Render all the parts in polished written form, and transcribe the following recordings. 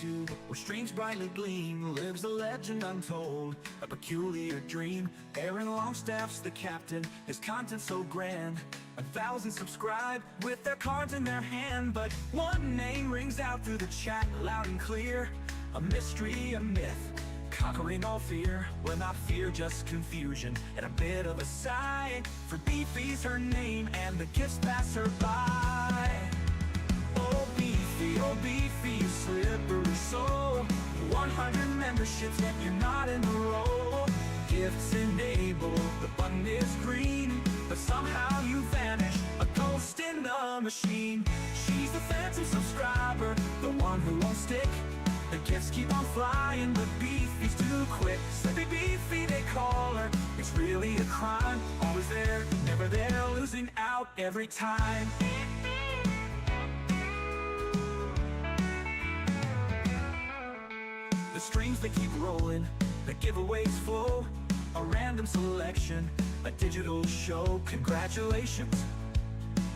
solitude, where streams brightly gleam, lives a legend untold, a peculiar dream. Aaron Longstaff's the captain, his content so grand. 1,000 subscribe with their cards in their hand, but one name rings out through the chat loud and clear. A mystery, a myth, conquering all fear. Well, not fear, just confusion and a bit of a sigh. For Beefy's her name and the gifts pass her by. Oh Beefy, you slippery soul. 100 memberships yet you're not in the roll. Gifts enable, the button is green, but somehow you vanish, a ghost in the machine. She's the phantom subscriber, the one who won't stick. The gifts keep on flying, but Beefy's too quick. Slippy Beefy they call her, it's really a crime. Always there, never there, losing out every time. The strings they keep rolling, the giveaways flow. A random selection, a digital show. Congratulations,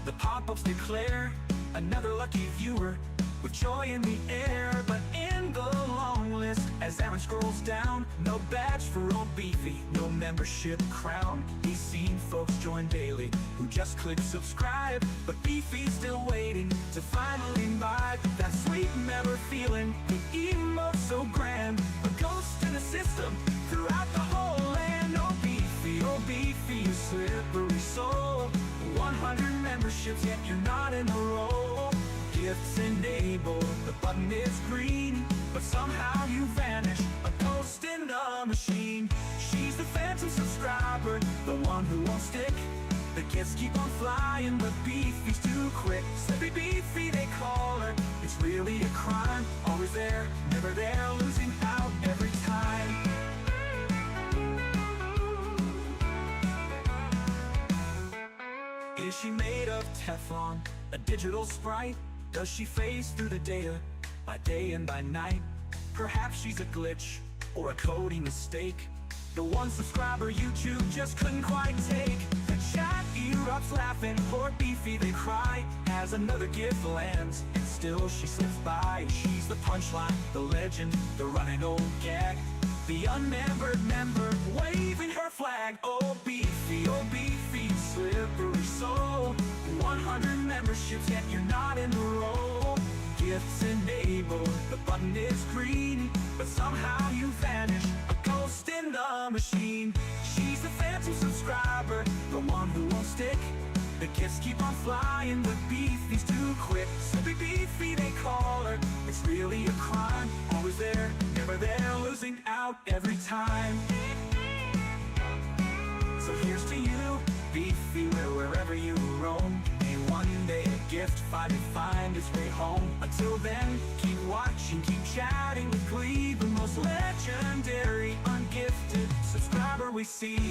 the pop-ups declare another lucky viewer with joy in the air. But in the long list, as Aaron scrolls down, no badge for old Beefy, no membership crown. He's seen folks join daily who just click subscribe, but Beefy's still waiting to finally buy that sweet member feeling. He emotes so grand, a ghost in the system throughout the whole land. Oh Beefy, you slippery soul. 100 memberships yet you're not in the roll. Gifts enable, the button is green, but somehow you vanish, a ghost in the machine. She's the phantom subscriber, the one who won't stick. The gifts keep on flying, but Beefy's too quick. Slippy Beefy they call her, it's really a crime. Always there, never there, losing out every time. Is she made of Teflon, a digital sprite? Does she phase through the data by day and by night? Perhaps she's a glitch or a coding mistake. The one subscriber YouTube just couldn't quite take. The chat erupts laughing, poor Beefy they cry, as another gift lands and still she slips by. She's the punchline, the legend, the running old gag, the unmembered member waving her flag. Oh Beefy, slippery soul. 100 memberships yet you're not in the roll. Gifts enabled, the button is green, but somehow you vanish, a ghost in the machine. She's the phantom subscriber, the one who won't stick. The gifts keep on flying, but Beefy's too quick. Slippy Beefy they call her, it's really a crime. Always there, never there, losing out every time. So here's to you, Beefy, wherever you roam. May one day a gift find its way home. Until then, keep watching, keep chatting with Glee, the most legendary ungifted subscriber we see.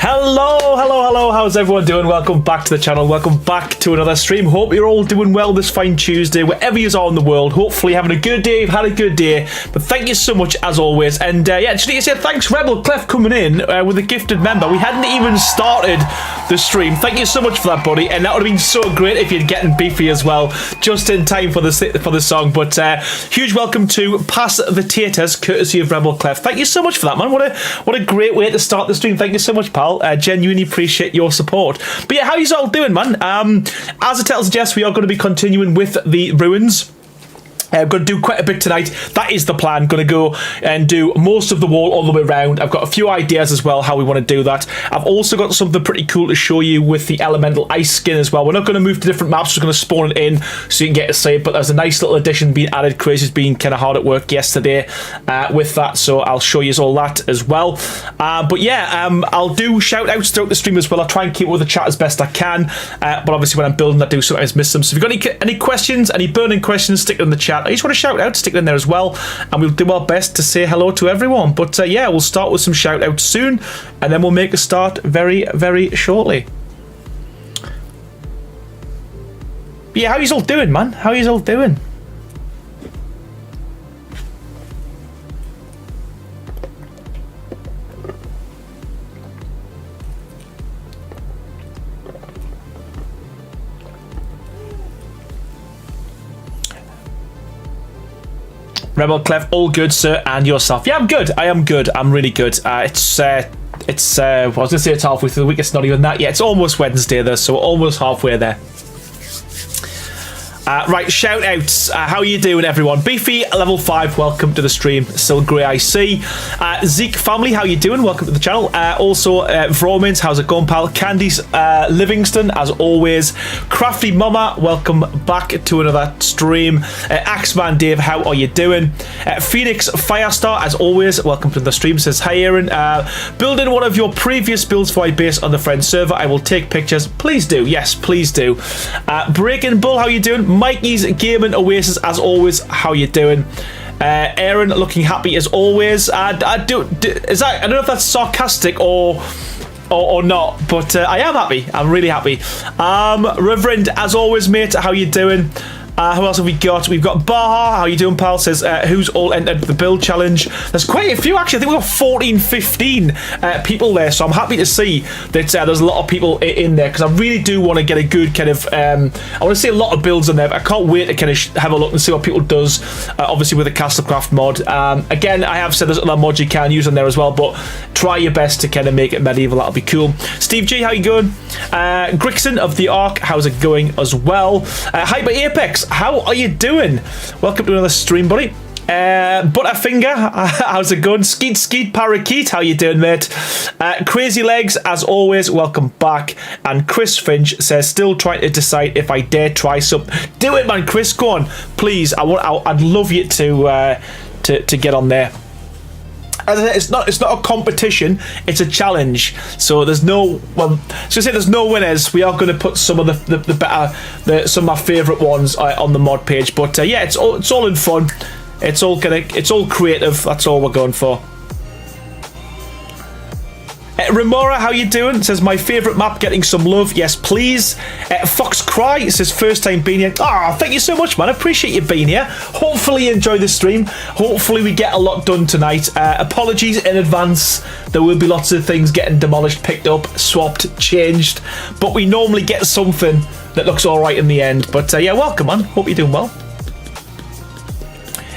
Hello, how's everyone doing? Welcome back to the channel, welcome back to another stream. Hope you're all doing well this fine Tuesday, wherever you are in the world. Hopefully having a good day, you've had a good day, but thank you so much as always. And yeah, just need to say thanks Rebel Clef coming in with a gifted member. We hadn't even started the stream. Thank you so much for that, buddy, and that would have been so great if you'd getting beefy as well, just in time for the song. But huge welcome to Pass the Taters, courtesy of Rebel Clef. Thank you so much for that, man. What a great way to start the stream. Thank you so much, pal. Genuinely appreciate your support. But yeah, how you all doing, man? As the title suggests, we are going to be continuing with the ruins. I'm going to do quite a bit tonight. That is the plan. Going to go and do most of the wall all the way around. I've got a few ideas as well how we want to do that. I've also got something pretty cool to show you with the elemental ice skin as well. We're not going to move to different maps. We're going to spawn it in so you can get to see it. But there's a nice little addition being added. Crazy's been kind of hard at work yesterday with that, so I'll show you all that as well. But yeah, I'll do shout outs throughout the stream as well. I'll try and keep up with the chat as best I can. But obviously when I'm building, I do sometimes miss them. So if you've got any questions, any burning questions, stick them in the chat. I just want to shout out, stick it in there as well, and we'll do our best to say hello to everyone. But yeah, we'll start with some shout outs soon, and then we'll make a start very, very shortly. But yeah, how you all doing, man? How you all doing? Rebel Clef, all good, sir, and yourself? Yeah, I'm good. I am good. I'm really good. I was going to say it's halfway through the week. It's not even that yet. It's almost Wednesday, though, so we're almost halfway there. Right, shout outs. How are you doing, everyone? Beefy, level 5, welcome to the stream. Still grey, I see. Zeke family, how you doing? Welcome to the channel. Also, Vromins, how's it going, pal? Candice Livingston, as always. Crafty Mama, welcome back to another stream. Axeman Dave, how are you doing? Phoenix Firestar, as always, welcome to the stream. Says, hi, Aaron. Building one of your previous builds for my base on the friend server. I will take pictures. Please do. Yes, please do. Breaking Bull, how you doing? Mikey's Gaming Oasis, as always, how you doing? Aaron looking happy as always. I don't know if that's sarcastic or not, but I am happy. I'm really happy. Reverend, as always, mate, how you doing? Who else have we got? We've got Baha. How you doing, pal? Says, who's all entered the build challenge? There's quite a few, actually. I think we've got 14, 15 people there, so I'm happy to see that there's a lot of people in there, because I really do want to get a good kind of... I want to see a lot of builds in there, but I can't wait to kind of have a look and see what people does, obviously with the Castlecraft mod. Again, I have said there's other mods you can use in there as well, but try your best to kind of make it medieval. That'll be cool. Steve G, how you going? Grixon of the Ark, how's it going as well? Hyper Apex, how are you doing? Welcome to another stream, buddy. Butterfinger, how's it going? Skeet Parakeet, how you doing, mate? Crazy Legs, as always, welcome back. And Chris Finch says, still trying to decide if I dare try some. Do it, man, Chris, go on, please. I'd love you to get on there. It's not a competition, it's a challenge. So there's no, well, so say there's no winners. We are going to put some of the better, some of my favourite ones on the mod page. But yeah, it's all in fun. It's all creative. That's all we're going for. Remora, how you doing? Says, my favourite map getting some love. Yes, please. Fox Cry says, first time being here. Ah, thank you so much, man. I appreciate you being here. Hopefully you enjoy the stream. Hopefully we get a lot done tonight. Apologies in advance. There will be lots of things getting demolished, picked up, swapped, changed. But we normally get something that looks alright in the end. But yeah, welcome, man. Hope you're doing well.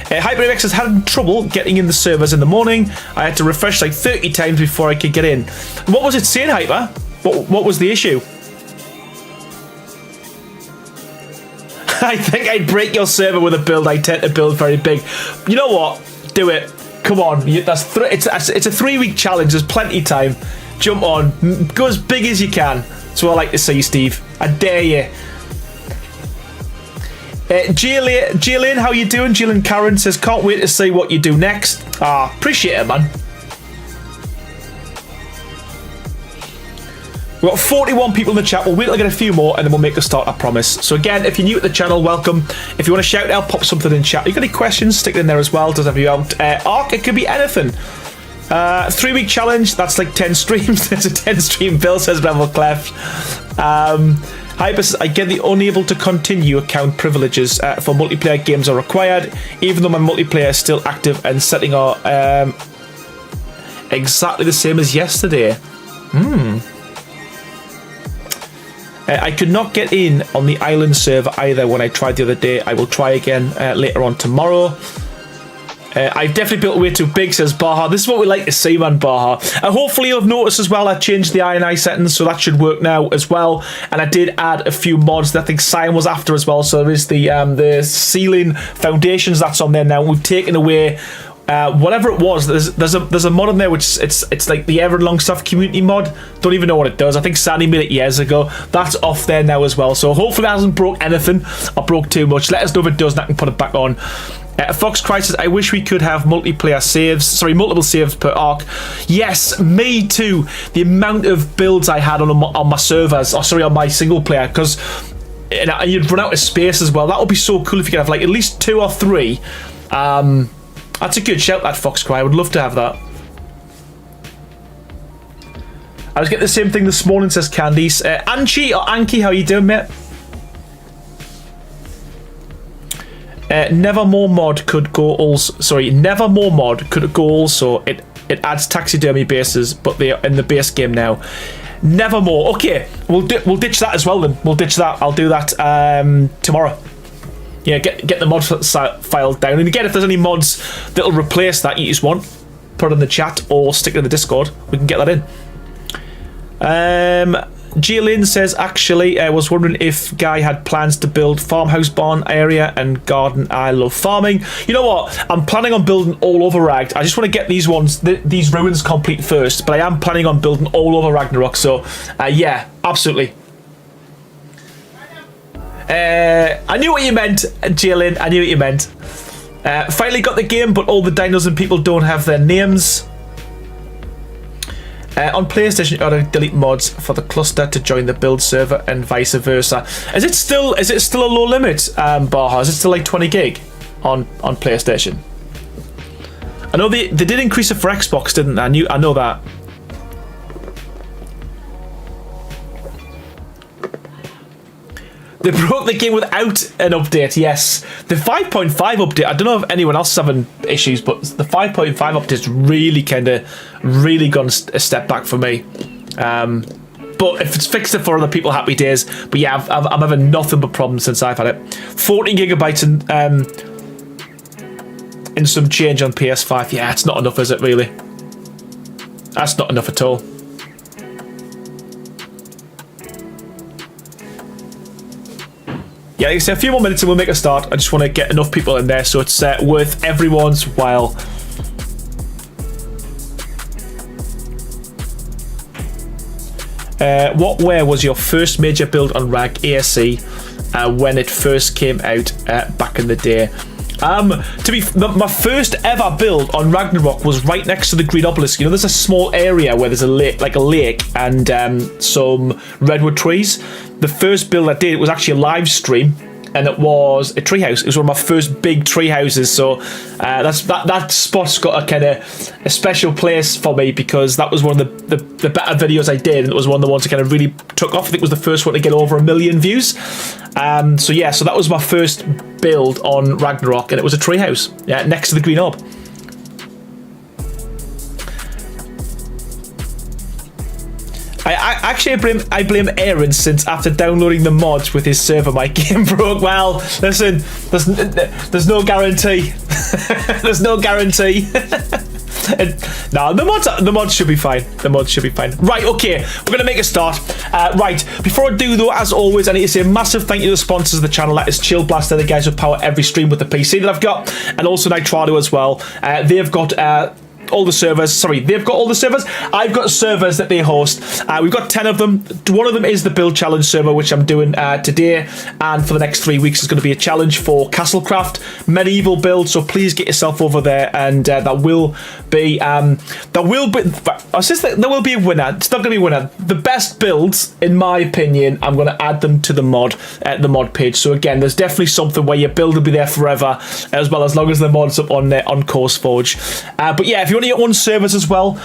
HyperX has had trouble getting in the servers in the morning. I had to refresh like 30 times before I could get in. What was it saying, Hyper? What was the issue? I think I'd break your server with a build. I tend to build very big. You know what? Do it. Come on. It's a 3-week challenge. There's plenty of time. Jump on. Go as big as you can. That's what I like to see, Steve. I dare you. Jillian, how you doing? Jillian Karen says, can't wait to see what you do next. Appreciate it, man. We've got 41 people in the chat. We'll wait till I get a few more and then we'll make a start, I promise. So again, if you're new to the channel, welcome. If you want to shout out, pop something in chat. If you've got any questions, stick it in there as well. Does have you out? Arc, it could be anything. 3-week challenge, that's like 10 streams. It's a 10 stream bill, says Revel Clef. Hyper says, I get the unable to continue account privileges for multiplayer games are required, even though my multiplayer is still active and setting are exactly the same as yesterday. I could not get in on the island server either when I tried the other day. I will try again later on tomorrow. I've definitely built way too big, says Baha. This is what we like to see, man, Baha. Hopefully you've noticed as well, I changed the INI settings, so that should work now as well. And I did add a few mods that I think Cyan was after as well. So there is the ceiling foundations that's on there now. We've taken away whatever it was. There's a mod on there which it's like the Everlong Stuff community mod. Don't even know what it does. I think Sandy made it years ago. That's off there now as well. So hopefully that hasn't broke anything or broke too much. Let us know if it does and I can put it back on. Fox Crisis, I wish we could have multiple saves per arc. Yes, me too. The amount of builds I had on my servers, on my single player, because you'd run out of space as well. That would be so cool if you could have like at least 2 or 3. That's a good shout, that Fox Cry. I would love to have that. I was getting the same thing this morning, says Candice. Anchi or Anki, how you doing, mate? Nevermore mod could go also. Sorry, Nevermore mod could go also. It adds taxidermy bases, but they are in the base game now. Nevermore. Okay, we'll ditch that as well then. We'll ditch that. I'll do that tomorrow. Yeah, get the mod file down, and again, if there's any mods that'll replace that you just want, put it in the chat or stick it in the Discord. We can get that in. Gia says, actually, I was wondering if Guy had plans to build farmhouse barn area and garden. I love farming. You know what? I'm planning on building all over Rag. I just want to get these these ruins complete first, but I am planning on building all over Ragnarok. So, yeah, absolutely. I knew what you meant, Jalen. I knew what you meant. Finally got the game, but all the dinos and people don't have their names. On PlayStation, you gotta delete mods for the cluster to join the build server and vice versa. Is it still a low limit, Baha? Is it still like 20 gig on PlayStation? I know they did increase it for Xbox, didn't they? I know that. They broke the game without an update, yes. The 5.5 update, I don't know if anyone else is having issues, but the 5.5 update's really gone a step back for me. But if it's fixed it for other people, happy days. But yeah, I'm having nothing but problems since I've had it. 14 gigabytes in some change on PS5. Yeah, it's not enough, is it, really? That's not enough at all. Yeah, like I say, a few more minutes and we'll make a start. I just want to get enough people in there so it's worth everyone's while. Where was your first major build on Rag ASE when it first came out back in the day? My first ever build on Ragnarok was right next to the Green Obelisk. You know, there's a small area where there's a lake, and some redwood trees. The first build I did was actually a live stream, and it was a treehouse. It was one of my first big tree houses, so that spot's got a kind of a special place for me because that was one of the better videos I did, and it was one of the ones that kind of really took off. I think it was the first one to get over 1 million views. So that was my first build on Ragnarok, and it was a treehouse, next to the Green Orb. I blame Aaron, since after downloading the mods with his server, my game broke. Well, listen, there's no guarantee. There's no guarantee. No, the mods should be fine. The mods should be fine. Right, okay, we're going to make a start. Right, before I do though, as always, I need to say a massive thank you to the sponsors of the channel. That is Chill Blaster, the guys who power every stream with the PC that I've got, and also Nitrado as well. They've got all the servers. Sorry, they've got all the servers. I've got servers that they host. We've got 10 of them. One of them is the Build Challenge server, which I'm doing today, and for the next 3 weeks is going to be a challenge for Castlecraft medieval build. So please get yourself over there, and there will be a winner. It's not going to be a winner. The best builds, in my opinion, I'm going to add them to the mod page. So again, there's definitely something where your build will be there forever, as long as the mod's up on CourseForge. But yeah, if you you want to get on servers as well,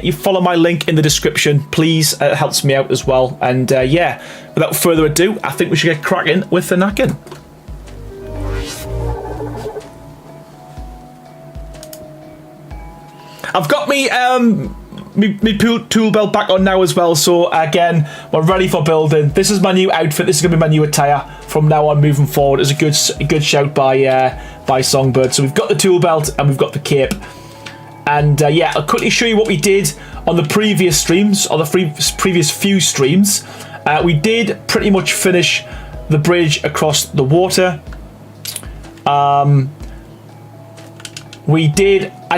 you follow my link in the description, please. It helps me out as well. And yeah, without further ado, I think we should get cracking with the knacking. I've got me tool belt back on now as well, so again, we're ready for building. This is my new outfit. This is going to be my new attire from now on moving forward. It's a good shout by Songbird. So we've got the tool belt and we've got the cape. And yeah, I'll quickly show you what we did on the previous streams, or the previous few streams. We did pretty much finish the bridge across the water. I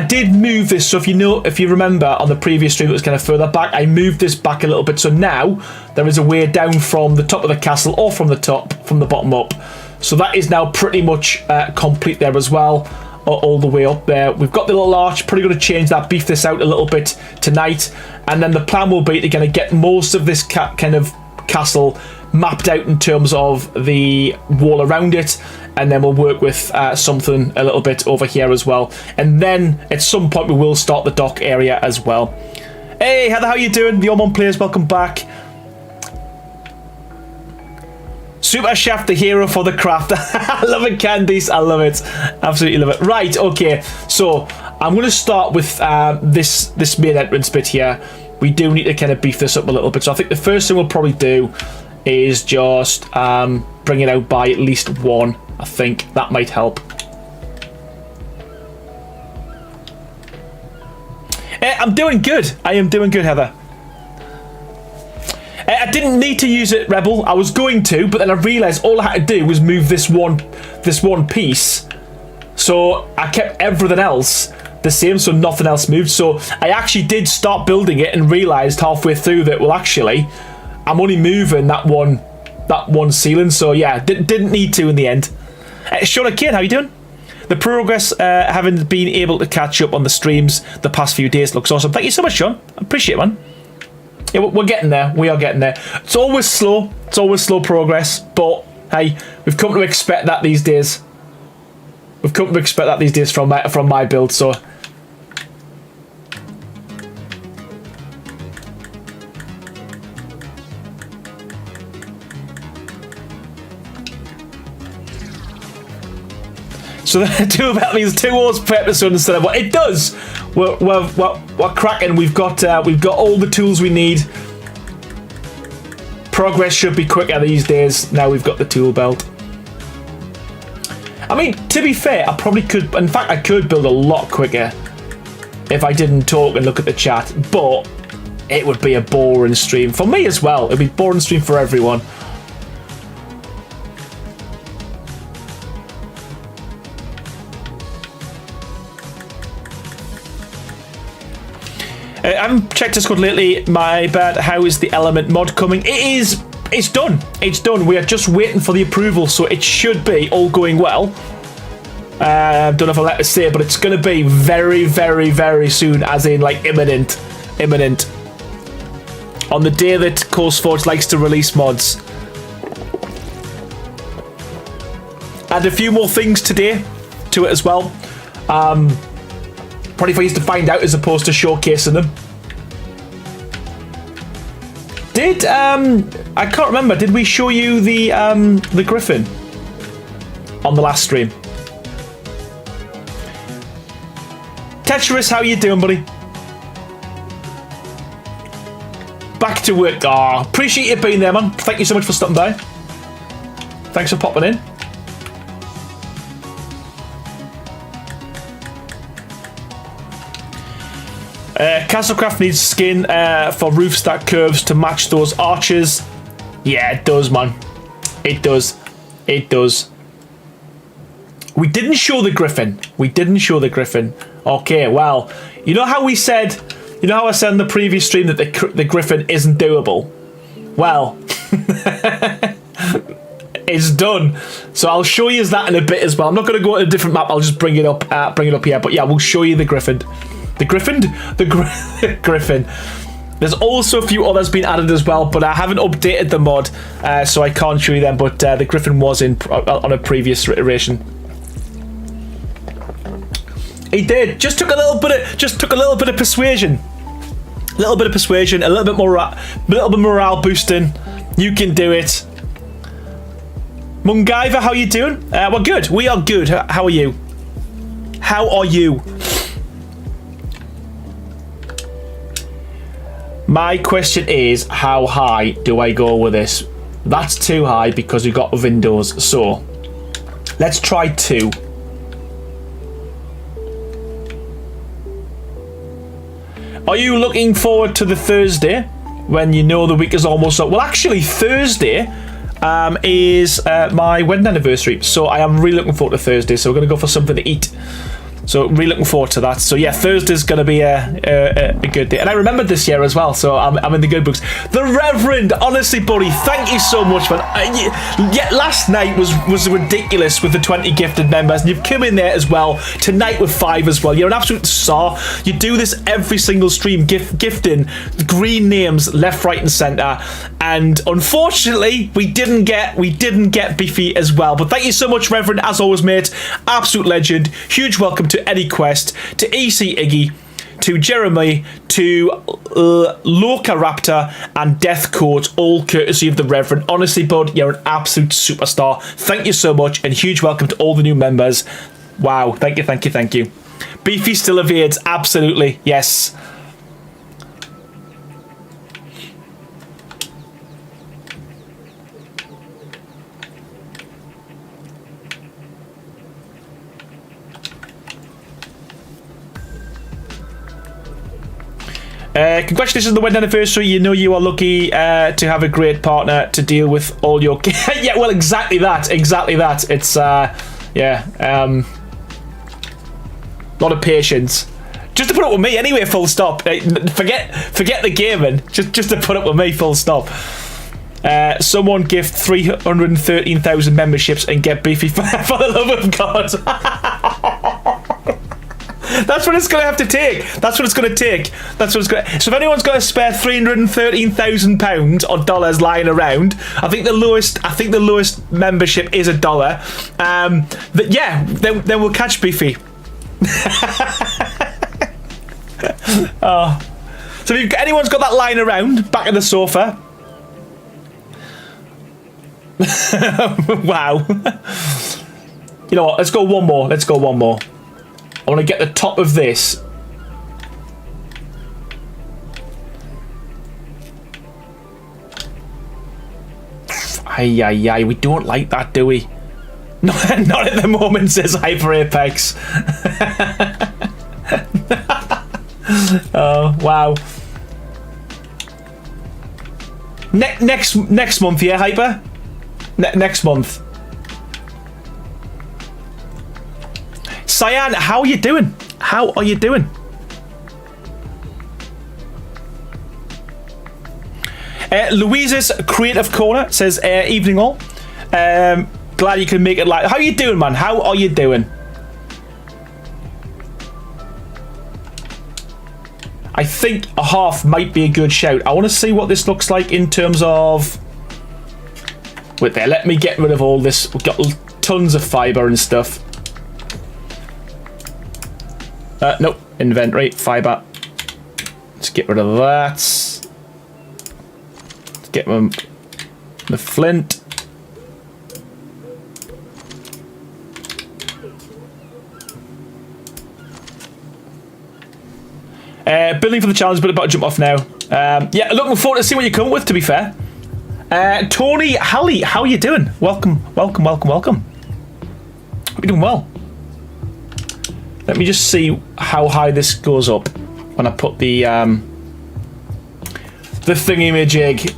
did move this, so if you remember on the previous stream it was kind of further back, I moved this back a little bit, so now there is a way down from the top of the castle, or from the bottom up. So that is now pretty much complete there as well, all the way up there. We've got the little arch, pretty going to change that, beef this out a little bit tonight, and then the plan will be to kind of get most of this kind of castle mapped out in terms of the wall around it, and then we'll work with something a little bit over here as well, and then at some point we will start the dock area as well. Hey Heather, how you doing? The Ormond players, welcome back. Super Chef, the hero for the craft. I love it, Candice, I love it, absolutely love it. Right, okay, so I'm going to start with this main entrance bit here. We do need to kind of beef this up a little bit, so I think the first thing we'll probably do is just bring it out by at least one. I think that might help. I'm doing good. I am doing good, Heather. I didn't need to use it, Rebel. I was going to, but then I realised all I had to do was move this one piece. So I kept everything else the same, so nothing else moved. So I actually did start building it and realised halfway through that, well, actually, I'm only moving that one ceiling. So yeah, didn't need to in the end. Sean Kane, how you doing? The progress, having been able to catch up on the streams the past few days, looks awesome. Thank you so much, Sean. I appreciate it, man. Yeah, we're getting there. We are getting there. It's always slow. It's always slow progress. But hey, we've come to expect that these days. We've come to expect that these days from my build. So. So two about means 2 hours per episode instead of what it does. We're cracking. We've got all the tools we need. Progress should be quicker these days. Now we've got the tool belt. I mean, to be fair, I probably could. In fact, I could build a lot quicker if I didn't talk and look at the chat. But it would be a boring stream for me as well. It'd be a boring stream for everyone. I haven't checked Discord lately, my bad. How is the Element mod coming? It's done. It's done. We are just waiting for the approval, so it should be all going well. I don't know if I'll let it say, but it's going to be very, very, very soon, as in like imminent. Imminent. On the day that CourseForge likes to release mods. Add a few more things today to it as well. Probably for you to find out as opposed to showcasing them. I can't remember, did we show you the Griffin on the last stream? Tetris, how you doing, buddy? Back to work. Oh, appreciate you being there, man. Thank you so much for stopping by. Thanks for popping in. Castlecraft needs skin for roof stack curves to match those arches. Yeah, it does, man. It does. It does. We didn't show the Griffin. We didn't show the Griffin. Okay, well, you know how we said, you know how I said in the previous stream that the Griffin isn't doable? Well, it's done. So I'll show you that in a bit as well. I'm not going to go to a different map. I'll just bring it up here. But yeah, we'll show you the Griffin. The Griffin? The Griffin. There's also a few others been added as well, but I haven't updated the mod, so I can't show you them. But the Griffin was on a previous iteration. He did. Just took a little bit of persuasion. A little bit of persuasion, a little bit morale boosting. You can do it. Mungaiva, how you doing? We're good. We are good. How are you? How are you? My question is, how high do I go with this? That's too high because we've got Windows. So, let's try 2. Are you looking forward to the Thursday when you know the week is almost up? Well, actually, Thursday is my wedding anniversary, so I am really looking forward to Thursday. So we're going to go for something to eat. So really looking forward to that. So yeah, Thursday's going to be a good day. And I remembered this year as well, so I'm in the good books. The Reverend, honestly, buddy, thank you so much, man. Yeah, last night was ridiculous with the 20 gifted members, and you've come in there as well. Tonight with 5 as well. You're an absolute star. You do this every single stream, gifting green names left, right, and centre. And unfortunately, we didn't get Beefy as well. But thank you so much, Reverend, as always, mate. Absolute legend. Huge welcome to Eddie Quest, to EC Iggy, to Jeremy, to Loca Raptor, and Death Court, all courtesy of the Reverend. Honestly, bud, you're an absolute superstar. Thank you so much, and huge welcome to all the new members. Wow, thank you, thank you, thank you. Beefy still evades, absolutely, yes. Congratulations on the wedding anniversary. You know you are lucky to have a great partner to deal with all your... Yeah, well, exactly that. Exactly that. It's, yeah, lot of patience. Just to put up with me anyway, full stop. Forget the gaming. Just to put up with me, full stop. Someone gift 313,000 memberships and get Beefy for the love of God. That's what it's going to have to take. That's what it's going to take. That's what it's going to... So if anyone's got to spare £313,000 or dollars lying around, I think the lowest membership is $1. But yeah, then we'll catch Beefy. Oh. So if anyone's got that lying around back of the sofa. Wow. You know what? Let's go one more. Let's go one more. I want to get the top of this. Ay, we don't like that, do we? Not at the moment, says Hyper Apex. Oh, wow. Next month, yeah, Hyper? Next month. Cyan, how are you doing? How are you doing? Louise's Creative Corner says, evening all. Glad you can make it live. How are you doing, man? How are you doing? I think a half might be a good shout. I want to see what this looks like in terms of... Wait there, let me get rid of all this. We've got tons of fibre and stuff. Nope, inventory, fibre. Let's get rid of that. Let's get the flint. Building for the challenge, but about to jump off now. Yeah, looking forward to see what you come up with, to be fair. Tony Halley, how are you doing? Welcome. Hope you're doing well. Let me just see how high this goes up when I put the thingy-majig.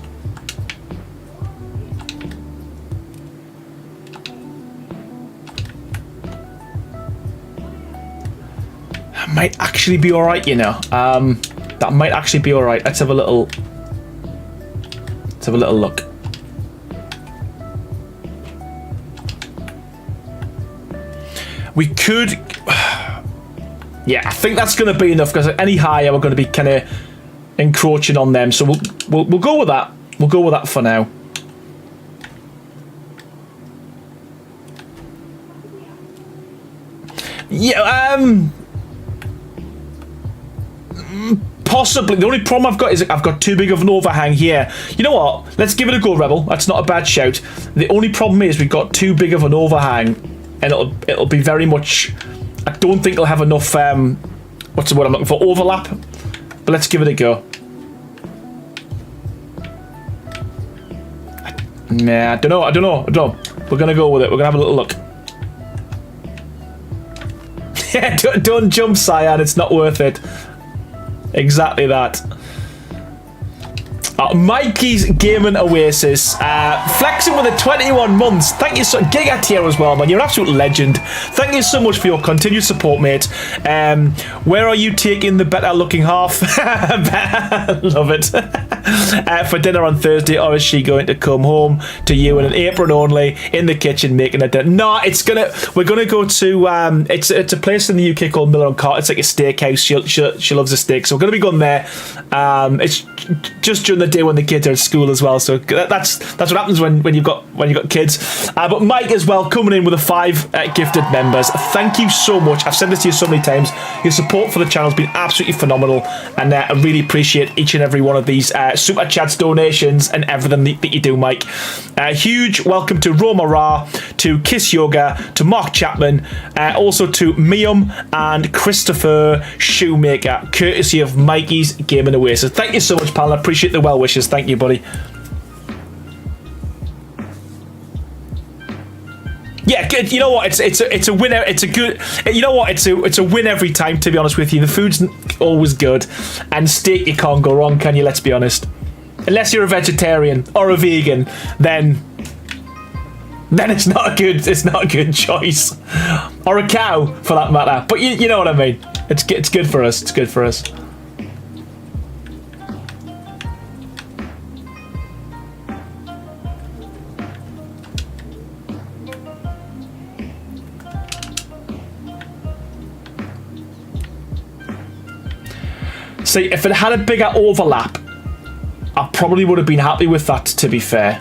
That might actually be alright, you know. That might actually be alright. Let's have a little look. We could... Yeah, I think that's going to be enough, because any higher we're going to be kind of encroaching on them. So we'll go with that. We'll go with that for now. Yeah, Possibly. The only problem I've got is I've got too big of an overhang here. You know what? Let's give it a go, Rebel. That's not a bad shout. The only problem is we've got too big of an overhang, and it'll be very much. I don't think it'll have enough. What's the word I'm looking for? Overlap. But let's give it a go. Nah, I don't know. We're gonna go with it. We're gonna have a little look. Yeah, don't jump, Cyan. It's not worth it. Exactly that. Mikey's Gaming Oasis, flexing with the 21 months. Thank you so Giga tier as well, man. You're an absolute legend. Thank you so much for your continued support, mate. Where are you taking the better looking half? Love it. For dinner on Thursday, or is she going to come home to you in an apron only in the kitchen making a dinner? No, we're gonna go to it's a place in the UK called Miller and Carter. It's like a steakhouse. She loves a steak, so we're gonna be going there. It's just during the day when the kids are at school as well, so that's what happens when you've got kids. But Mike as well coming in with the 5 gifted members. Thank you so much. I've said this to you so many times. Your support for the channel has been absolutely phenomenal, and I really appreciate each and every one of these super chats, donations, and everything that you do, Mike. Huge welcome to Roma Ra, to Kiss Yoga, to Mark Chapman, also to Mium and Christopher Shoemaker, courtesy of Mikey's Gaming Oasis. Thank you so much, pal. I appreciate the well wishes. Thank you, buddy. Yeah, you know what? It's a win. It's a good. You know what? It's a win every time. To be honest with you, the food's always good, and steak you can't go wrong, can you? Let's be honest. Unless you're a vegetarian or a vegan, then it's not a good choice, or a cow for that matter. But you know what I mean. It's good for us. It's good for us. See, if it had a bigger overlap, I probably would have been happy with that, to be fair.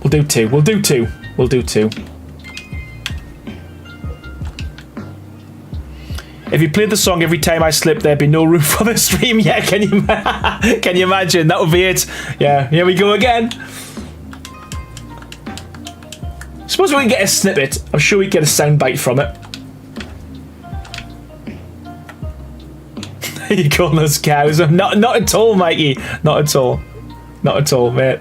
We'll do 2. We'll do 2. We'll do 2. If you played the song every time I slip, there'd be no room for the stream. Yeah, can you imagine? That would be it. Yeah, here we go again. Suppose we can get a snippet. I'm sure we can get a soundbite from it. You call those cows? Not at all, Mikey. Not at all. Not at all, mate.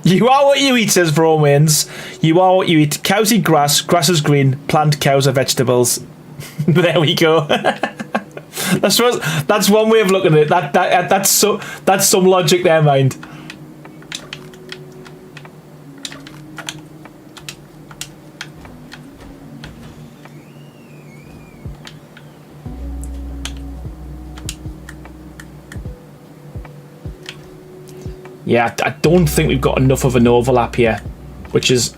You are what you eat, says Vromans. You are what you eat. Cows eat grass. Grass is green. Plant cows are vegetables. There we go. That's one way of looking at it. That's some logic there, mind. Yeah, I don't think we've got enough of an overlap here, which is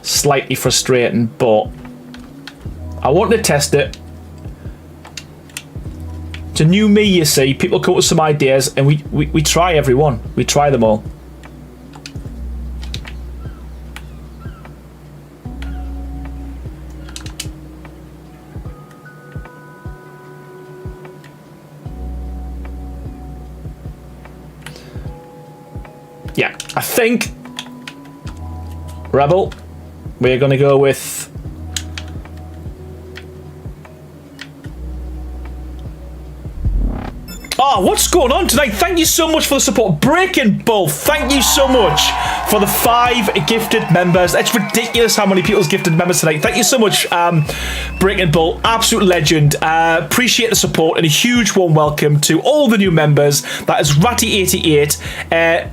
slightly frustrating, but I want to test it. It's a new me, you see. People come up with some ideas, and we try every one. We try them all. Yeah, I think, Rebel, we're going to go with... Oh, what's going on tonight? Thank you so much for the support. Breaking Bull, thank you so much for the 5 gifted members. It's ridiculous how many people's gifted members tonight. Thank you so much, Breaking Bull. Absolute legend. Appreciate the support, and a huge warm welcome to all the new members. That is Ratty88,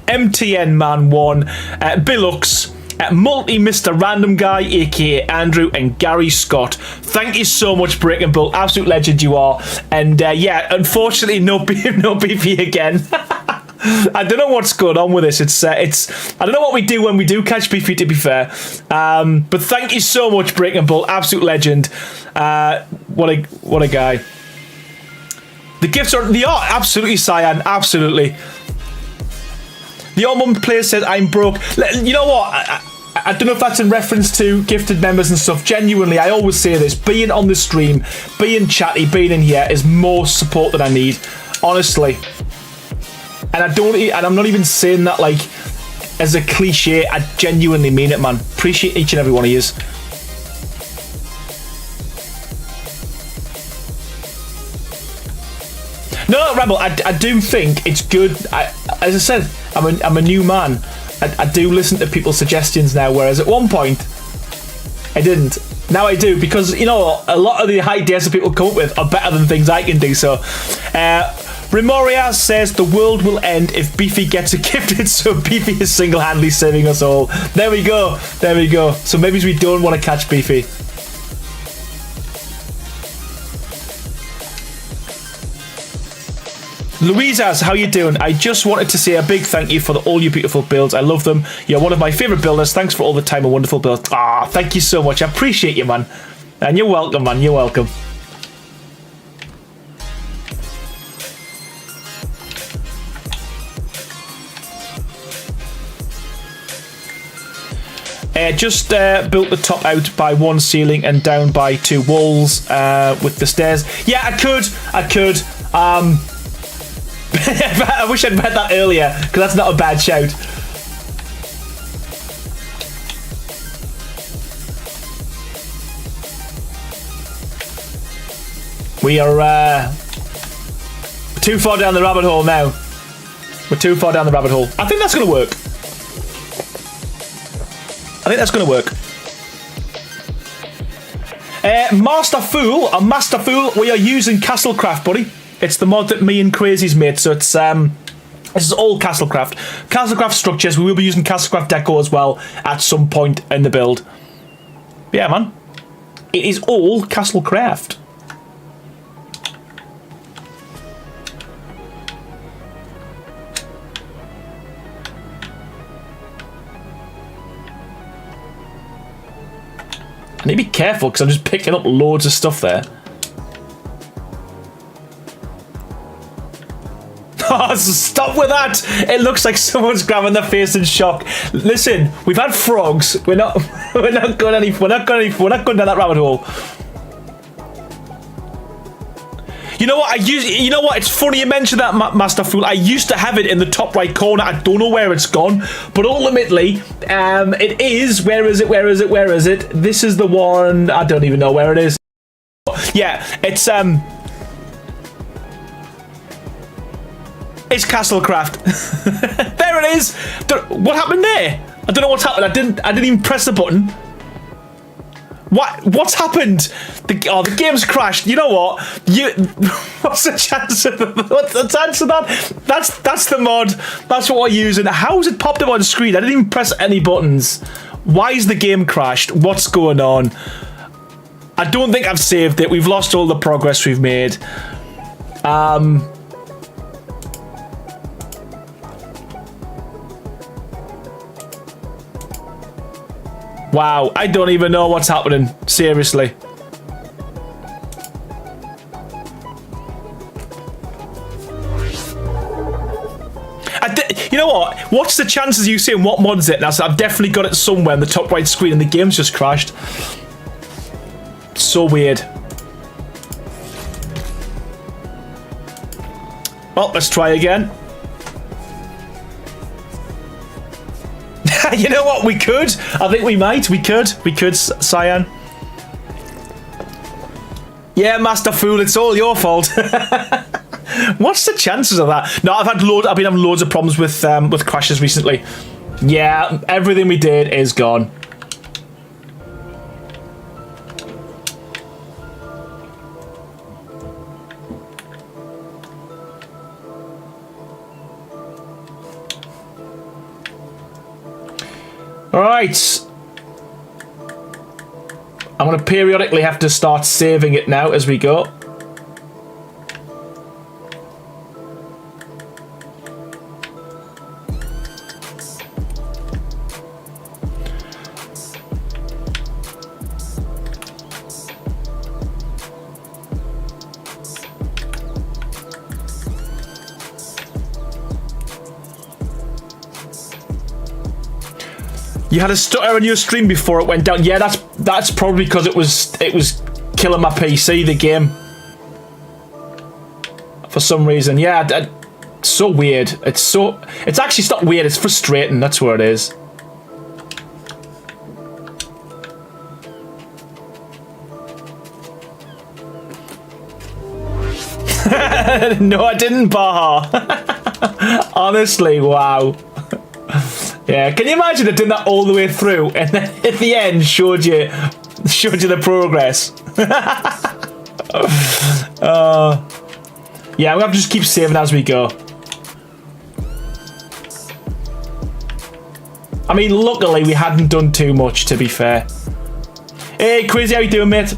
MTN Man 1, Billux, Multi Mr. Random Guy, aka Andrew, and Gary Scott. Thank you so much, Breaking Bull. Absolute legend you are. And yeah, unfortunately, no BP again. I don't know what's going on with this. It's I don't know what we do when we do catch BP, to be fair. But thank you so much, Breaking Bull. Absolute legend. What a guy. The gifts are, they are, absolutely, Cyan, absolutely. The old mum player says, I'm broke. You know what? I don't know if that's in reference to gifted members and stuff. Genuinely, I always say this. Being on the stream, being chatty, being in here is more support than I need. Honestly. And I'm not even saying that like as a cliche. I genuinely mean it, man. Appreciate each and every one of yous. No, Rebel, I do think it's good. As I said, I'm a new man. I do listen to people's suggestions now, whereas at one point, I didn't. Now I do, because, you know, a lot of the ideas that people come up with are better than things I can do, so. Remoria says the world will end if Beefy gets it gifted, so Beefy is single-handedly saving us all. There we go. There we go. So maybe we don't want to catch Beefy. Louisa's, how you doing? I just wanted to say a big thank you for all your beautiful builds. I love them. You're one of my favourite builders. Thanks for all the time and wonderful builds. Ah, thank you so much. I appreciate you, man. And you're welcome, man. You're welcome. Just built the top out by one ceiling and down by 2 walls with the stairs. Yeah, I could. I wish I'd read that earlier, because that's not a bad shout. We are too far down the rabbit hole now. We're too far down the rabbit hole. I think that's going to work. Master Fool, we are using Castlecraft, buddy. It's the mod that me and Crazy's made, so it's this is all Castlecraft. Castlecraft structures. We will be using Castlecraft deco as well at some point in the build. But yeah, man. It is all Castlecraft. I need to be careful because I'm just picking up loads of stuff there. Oh, stop with that! It looks like someone's grabbing their face in shock. Listen, we've had frogs. We're not going down that rabbit hole. You know what? You know what? It's funny you mentioned that, Master Fool. I used to have it in the top right corner. I don't know where it's gone, but ultimately, it is. Where is it? This is the one. I don't even know where it is. Yeah, it's It's Castlecraft. There it is. What happened there? I don't know what's happened. I didn't even press the button. What's happened? The game's crashed. You know what? What's the chance of that? That's the mod. That's what we're using. How's it popped up on screen? I didn't even press any buttons. Why is the game crashed? What's going on? I don't think I've saved it. We've lost all the progress we've made. Wow, I don't even know what's happening. Seriously. You know what? What's the chances of you saying what mod's it? Now, so I've definitely got it somewhere in the top right screen and the game's just crashed. So weird. Well, let's try again. You know what? We could. I think we might. We could, Cyan. Yeah, Master Fool, it's all your fault. What's the chances of that? No, I've been having loads of problems with crashes recently. Yeah, everything we did is gone. Alright. I'm going to periodically have to start saving it now as we go. You had a stutter on your stream before it went down. Yeah, that's probably because it was killing my PC, the game. For some reason. Yeah, it's so weird. It's actually not weird, it's frustrating. That's where it is. No, I didn't, Baha. Honestly, wow. Yeah, can you imagine it doing that all the way through and then at the end showed you the progress? Yeah, we'll have to just keep saving as we go. I mean, luckily we hadn't done too much, to be fair. Hey, Quizzy, how you doing, mate?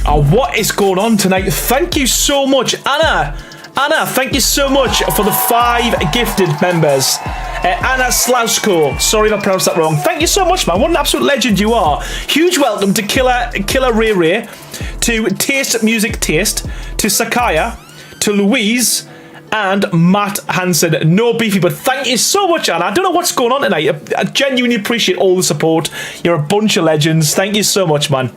Oh, what is going on tonight? Thank you so much, Anna. Anna, thank you so much for the 5 gifted members. Anna Slausko. Sorry if I pronounced that wrong. Thank you so much, man. What an absolute legend you are. Huge welcome to Killer Ray Ray, to Taste Music Taste, to Sakaya, to Louise, and Matt Hansen. No beefy, but thank you so much, Anna. I don't know what's going on tonight. I genuinely appreciate all the support. You're a bunch of legends. Thank you so much, man.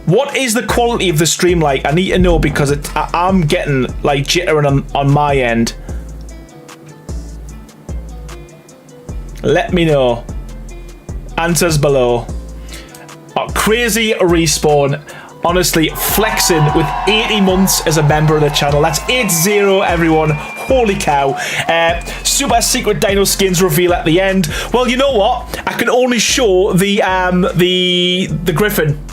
What is the quality of the stream like? I need to know because I'm getting like jittering on my end. Let me know. Answers below. Oh, crazy respawn. Honestly, flexing with 80 months as a member of the channel. That's 80, everyone. Holy cow. Super secret dino skins reveal at the end. Well, you know what? I can only show the Griffin.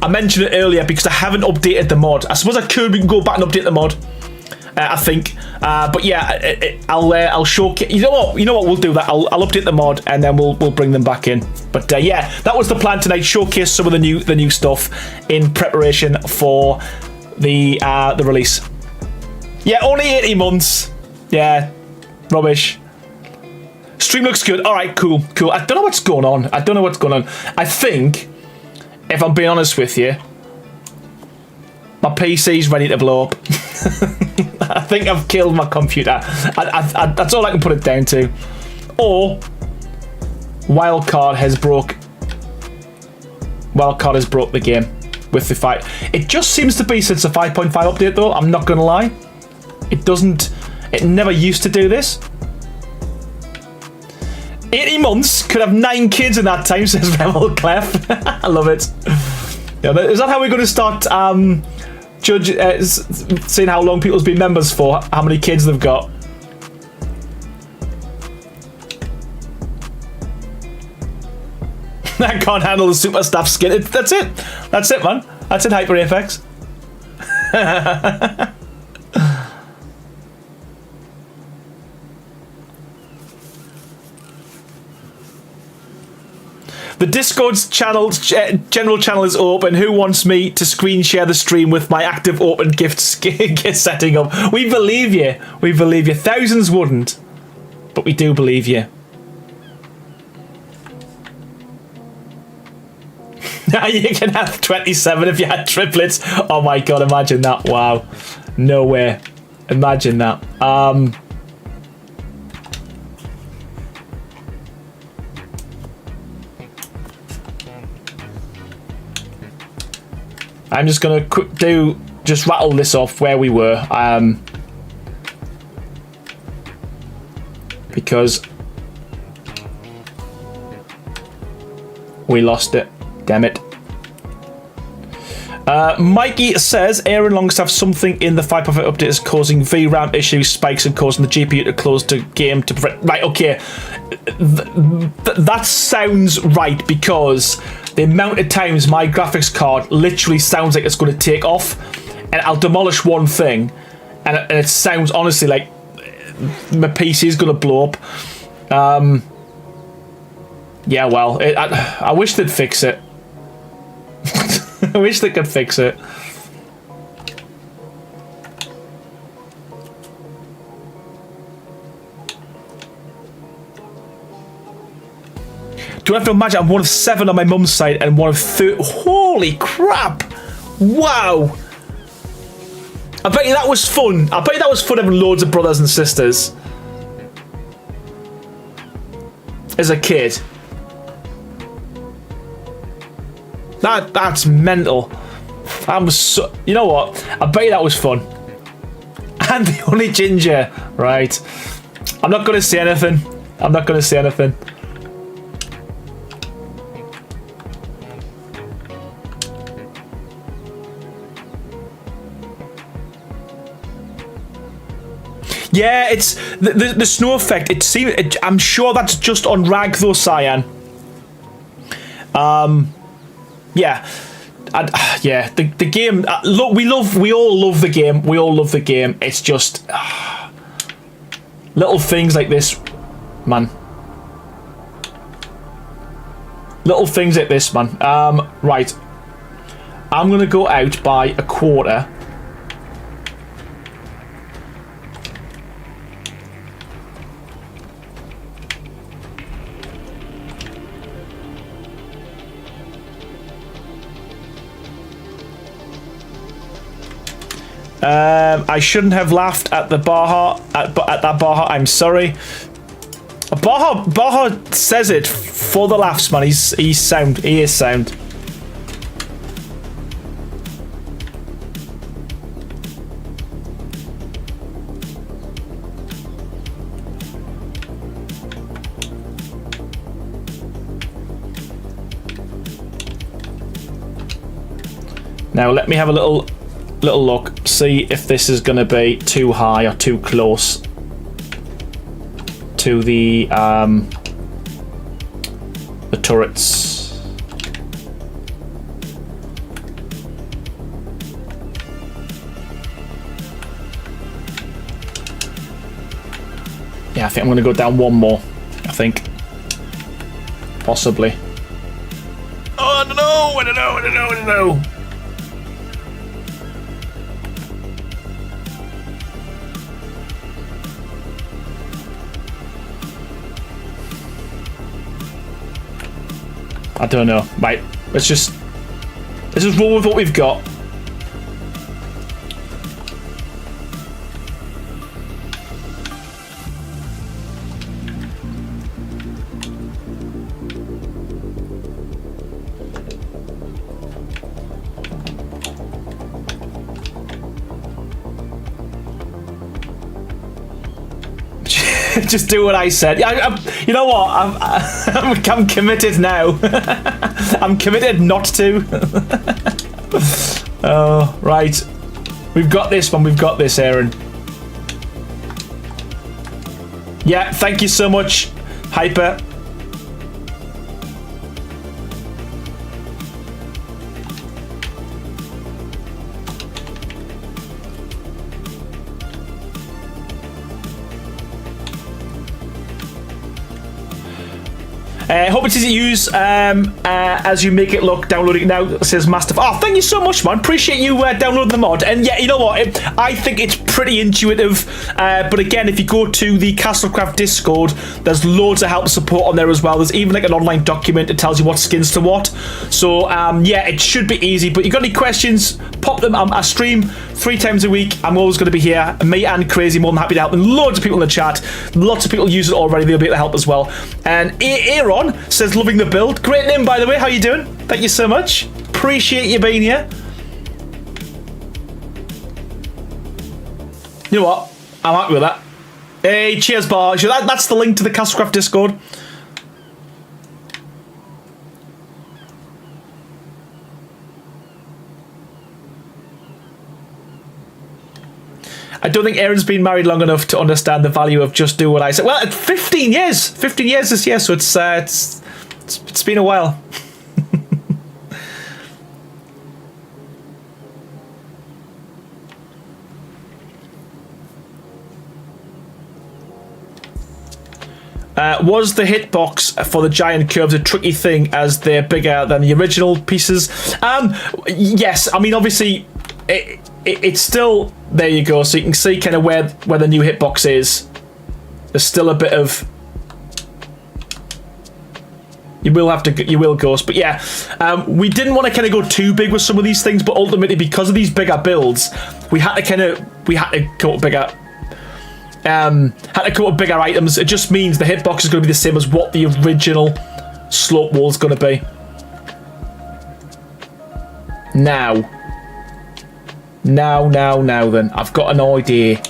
I mentioned it earlier because I haven't updated the mod. I suppose I could. We can go back and update the mod. I think. But yeah, I'll show. You know what? We'll do that. I'll update the mod and then we'll bring them back in. But yeah, that was the plan tonight. Showcase some of the new stuff in preparation for the release. Yeah, only 80 months. Yeah, rubbish. Stream looks good. All right, cool. I don't know what's going on. I think, if I'm being honest with you, my PC's ready to blow up. I think I've killed my computer. That's all I can put it down to. Or Wildcard has broke the game with the fight. It just seems to be since the 5.5 update though, I'm not gonna lie. It never used to do this. 80 months, could have 9 kids in that time, says Rebel Clef. I love it. Yeah, is that how we're going to start seeing how long people's been members for, how many kids they've got? I can't handle the super staff skin. That's it, man. That's it, HyperFX. The Discord's general channel is open. Who wants me to screen share the stream with my active open gift setting up? We believe you. We believe you. Thousands wouldn't, but we do believe you. You can have 27 if you had triplets. Oh my god, imagine that. Wow. No way. Imagine that. I'm just gonna just rattle this off where we were, because we lost it. Damn it. Mikey says Aaron Longstaff, something in the 5.5 update is causing VRAM issues, spikes, and causing the GPU to close the game to prevent. Right, okay. That sounds right, because the amount of times my graphics card literally sounds like it's going to take off, and I'll demolish one thing, and it sounds honestly like my PC is going to blow up. Yeah, well, I wish they'd fix it. I wish they could fix it. Don't have to imagine, I'm one of 7 on my mum's side and one of 30. Holy crap! Wow! I bet you that was fun. I bet you that was fun having loads of brothers and sisters. As a kid. That's mental. You know what? I bet you that was fun. And the only ginger. Right. I'm not going to say anything. I'm not going to say anything. Yeah, it's the snow effect. It seems. I'm sure that's just on Rag though, Cyan. Yeah, yeah. The game. Look, we all love the game. We all love the game. It's just little things like this, man. Little things like this, man. Right. I'm gonna go out by a quarter. I shouldn't have laughed at the Baha at that Baha. I'm sorry. Baha says it for the laughs, man. He's sound. He is sound. Now let me have a little look, see if this is going to be too high or too close to the turrets. Yeah, I think I'm going to go down one more. I think possibly. Oh, I don't know. I don't know. Right, let's just roll with what we've got. Just do what I said. You know what? I'm committed now. I'm committed not to. Oh, right. We've got this one. We've got this, Aaron. Yeah, thank you so much, Hyper. Hope it's easy to use as you make it look. Downloading it now, it says Master. Oh, thank you so much, man. Appreciate you downloading the mod. And yeah, you know what? I think it's pretty intuitive. But again, if you go to the Castlecraft Discord, there's loads of help support on there as well. There's even like an online document that tells you what skins to what. So yeah, it should be easy. But you got any questions? Pop them. I stream 3 times a week. I'm always going to be here. Me and Crazy, more than happy to help. And loads of people in the chat. Lots of people use it already. They'll be able to help as well. And Aaron says, loving the build. Great name, by the way. How you doing? Thank you so much. Appreciate you being here. You know what? I'm happy with that. Hey, cheers, bar. That's the link to the Castlecraft Discord. I don't think Aaron's been married long enough to understand the value of just do what I say. Well, 15 years. 15 years this year, so it's been a while. Was the hitbox for the giant curves a tricky thing as they're bigger than the original pieces? Yes, I mean, obviously, it's still... There you go, so you can see kind of where the new hitbox is. There's still a bit of... You will have to, you will, Ghost. But yeah, we didn't want to kind of go too big with some of these things, but ultimately because of these bigger builds, we had to come up bigger. Had to come up with bigger items. It just means the hitbox is going to be the same as what the original slope wall is going to be. Now then, I've got an idea.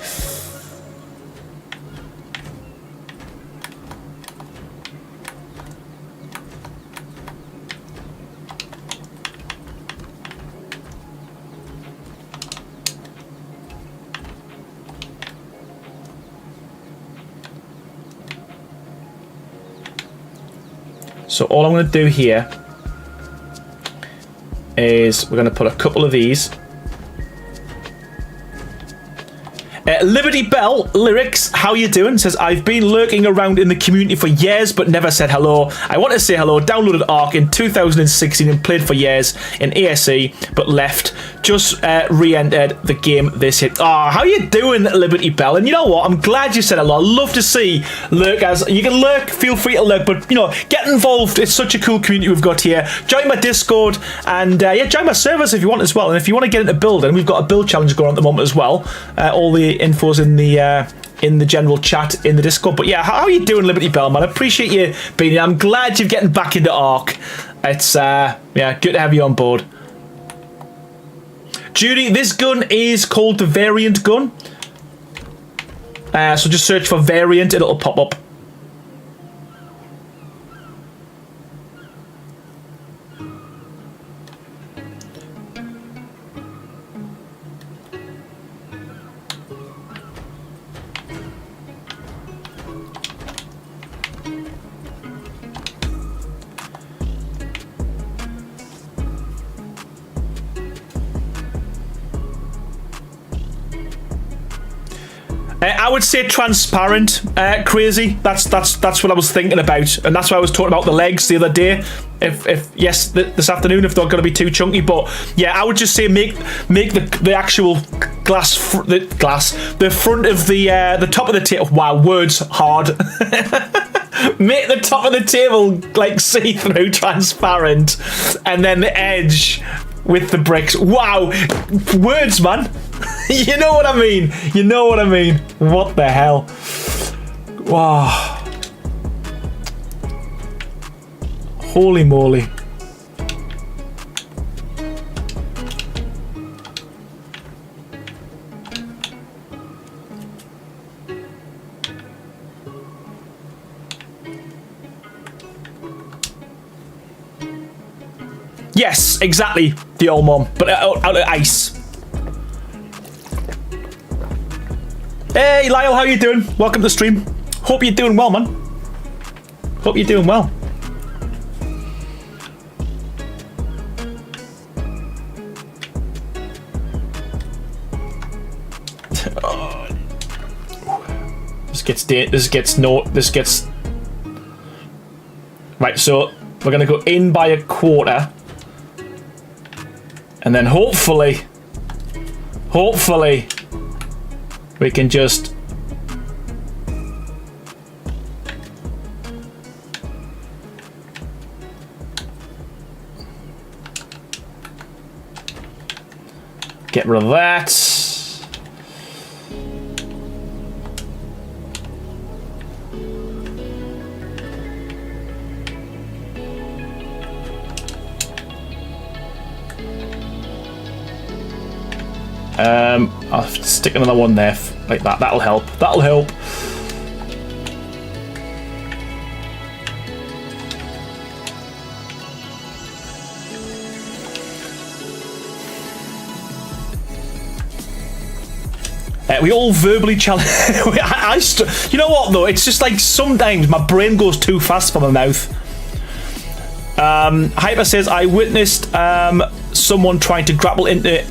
So all I'm going to do here is we're going to put a couple of these. Liberty Bell Lyrics, how you doing? Says, I've been lurking around in the community for years but never said hello. I want to say hello. Downloaded Ark in 2016 and played for years in ASE but left. Just re-entered the game this hit. Oh, how you doing, Liberty Bell? And you know what? I'm glad you said hello. I love to see lurkers. You can lurk, feel free to lurk, but you know, get involved. It's such a cool community we've got here. Join my Discord and yeah, join my servers if you want as well. And if you want to get into building, we've got a build challenge going on at the moment as well. All the info's in the general chat in the Discord. But yeah, how are you doing, Liberty Bell, man? I appreciate you being here. I'm glad you're getting back into Ark. It's yeah, good to have you on board. Judy, this gun is called the Variant gun. So just search for Variant, it'll pop up. I would say transparent, crazy. That's what I was thinking about, and that's why I was talking about the legs the other day. Yes, this afternoon, if they're going to be too chunky, but yeah, I would just say make the actual the front of the top of the table. Wow, words hard. Make the top of the table like see-through, transparent, and then the edge with the bricks. Wow, words, man. You know what I mean? You know what I mean? What the hell? Wow. Holy moly. Yes, exactly. The old mom, but out of ice. Hey, Lyle, how you doing? Welcome to the stream. Hope you're doing well, man. Hope you're doing well. This gets right, so we're gonna go in by a quarter. And then hopefully we can just get rid of that. I'll stick another one there like that. That'll help. That'll help. We all verbally challenge. You know what though? It's just like sometimes my brain goes too fast for my mouth. Hyper says, I witnessed someone trying to grapple into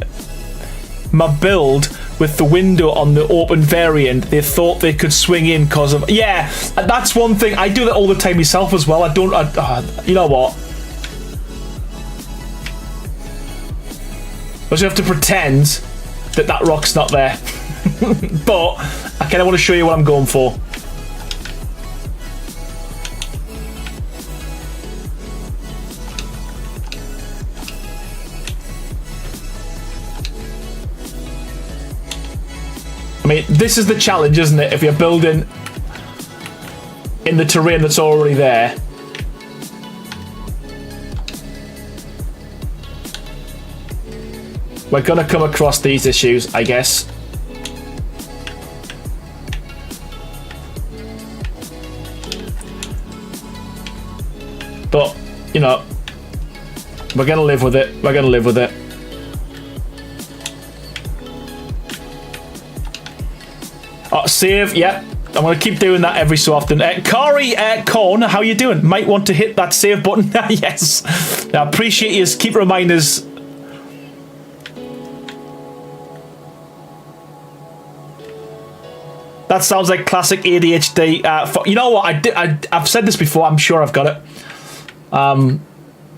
my build with the window on the open variant. They thought they could swing in because of... Yeah, that's one thing. I do that all the time myself as well. You know what? I just have to pretend that rock's not there. But I kind of want to show you what I'm going for. mean, this is the challenge, isn't it? If you're building in the terrain that's already there. We're gonna come across these issues, I guess. But, you know, we're gonna live with it. We're gonna live with it. Oh, save, yeah. I'm gonna keep doing that every so often. Kari Korn, how you doing? Might want to hit that save button. Yes. I appreciate you. Keep reminders. That sounds like classic ADHD. You know what? I've said this before. I'm sure I've got it.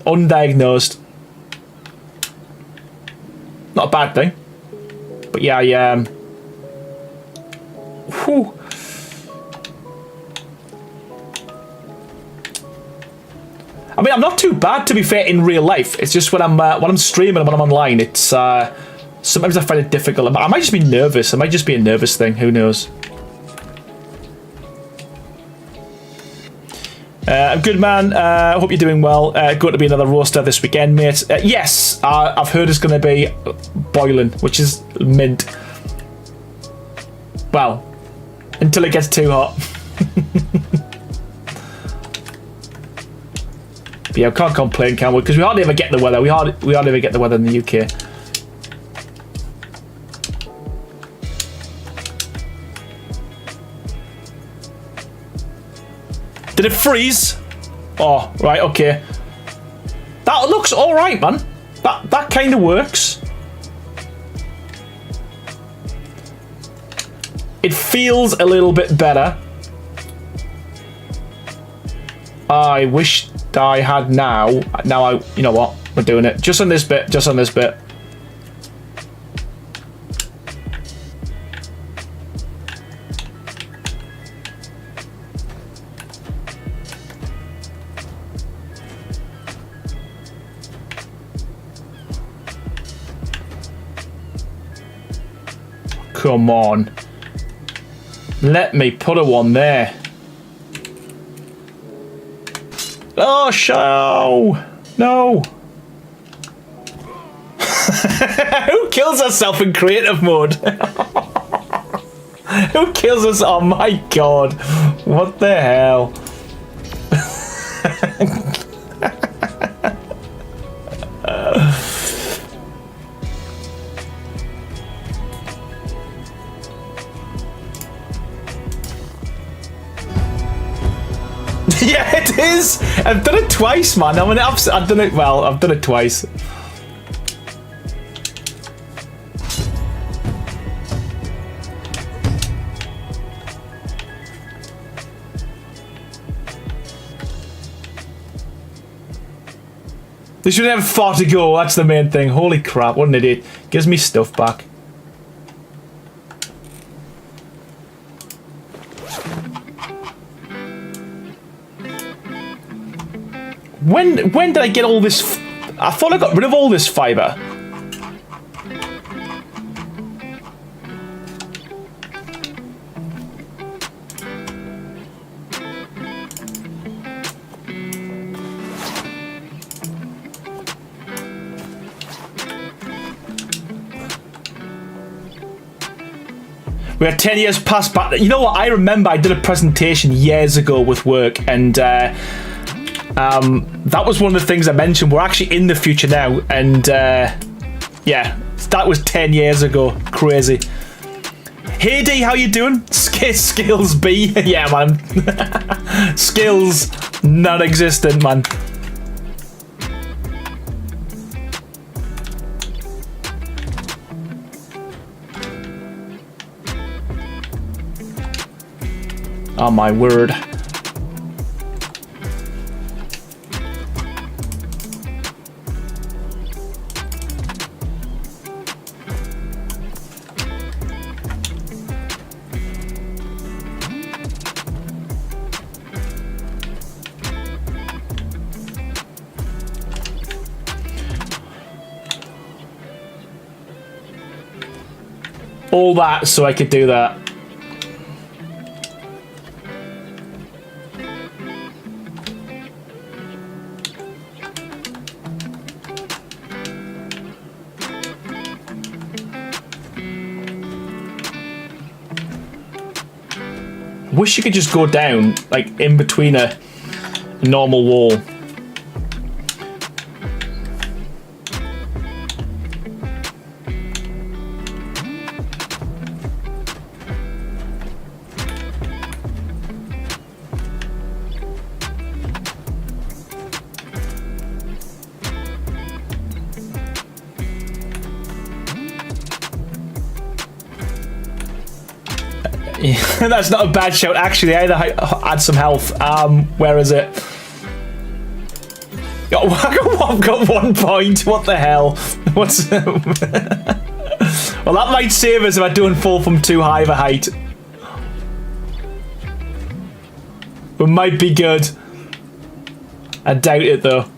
Undiagnosed. Not a bad thing. But yeah, whew. I mean, I'm not too bad, to be fair, in real life. It's just when I'm streaming and when I'm online, it's sometimes I find it difficult. I might just be nervous. It might just be a nervous thing. Who knows? I'm good, man. I hope you're doing well. Going to be another roaster this weekend, mate. Yes, I've heard it's going to be boiling, which is mint. Well, until it gets too hot. But yeah, we can't complain, can we? Because we hardly ever get the weather. We hardly ever get the weather in the UK. Did it freeze? Oh, right, okay. That looks all right, man. That kind of works. It feels a little bit better. I wish I had now. Now you know what? We're doing it. Just on this bit. Just on this bit. Come on. Let me put a one there. Oh, show! No! Who kills herself in creative mode? Who kills us? Oh my god. What the hell? Yeah, it is. I've done it twice, man. I mean, I've done it. Well, I've done it twice. They should have far to go. That's the main thing. Holy crap! What an idiot. Gives me stuff back. When did I get all this? I thought I got rid of all this fiber. We had 10 years past back. You know what? I remember I did a presentation years ago with work, and that was one of the things I mentioned. We're actually in the future now, and yeah, that was 10 years ago. Crazy. Hey D, how you doing? Skills B. Yeah, man. Skills non-existent, man. Oh my word. all that so I could do that. Wish you could just go down, like, in between a normal wall. That's not a bad shout, actually. I add some health. Where is it? I've got 1 point. What the hell? What's... Well, that might save us if I don't fall from too high of a height. We might be good. I doubt it, though.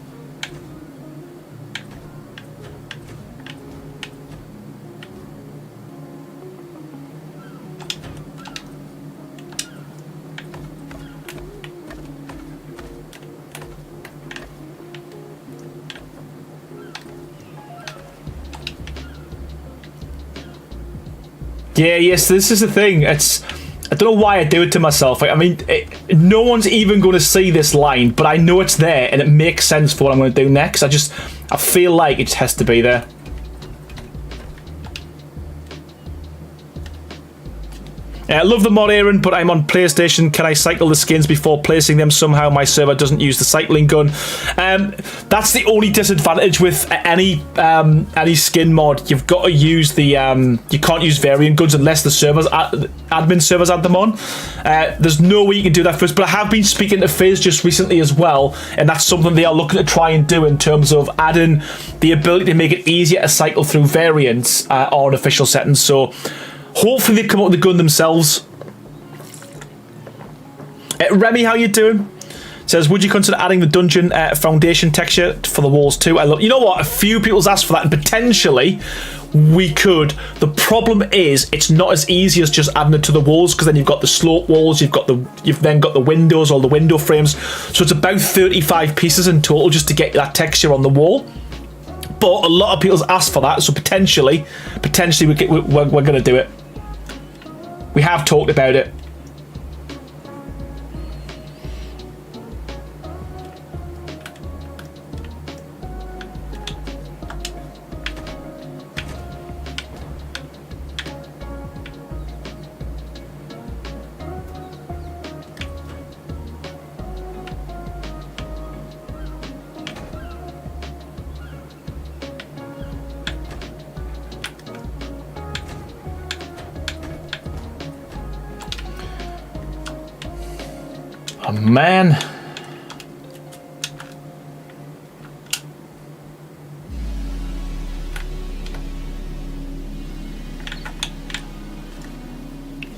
Yeah, yes, this is the thing. It's... I don't know why I do it to myself. I mean, no one's even going to see this line, but I know it's there, and it makes sense for what I'm going to do next. I feel like it just has to be there. I love the mod, Aaron, but I'm on PlayStation. Can I cycle the skins before placing them? Somehow my server doesn't use the cycling gun. That's the only disadvantage with any skin mod. You've got to use the you can't use variant guns unless the servers admin servers add them on. There's no way you can do that first. But I have been speaking to Fizz just recently as well, and that's something they are looking to try and do in terms of adding the ability to make it easier to cycle through variants on official settings. So hopefully they come up with the gun themselves. Remy, how you doing? Says, would you consider adding the dungeon foundation texture for the walls too? You know what? A few people's asked for that, and potentially we could. The problem is it's not as easy as just adding it to the walls, because then you've got the slope walls, you've then got the windows, all the window frames. So it's about 35 pieces in total just to get that texture on the wall. But a lot of people's asked for that, so potentially we're going to do it. We have talked about it. Oh, man.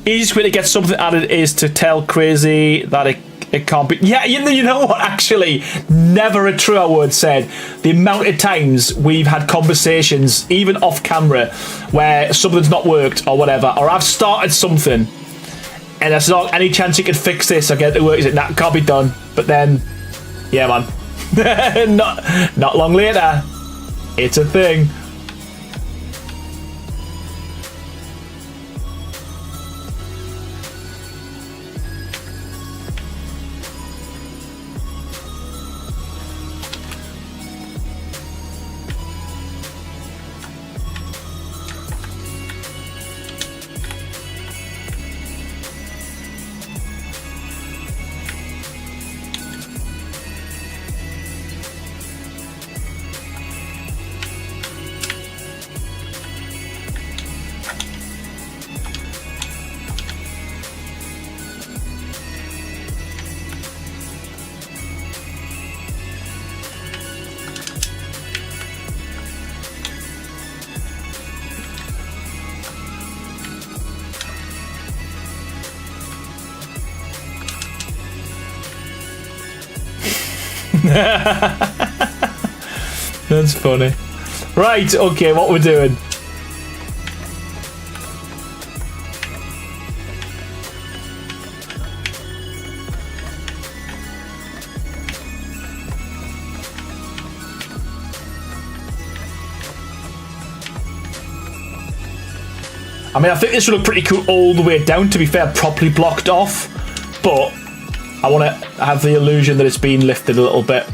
Easiest way to get something added is to tell Crazy that it can't be. Yeah, you know what? Actually, never a truer word said. The amount of times we've had conversations, even off camera, where something's not worked or whatever, or I've started something and there's not any chance you could fix this or get it to work. Is it that can't be done? But then, yeah, man, not long later, it's a thing. That's funny. Right, okay, what we're doing. I mean, I think this would look pretty cool all the way down, to be fair, properly blocked off. But I want to have the illusion that it's been lifted a little bit.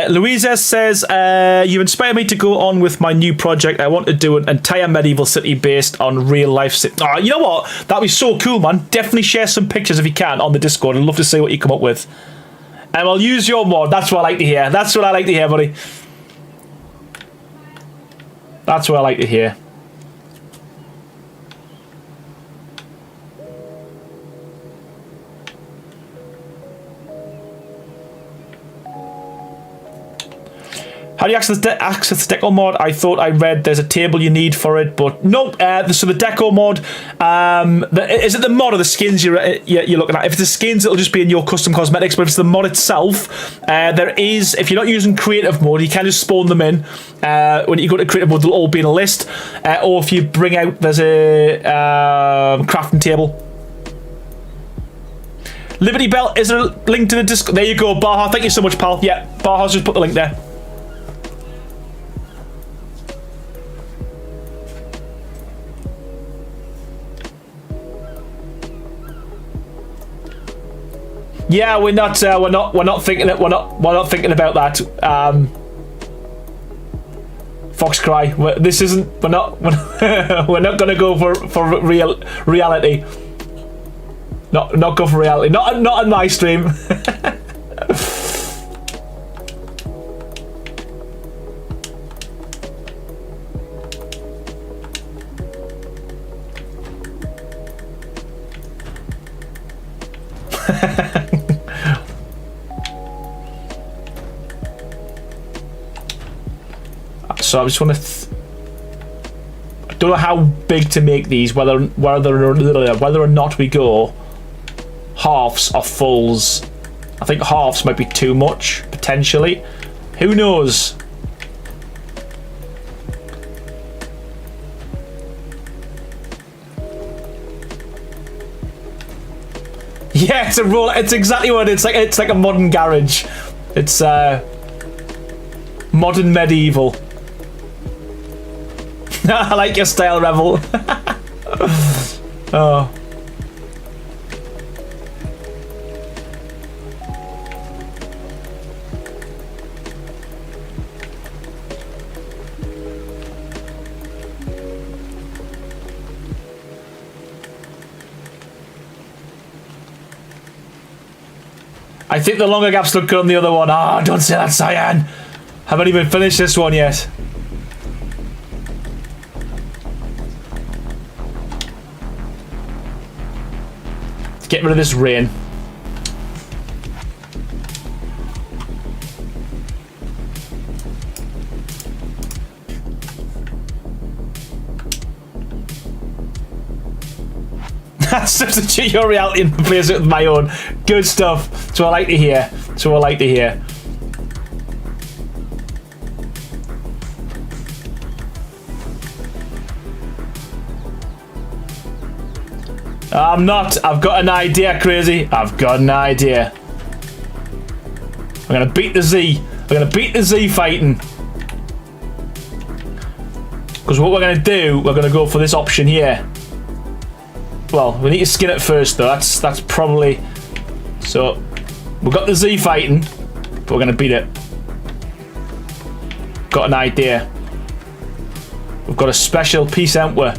Louisa says, you inspired me to go on with my new project. I want to do an entire medieval city based on real life city. Oh, you know what? That'd be so cool, man. Definitely share some pictures if you can on the Discord. I'd love to see what you come up with. And I'll use your mod. That's what I like to hear. That's what I like to hear, buddy. That's what I like to hear. How do you access the deco mod? I thought I read there's a table you need for it, but nope. So the deco mod, is it the mod or the skins you're looking at? If it's the skins, it'll just be in your custom cosmetics, but if it's the mod itself, there is, if you're not using creative mode, you can just spawn them in. When you go to creative mode, they'll all be in a list, or if you bring out, there's a crafting table. Liberty Bell, is there a link to the Discord? There you go, Baha, thank you so much, pal. Yeah, Baha's just put the link there. Yeah, we're not thinking about that. Foxcry, we're not gonna go for reality. Not go for reality. Not on my stream. So I just want to. I don't know how big to make these. Whether or not we go halves or fulls. I think halves might be too much potentially. Who knows? Yeah, it's a roll. It's exactly what it's like. It's like a modern garage. It's modern medieval. I like your style, Rebel. Oh. I think the longer gaps look good on the other one. Ah, oh, don't say that, Cyan. Haven't even finished this one yet. Let's get rid of this rain. Substitute your reality and replace it with my own. Good stuff. That's what I like to hear. That's what I like to hear. I'm not. I've got an idea, Crazy. I've got an idea. I'm gonna beat the Z. I'm gonna beat the Z fighting. Because what we're gonna do, we're gonna go for this option here. Well, we need to skin it first, though. That's probably. So we've got the Z fighting, but we're gonna beat it. Got an idea. We've got a special piece, haven't we?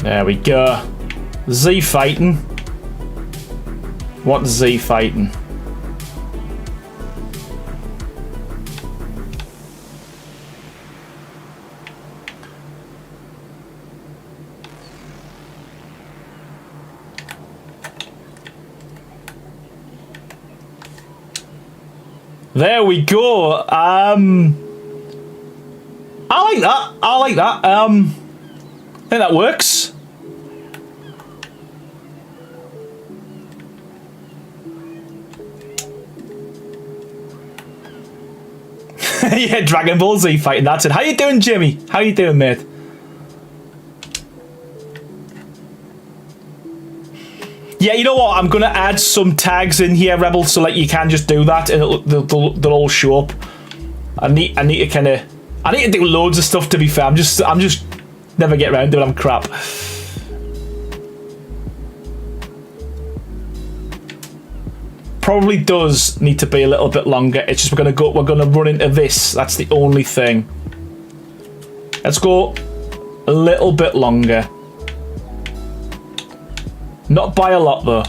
There we go. Z fighting. What's Z fighting? There we go. I like that. I like that. think that works. Yeah, Dragon Ball Z fighting. That's it. How you doing, Jimmy? How you doing, mate? Yeah, you know what? I'm gonna add some tags in here, Rebel, so like you can just do that, and they'll all show up. I need to kind of, I need to do loads of stuff. To be fair, I'm just never get around to it. I'm crap. Probably does need to be a little bit longer. It's just we're gonna run into this. That's the only thing. Let's go a little bit longer. Not by a lot though.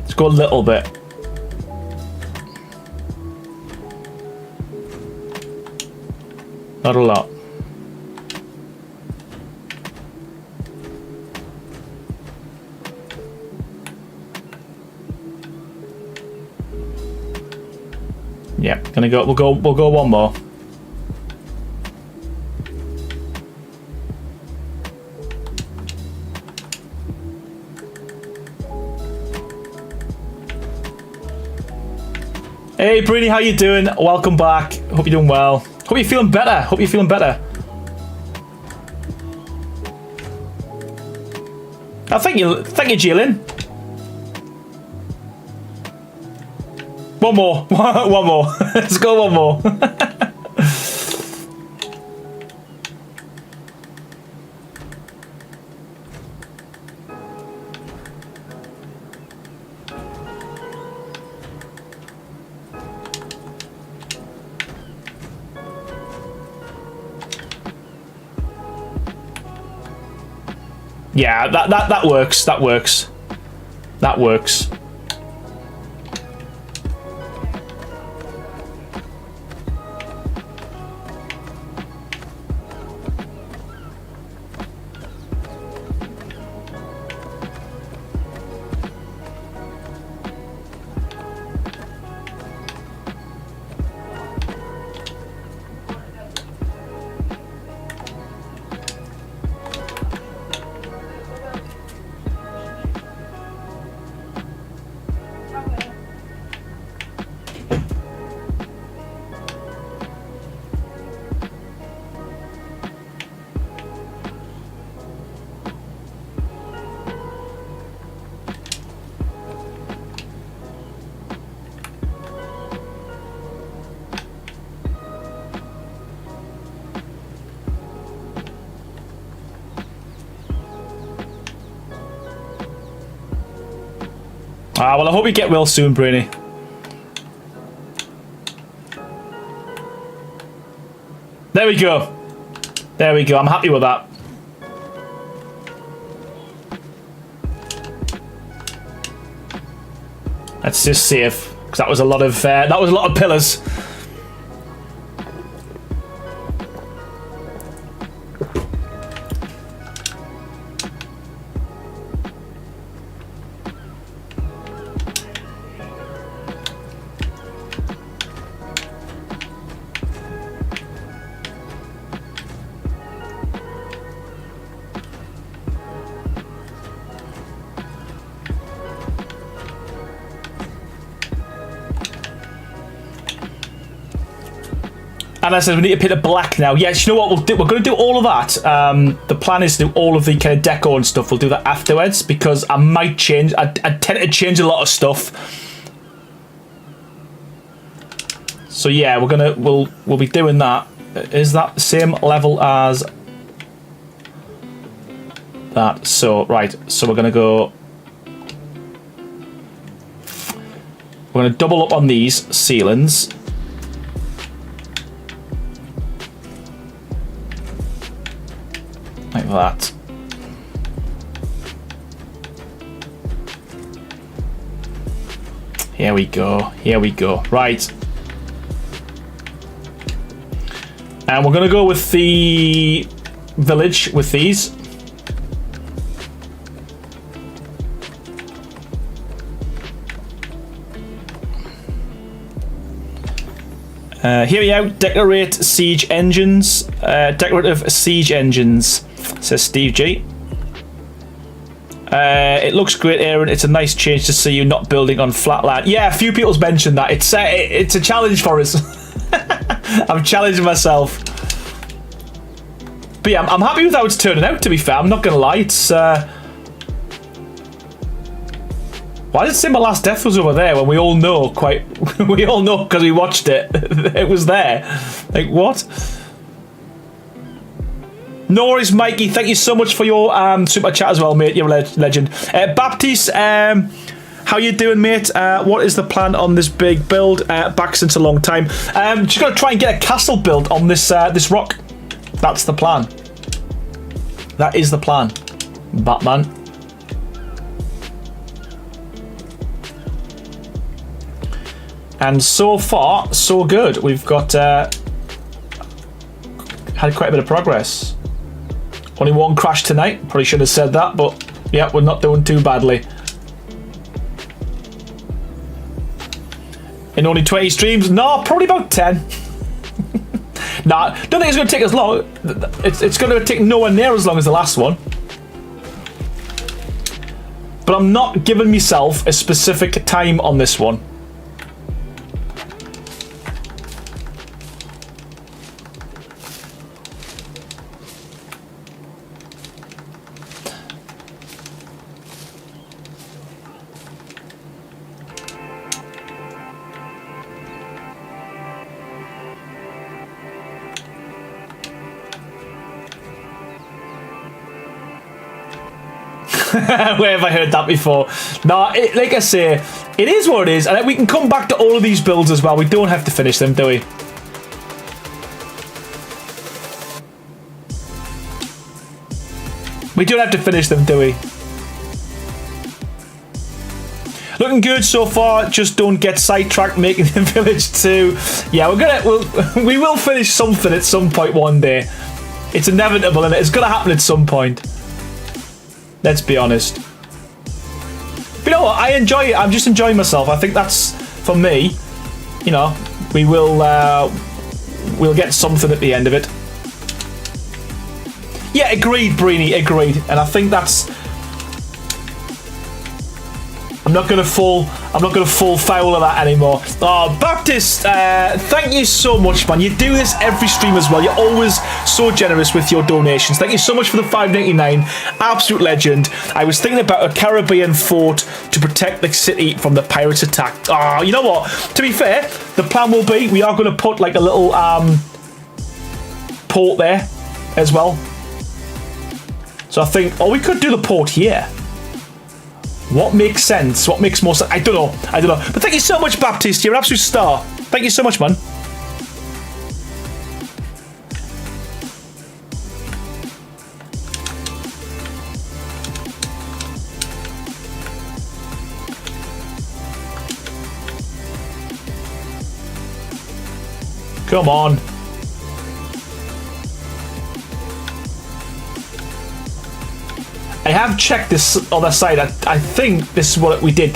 Let's go a little bit. Not a lot. Yeah, gonna go. We'll go one more. Hey, Bruni, how you doing? Welcome back. Hope you're doing well. Hope you're feeling better. Hope you're feeling better. Oh, thank you, Jillian. One more. One more. Let's go one more. Yeah, that works. That works. That works. Well, I hope you get well soon, Brainy. There we go. There we go. I'm happy with that. Let's just save, because that was a lot of pillars. And I said we need to paint it black now. Yes, you know what? We're going to do all of that. The plan is to do all of the kind of deco and stuff. We'll do that afterwards because I might change. I tend to change a lot of stuff. So yeah, we'll be doing that. Is that the same level as that? So right. So we're going to go. We're going to double up on these ceilings. Like that. Here we go. Here we go. Right. And we're going to go with the village with these. Here we go. Decorate siege engines. Decorative siege engines, says Steve G. It looks great, Aaron. It's a nice change to see you not building on flat land. Yeah, a few people's mentioned that. It's a challenge for us. I'm challenging myself. But yeah, I'm happy with how it's turning out, to be fair. I'm not going to lie. It's... Why did it say my last death was over there when we all know we all know because we watched it. It was there. Like, what? No worries, Mikey. Thank you so much for your super chat as well, mate. You're a legend. Baptiste, how you doing, mate? What is the plan on this big build? Back since a long time. Just gonna try and get a castle built on this this rock. That's the plan. That is the plan, Batman. And so far, so good. We've got had quite a bit of progress. Only one crash tonight. Probably should have said that, but yeah, we're not doing too badly. In only 20 streams? No, probably about 10. Nah, don't think it's going to take as long. It's going to take nowhere near as long as the last one. But I'm not giving myself a specific time on this one. Where have I heard that before? No, like I say, it is what it is, and we can come back to all of these builds as well. We don't have to finish them, do we? We don't have to finish them, do we? Looking good so far. Just don't get sidetracked making the village too. Yeah, we will finish something at some point one day. It's inevitable, and it's gonna happen at some point. Let's be honest. But you know what? I enjoy it. I'm just enjoying myself. I think that's, for me, you know, we'll get something at the end of it. Yeah, agreed, Breeny, agreed. And I think that's... I'm not gonna fall foul of that anymore. Oh, Baptist, thank you so much, man. You do this every stream as well. You're always so generous with your donations. Thank you so much for the $5.99. Absolute legend. I was thinking about a Caribbean fort to protect the city from the pirates' attack. Oh, you know what? To be fair, the plan will be we are gonna put like a little port there as well. So I think, oh, we could do the port here. What makes sense? What makes more sense? I don't know. But thank you so much, Baptiste. You're an absolute star. Thank you so much, man. Come on. I have checked this other side. I think this is what we did,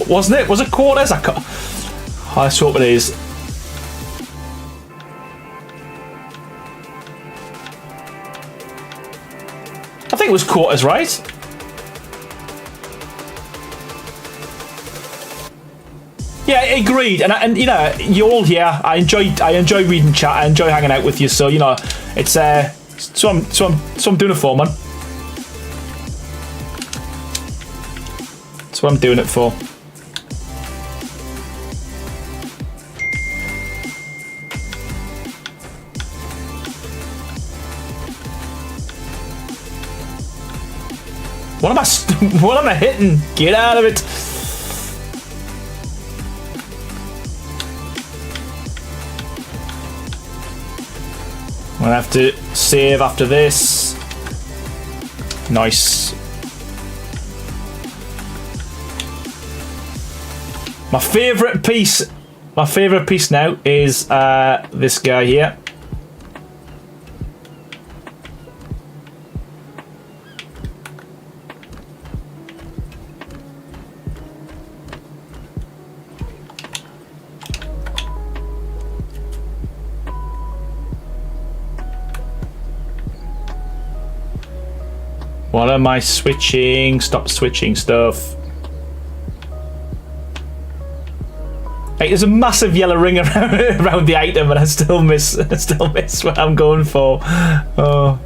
wasn't it? Was it quarters? Let's hope it is. I think it was quarters, right? Yeah, agreed. And you know, you're all here. I enjoy reading chat. I enjoy hanging out with you. So you know, it's so I'm doing it for, man. That's what I'm doing it for. What am I hitting? Get out of it. I'm gonna have to save after this. Nice. My favourite piece now is this guy here. What am I switching? Stop switching stuff. Hey, there's a massive yellow ring around the item, and I still miss what I'm going for. Oh.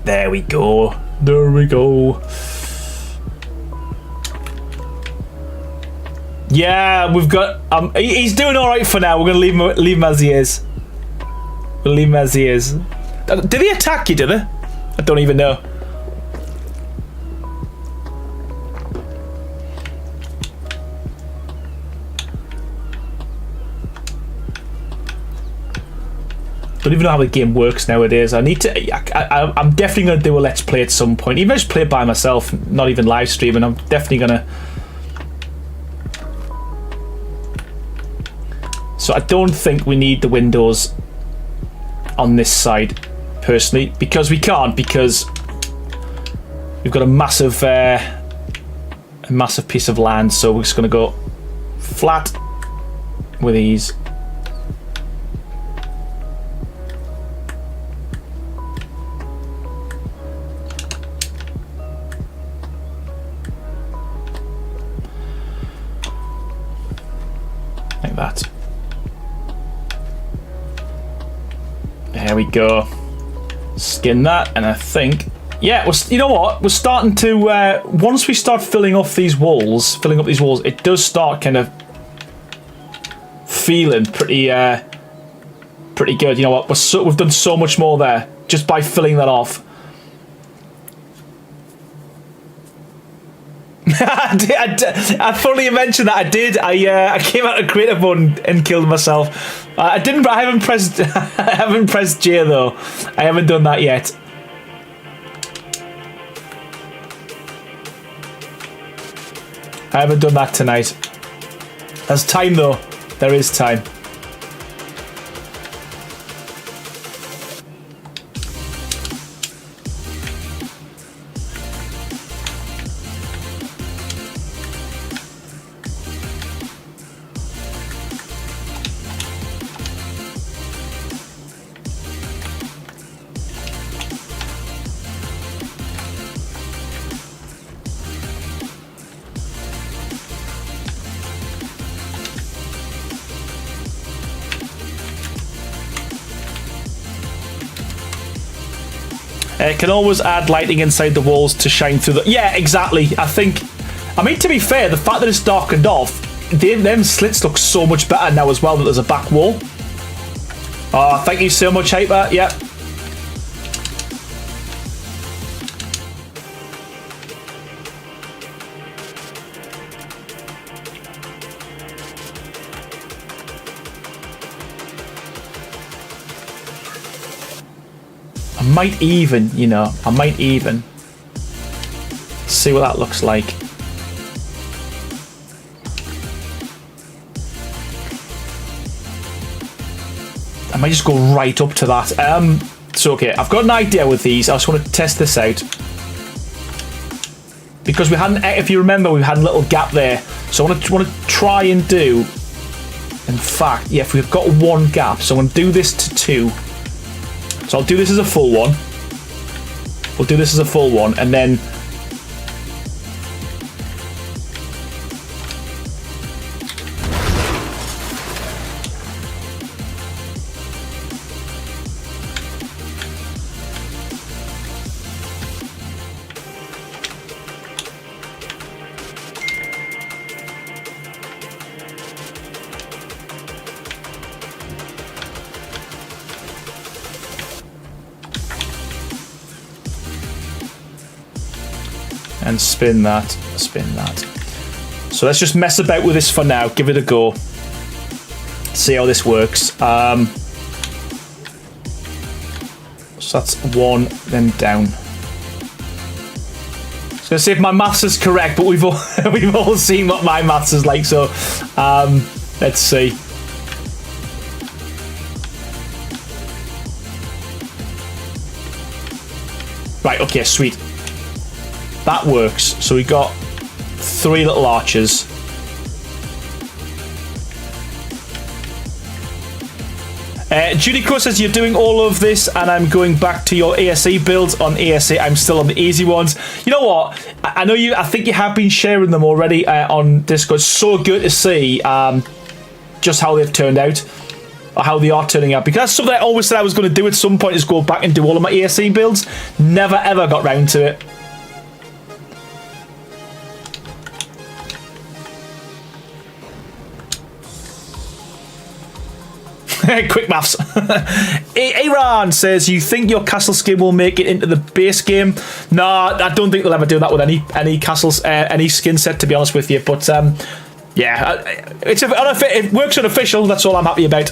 There we go. There we go. Yeah, we've got. He's doing all right for now. We're gonna leave him as he is. We'll leave him as he is. Did he attack you? Did they? I don't even know. Don't even know how the game works nowadays. I need to. I'm definitely gonna do a let's play at some point. Even just play it by myself, not even live streaming. I'm definitely gonna. So I don't think we need the windows on this side, personally, because we can't, because we've got a massive piece of land. So we're just gonna go flat with these. Like that. There we go. Skin that, and I think, yeah, you know what? We're starting to. Once we start filling up these walls, it does start kind of feeling pretty good. You know what? We've done so much more there just by filling that off. I fully mentioned that I did. I came out of creative mode and killed myself. I haven't pressed. I haven't pressed J though. I haven't done that yet. I haven't done that tonight. There's time though. There is time. Can always add lighting inside the walls to shine through the... Yeah, exactly. I mean, to be fair, the fact that it's darkened off, them slits look so much better now as well that there's a back wall. Oh, thank you so much, Hyper. Yep. I might even, you know, see what that looks like. I might just go right up to that. So okay, I've got an idea with these. I just want to test this out. Because we hadn't, if you remember, we had a little gap there. So I want to try and do, in fact, yeah, if we've got one gap, so I'm going to do this to 2. So I'll do this as a full one. We'll do this as a full one, and then and spin that. So let's just mess about with this for now. Give it a go. See how this works. So that's 1, then down. I was gonna see if my maths is correct, but we've all seen what my maths is like. So let's see. Right. Okay. Sweet. That works. So we got 3 little arches. Judy Crow says, you're doing all of this and I'm going back to your ASE builds. On ASE, I'm still on the easy ones. You know what? I know you, I think you have been sharing them already on Discord. So good to see just how they've turned out. Or how they are turning out. Because that's something I always said I was going to do at some point, is go back and do all of my ASE builds. Never ever got round to it. Quick maths. Aaron says, you think your castle skin will make it into the base game? No, I don't think they'll ever do that with any castles, any skin set, to be honest with you. But yeah, it works unofficial. That's all I'm happy about.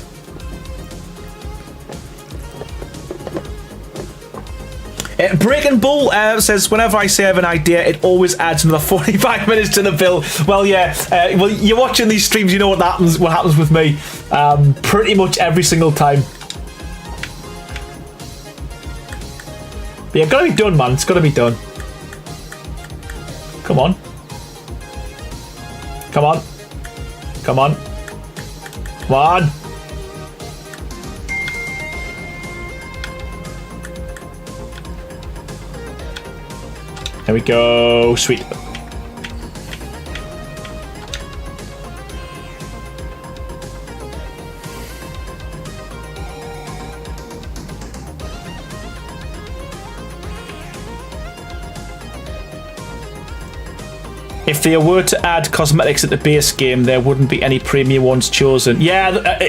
Breaking Bull says, whenever I say I have an idea, it always adds another 45 minutes to the bill. Well, yeah. Well, you're watching these streams, you know what happens. What happens with me? Pretty much every single time. But yeah, gotta be done, man. It's gotta be done. Come on. Come on. Come on. Come on. There we go. Sweet. If they were to add cosmetics at the base game, there wouldn't be any premium ones chosen. Yeah,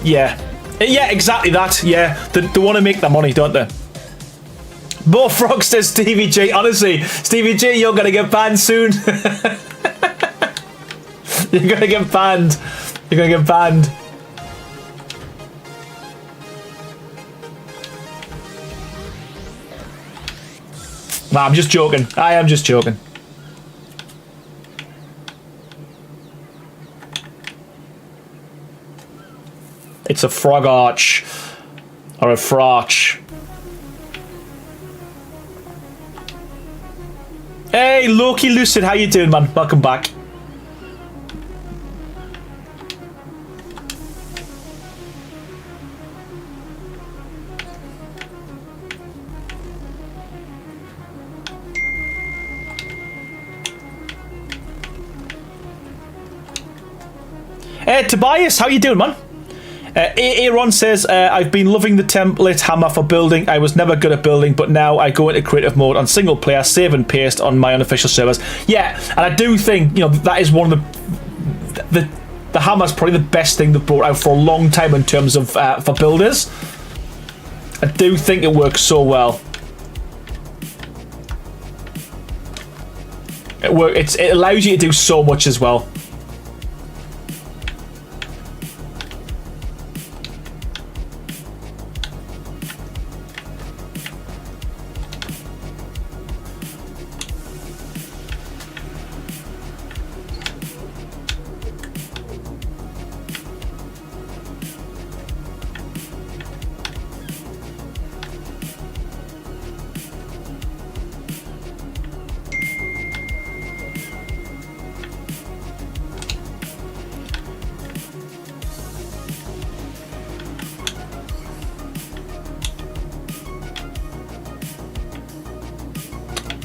yeah. Yeah, exactly that. Yeah, they want to make their money, don't they? More Frog says, Stevie G. Honestly, Stevie G, you're going to get banned soon. You're going to get banned. You're going to get banned. Nah, I'm just joking. I am just joking. It's a frog arch. Or a frotch. Hey, Loki Lucid, how you doing, man? Welcome back. Hey, Tobias, how you doing, man? Aaron says, I've been loving the template hammer for building. I was never good at building, but now I go into creative mode on single player, save and paste on my unofficial servers. Yeah, and I do think, you know, that is one of the hammer's probably the best thing they've brought out for a long time in terms of for builders. I do think it works so well. It allows you to do so much as well.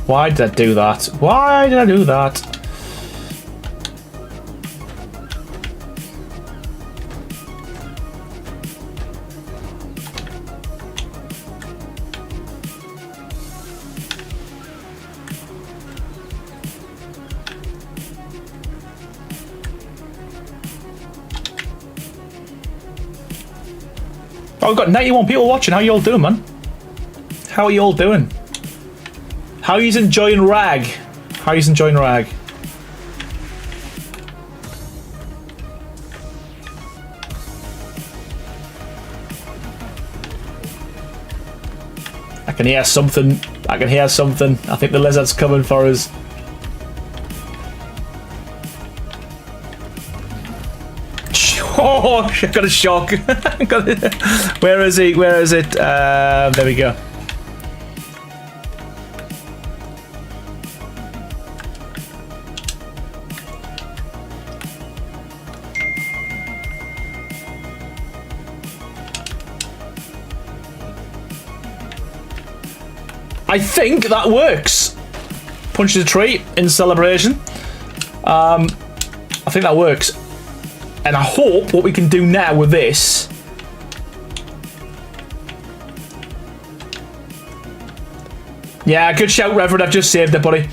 Why did I do that? Why did I do that? Oh, we've got 91 people watching. How you all doing, man? How are you all doing? How are you enjoying Rag? How are you enjoying Rag? I can hear something. I can hear something. I think the lizard's coming for us. Oh, I got a shock. Where is he? Where is it? There we go. I think that works. Punch the tree in celebration. I think that works. And I hope what we can do now with this... Yeah, good shout, Reverend. I've just saved it, buddy.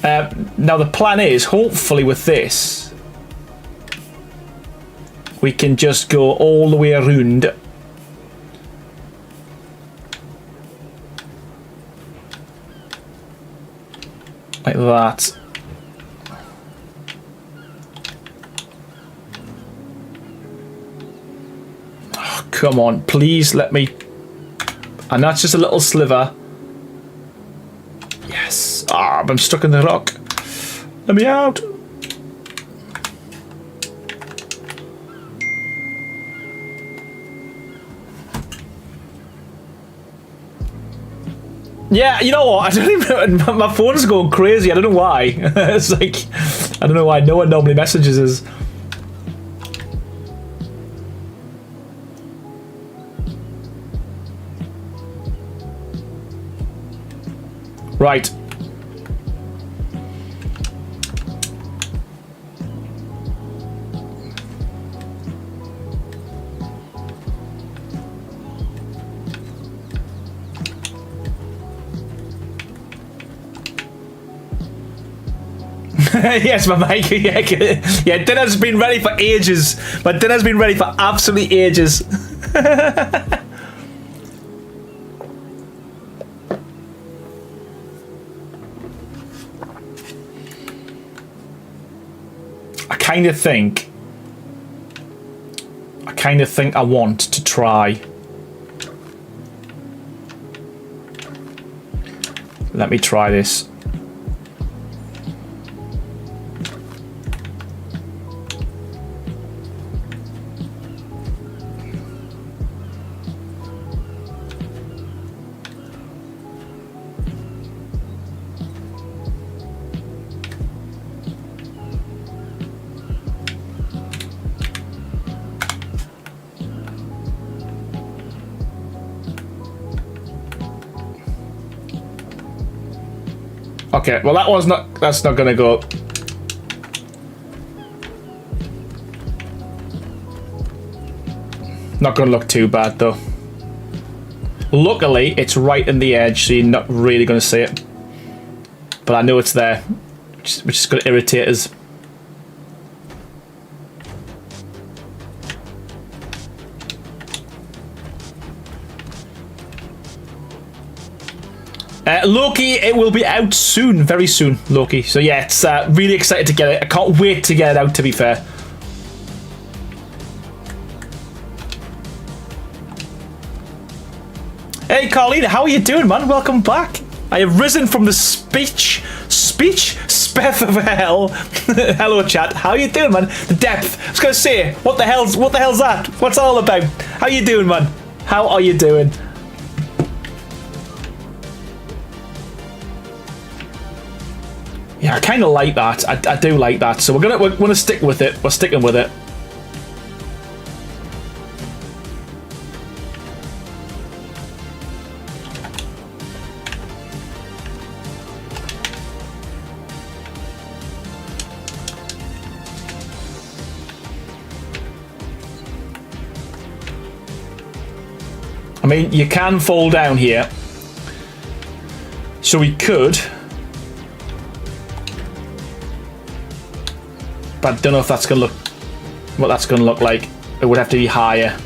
Now, the plan is, hopefully with this, we can just go all the way around. Like that. Oh, come on, please let me... And that's just a little sliver. Yes. Ah, I'm stuck in the rock. Let me out. Yeah, you know what? I don't even... My phone's going crazy. I don't know why. It's like... I don't know why no one normally messages us. Right. Yes, my mic. Yeah, dinner's been ready for ages. My dinner's been ready for absolutely ages. I kind of think I want to try. Let me try this. Okay, well that's not gonna go. Not gonna look too bad though. Luckily, it's right in the edge, so you're not really gonna see it. But I know it's there, which is gonna irritate us. Loki, it will be out soon, very soon, Loki. So yeah, it's really excited to get it. I can't wait to get it out, to be fair. Hey, Carlina, how are you doing, man? Welcome back. I have risen from the speech speth of hell. Hello, chat. How you doing, man? The depth. I was gonna say, what the hell's that? What's it all about? How you doing, man? How are you doing? Yeah, I kind of like that. I do like that. So we're gonna stick with it. We're sticking with it. I mean, you can fall down here. So we could. But I don't know if that's gonna look what that's gonna look like. It would have to be higher.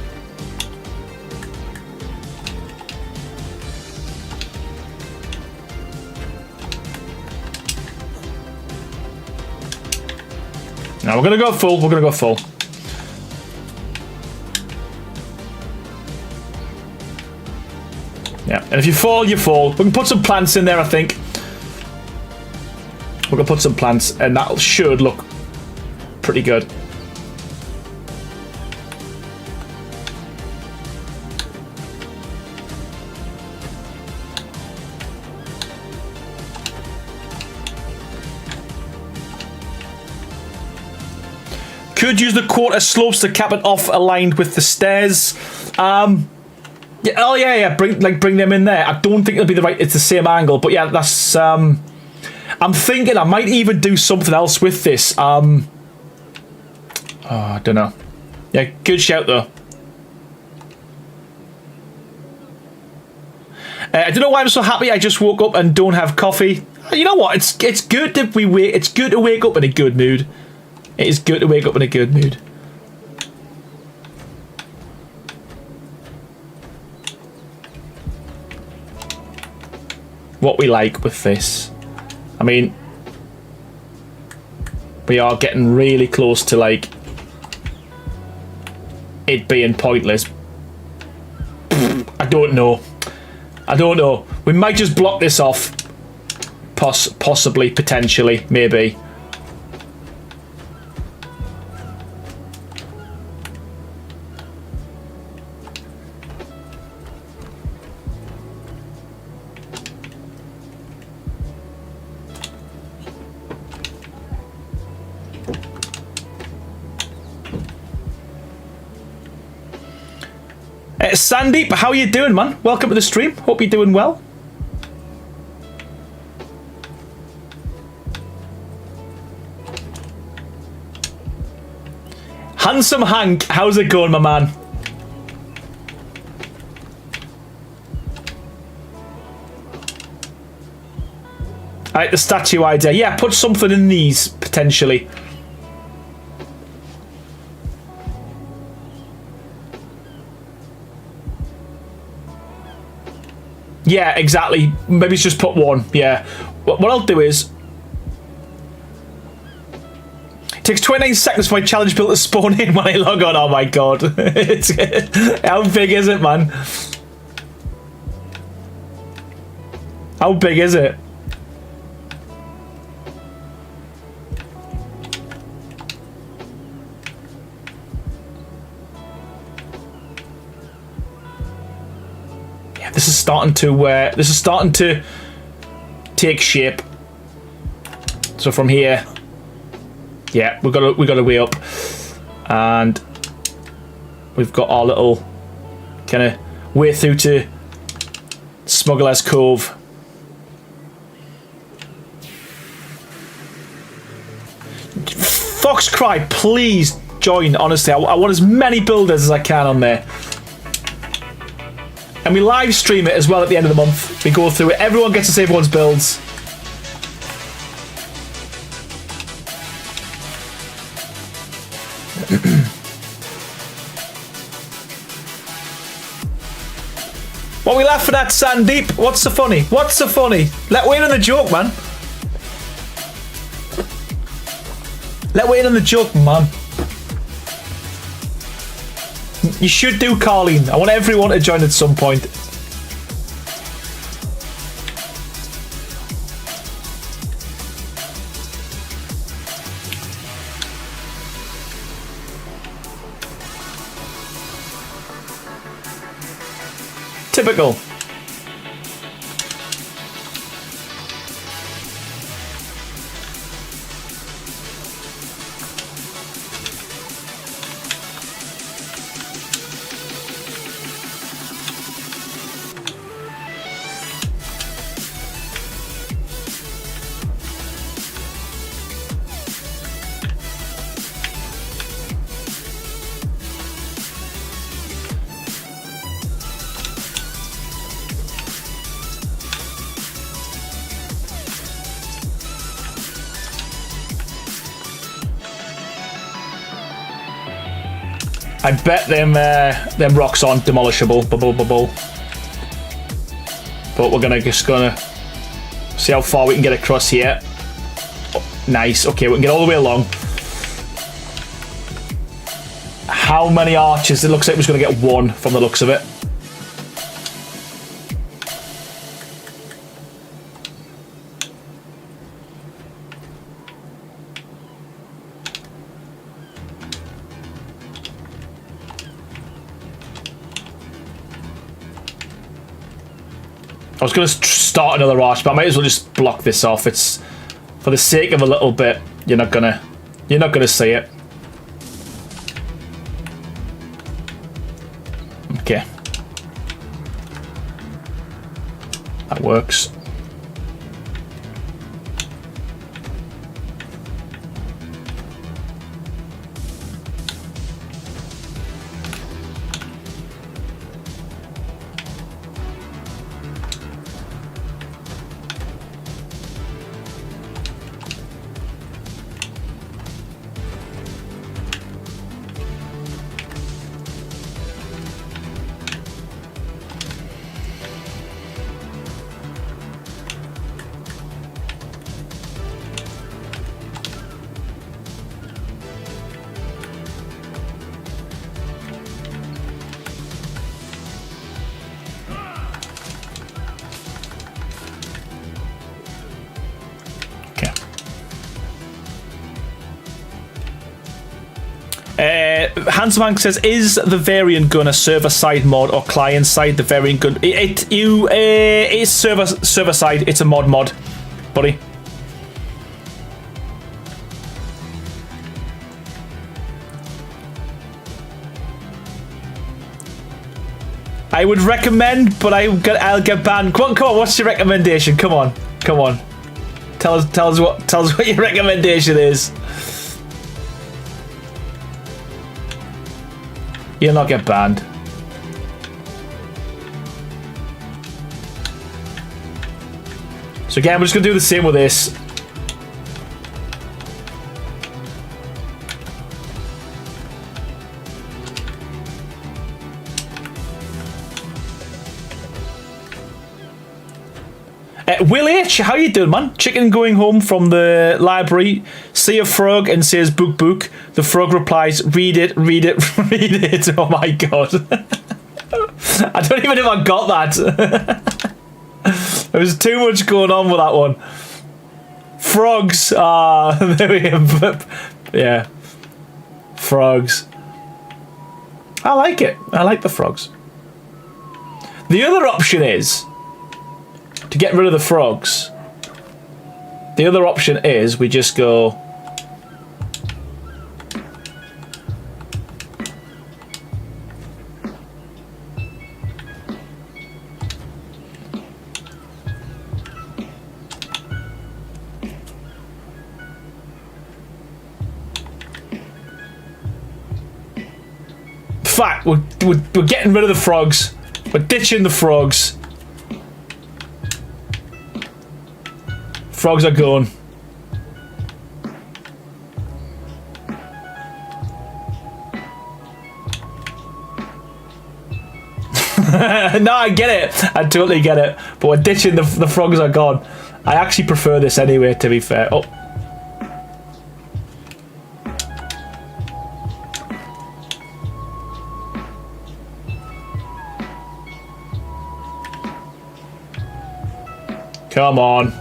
Now we're gonna go full. We're gonna go full. Yeah, and if you fall, you fall. We can put some plants in there, I think. We're gonna put some plants, and that should look pretty good. Could use the quarter slopes to cap it off aligned with the stairs. Yeah, oh yeah. Bring them in there. I don't think it'll be the right. It's the same angle, but yeah, that's. I'm thinking I might even do something else with this. Oh, I don't know. Yeah, good shout though. I don't know why I'm so happy. I just woke up and don't have coffee. You know what? It's good that it's good to wake up in a good mood. It is good to wake up in a good mood. What we like with this, I mean, we are getting really close to like it being pointless. I don't know. We might just block this off. Possibly, potentially, maybe. Sandeep, how are you doing, man? Welcome to the stream. Hope you're doing well. Handsome Hank, how's it going, my man? I like the statue idea. Yeah, put something in these, potentially. Yeah, exactly. Maybe just put one. Yeah. What I'll do is... It takes 29 seconds for my challenge build to spawn in when I log on. Oh my god. How big is it, man? How big is it? This is starting to take shape. So from here, yeah, we got a way up, and we've got our little kind of way through to Smuggler's Cove. Foxcry, please join. Honestly, I want as many builders as I can on there. And we live stream it as well at the end of the month. We go through it. Everyone gets to see everyone's builds. What are we laughing at, Sandeep? What's so funny? What's so funny? Let Wayne on the joke, man. Let Wayne on the joke, man. You should do Carleen. I want everyone to join at some point. Typical. I bet them rocks aren't demolishable. But we're just gonna see how far we can get across here. Oh, nice. Okay, we can get all the way along. How many arches? It looks like we're just gonna get one from the looks of it. I was going to start another arch, but I might as well just block this off. It's for the sake of a little bit. You're not gonna see it. Okay. That works. Handsman says, is the variant gun a server-side mod or client-side? The variant gun, it's server-side. It's a mod, buddy. I would recommend, but I'll get banned. Come on. What's your recommendation? Come on. Tell us what your recommendation is. You'll not get banned. So again, we're just gonna do the same with this. Will H, how you doing, man? Chicken going home from the library, see a frog and says book book. The frog replies, read it. Oh my god. I don't even know if I got that. There was too much going on with that one. Frogs. There we go. Yeah. Frogs. I like it. I like the frogs. The other option is to get rid of the frogs. The other option is we just go fact, we're getting rid of the frogs. We're ditching the frogs. Frogs are gone. No, I get it. I totally get it. But we're ditching the frogs are gone. I actually prefer this anyway, to be fair. Oh. Come on.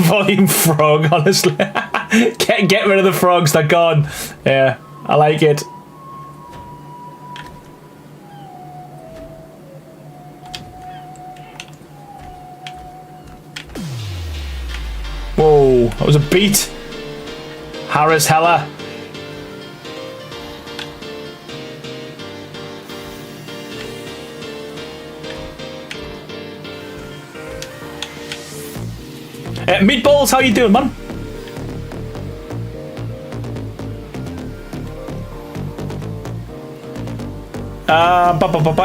Volume frog, honestly. Get rid of the frogs, they're gone. Yeah, I like it. Whoa, that was a beat. Harris Heller. Meatballs, how you doing, man?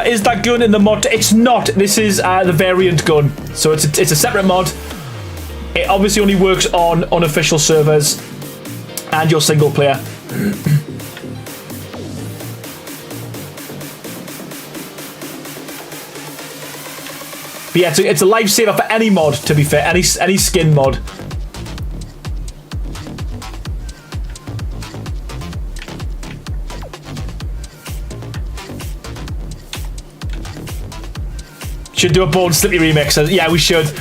Is that gun in the mod? It's not. This is the variant gun, so it's a separate mod. It obviously only works on unofficial servers and your single player. But yeah, it's a lifesaver for any mod, to be fair, any skin mod. Should do a Born Slippy remix. Yeah, we should.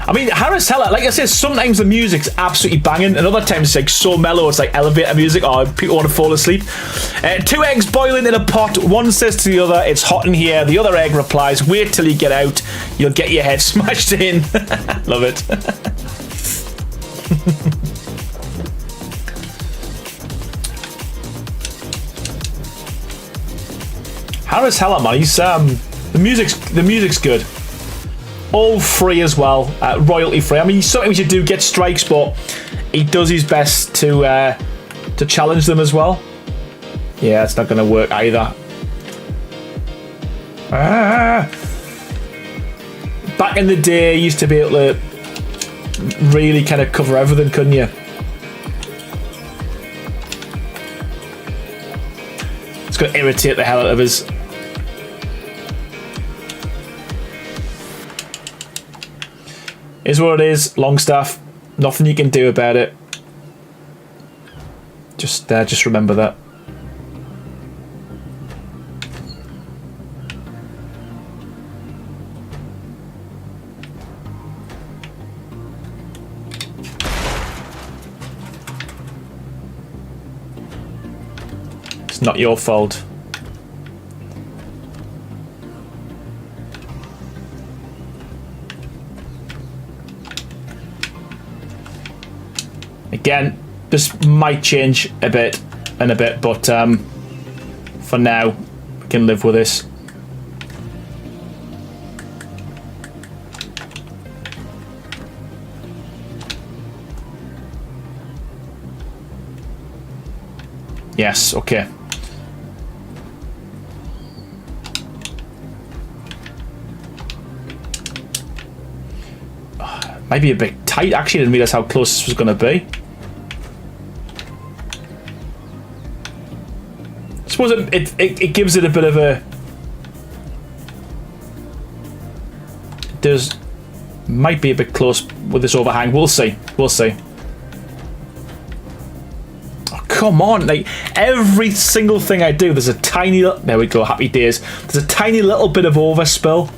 I mean, Harris Heller, like I said, sometimes the music's absolutely banging, and other times it's like so mellow, it's like elevator music, or people want to fall asleep. 2 eggs boiling in a pot. One says to the other, it's hot in here. The other egg replies, wait till you get out. You'll get your head smashed in. Love it. Harris Heller, man, he's the music's good. All free as well, royalty free. I mean, sometimes you do get strikes, but he does his best to challenge them as well. Yeah, it's not going to work either. Back in the day, you used to be able to really kind of cover everything, couldn't you? It's going to irritate the hell out of us. Is what it is. Longstaff. Nothing you can do about it. Just remember that. It's not your fault. Again, this might change a bit, but for now, we can live with this. Yes, okay. Might be a bit tight. Actually, I didn't realize how close this was going to be. I suppose it gives it a bit of a... There's... Might be a bit close with this overhang. We'll see. We'll see. Oh, come on. Like, every single thing I do, there's a tiny... There we go. Happy days. There's a tiny little bit of overspill.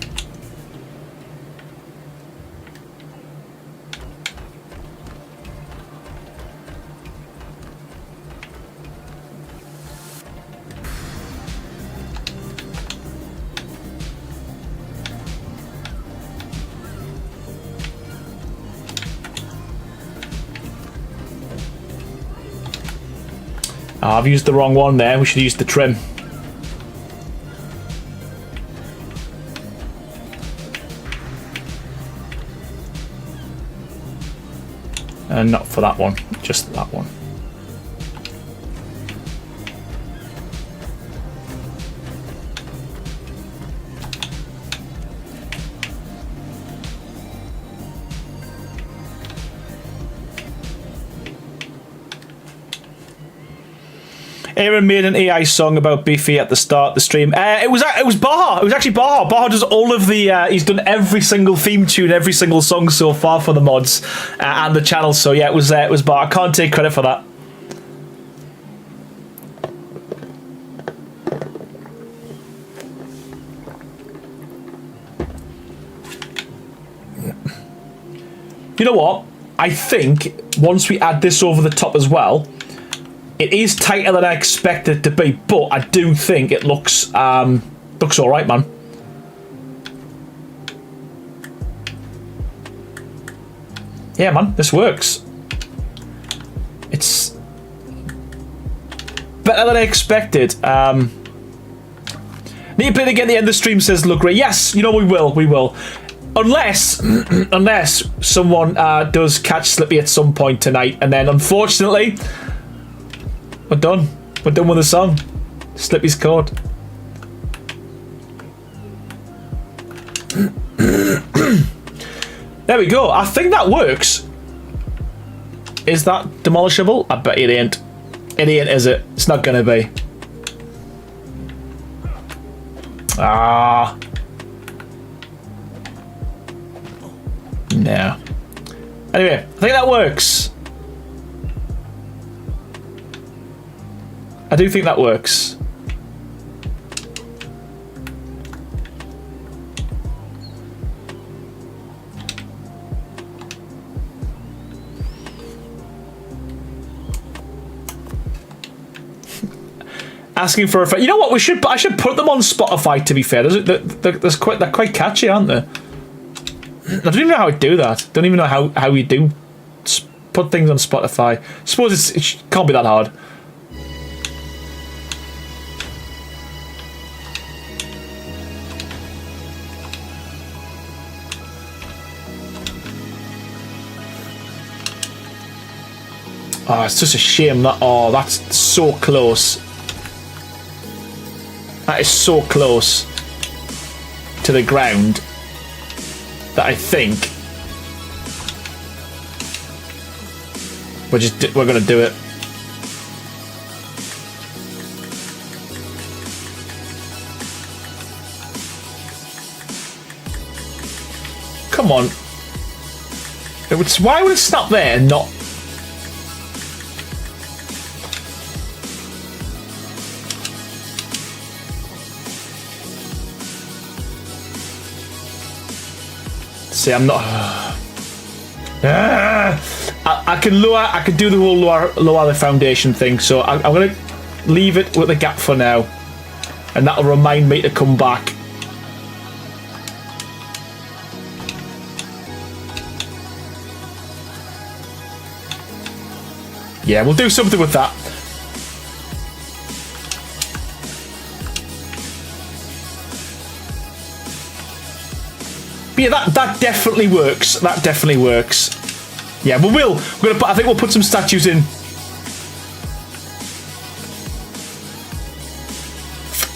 Oh, I've used the wrong one there. We should use the trim. And not for that one, just that one. Aaron made an AI song about Beefy at the start of the stream. It was Baha. It was actually Baha. Baha does all of the. He's done every single theme tune, every single song so far for the mods and the channel. So yeah, it was Baha. I can't take credit for that. You know what? I think once we add this over the top as well. It is tighter than I expected it to be, but I do think it looks all right, man. Yeah, man, this works. It's better than I expected. Need to play it again. The end of the stream says look great. Yes, you know we will. Unless someone does catch Slippy at some point tonight, and then unfortunately. We're done. We're done with the song. Slippy's caught. There we go. I think that works. Is that demolishable? I bet it ain't. It ain't, is it? It's not gonna be. Ah. No. Anyway, I think that works. I do think that works. asking for a. You know what? I should put them on Spotify. To be fair, they're quite catchy, aren't they? I don't even know how to do that. Don't even know how you do put things on Spotify. I suppose it can't be that hard. Oh, it's just a shame that. Oh, that's so close. That is so close to the ground that I think we're gonna do it. Come on. Why would it stop there and not? See, I'm not. I can do the whole lower the foundation thing. So I'm gonna leave it with the gap for now, and that'll remind me to come back. Yeah, we'll do something with that. But yeah, that definitely works. That definitely works. Yeah, we will. I think we'll put some statues in.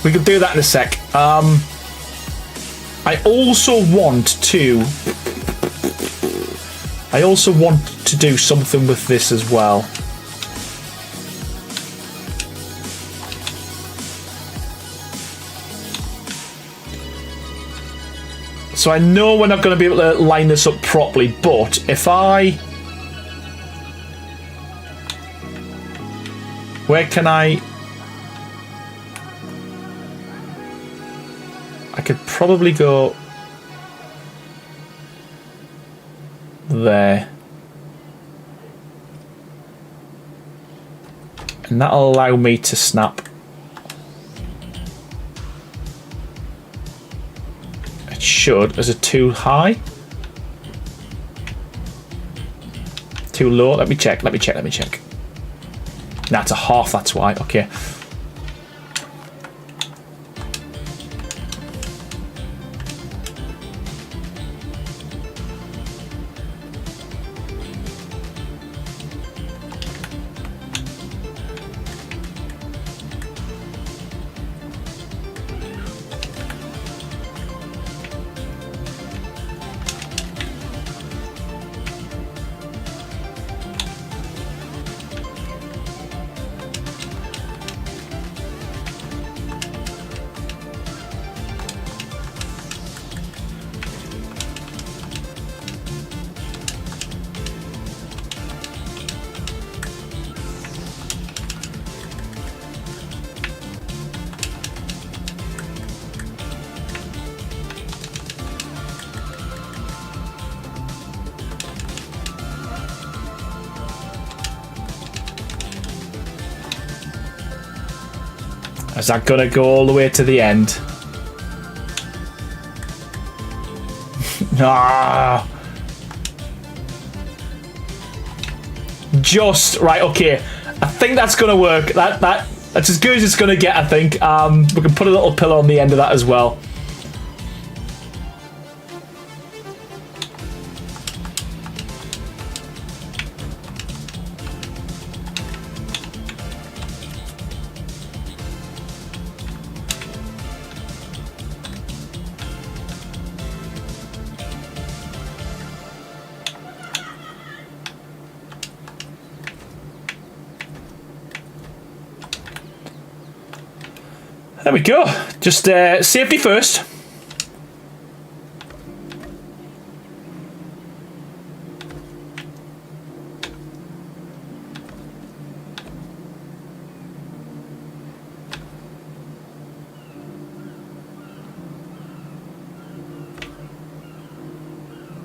We can do that in a sec. I also want to do something with this as well. So I know we're not going to be able to line this up properly, but if where can I could probably go there. And that'll allow me to snap. Should. Is it too high? Too low? Let me check. Nah, it's a half, that's why. Okay. Is that gonna go all the way to the end? Ah. Just right, okay. I think that's gonna work. That's as good as it's gonna get, I think. We can put a little pillar on the end of that as well. There we go. Just safety first.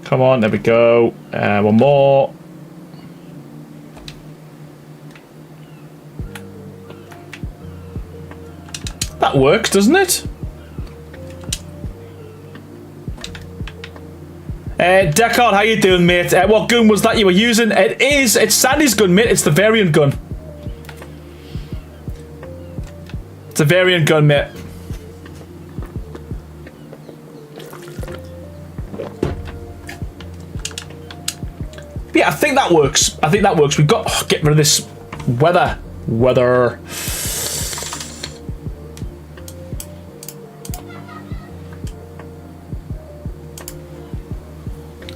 Come on, there we go. One more. works, doesn't it? Deckard, how you doing, mate? What gun was that you were using? It's Sandy's gun, mate. It's the variant gun. It's a variant gun, mate. Yeah, I think that works. I think that works. We've got get rid of this weather.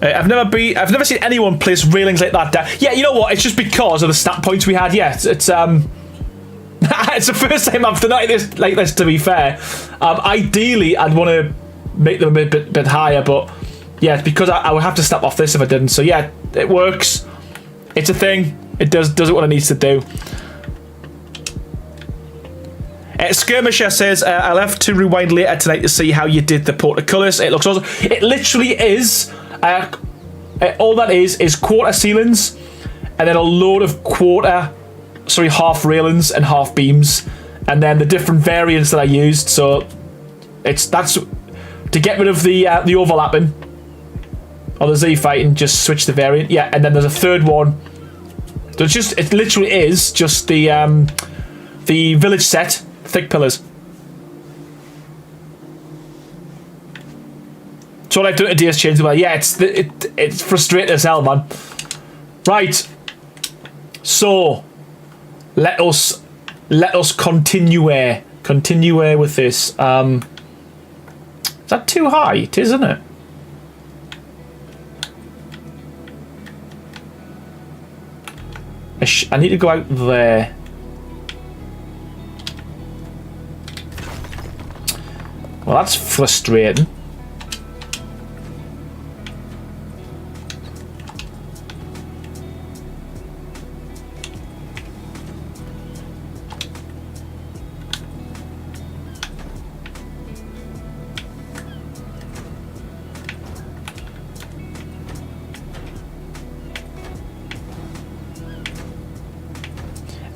I've never seen anyone place railings like that down. Yeah, you know what? It's just because of the snap points we had. Yeah, it's it's the first time I've done it like this. To be fair, ideally I'd want to make them a bit higher, but yeah, it's because I would have to snap off this if I didn't. So yeah, it works. It's a thing. It does what it needs to do. Skirmisher says, I'll have to rewind later tonight to see how you did the portcullis. It looks awesome. It literally is. All that is quarter ceilings and then a load of half railings and half beams, and then the different variants that I used. So that's to get rid of the overlapping or the Z fighting. Just switch the variant. Yeah, and then there's a third one. So it literally is just the village set, thick pillars. So what I've done today is change the way. Yeah, it's frustrating as hell, man. Right. So let us continue with this. Is that too high? It is, isn't it? I need to go out there. Well, that's frustrating.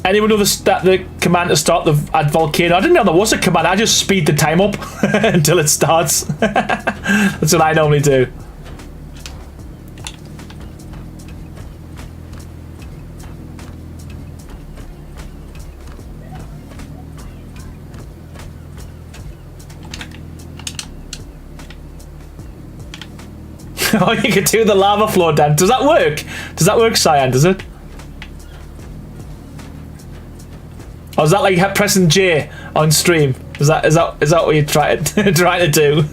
Anyone know the command to start at Volcano? I didn't know there was a command. I just speed the time up until it starts. That's what I normally do. Oh, you can do the lava floor dance. Does that work? Does that work, Cyan? Does it? Or is that like pressing J on stream? Is that what you're trying to do?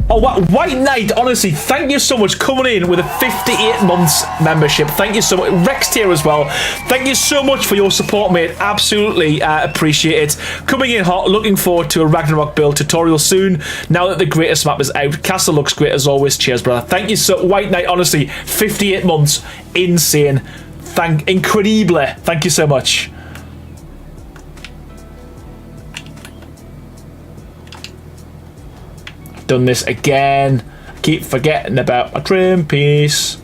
Oh, wow. White Knight, honestly, thank you so much coming in with a 58 months membership. Thank you so much. Rex here as well. Thank you so much for your support, mate. Absolutely appreciate it. Coming in hot, looking forward to a Ragnarok build tutorial soon. Now that the greatest map is out. Castle looks great as always. Cheers, brother. Thank you so White Knight, honestly, 58 months. Insane. Incredible. Thank you so much. Done this again. Keep forgetting about my trim piece.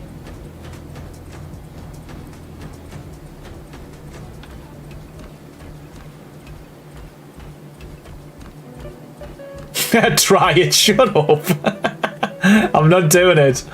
Try it. Shut up. I'm not doing it.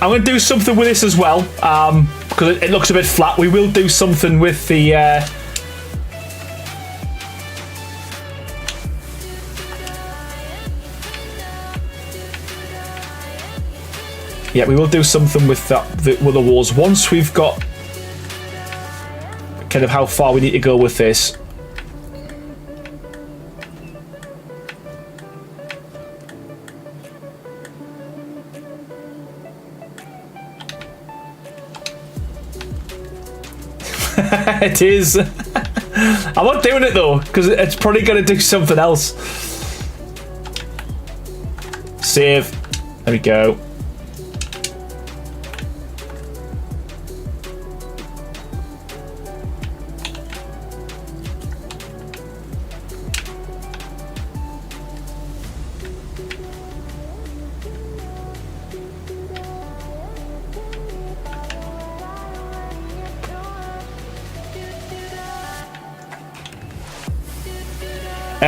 I'm going to do something with this as well, because it looks a bit flat. We will do something with the... Yeah, we will do something with with the walls once we've got kind of how far we need to go with this. It is. I'm not doing it though, because it's probably going to do something else. Save. There we go.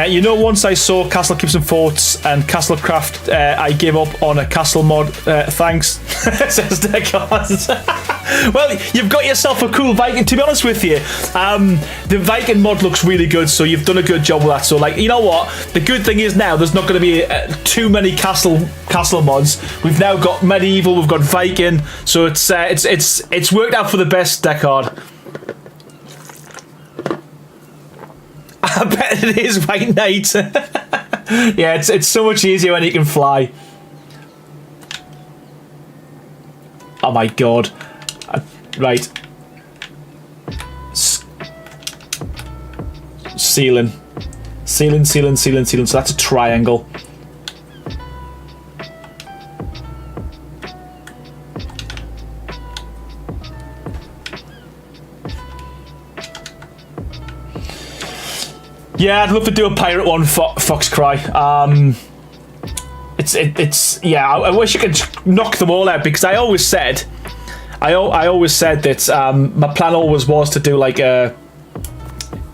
You know, once I saw Castle Keeps and Forts and Castlecraft, I gave up on a castle mod. Thanks, says Decos. Well, you've got yourself a cool Viking. To be honest with you, the Viking mod looks really good, so you've done a good job with that. So, like, you know what? The good thing is now there's not going to be too many castle mods. We've now got medieval, we've got Viking, so it's worked out for the best, Decard. I bet it is White Knight. Yeah, it's so much easier when you can fly. Oh my god. Right. Ceiling. Ceiling. So that's a triangle. Yeah, I'd love to do a pirate one, Foxcry. Yeah, I wish I could knock them all out, because I always said that my plan always was to do like a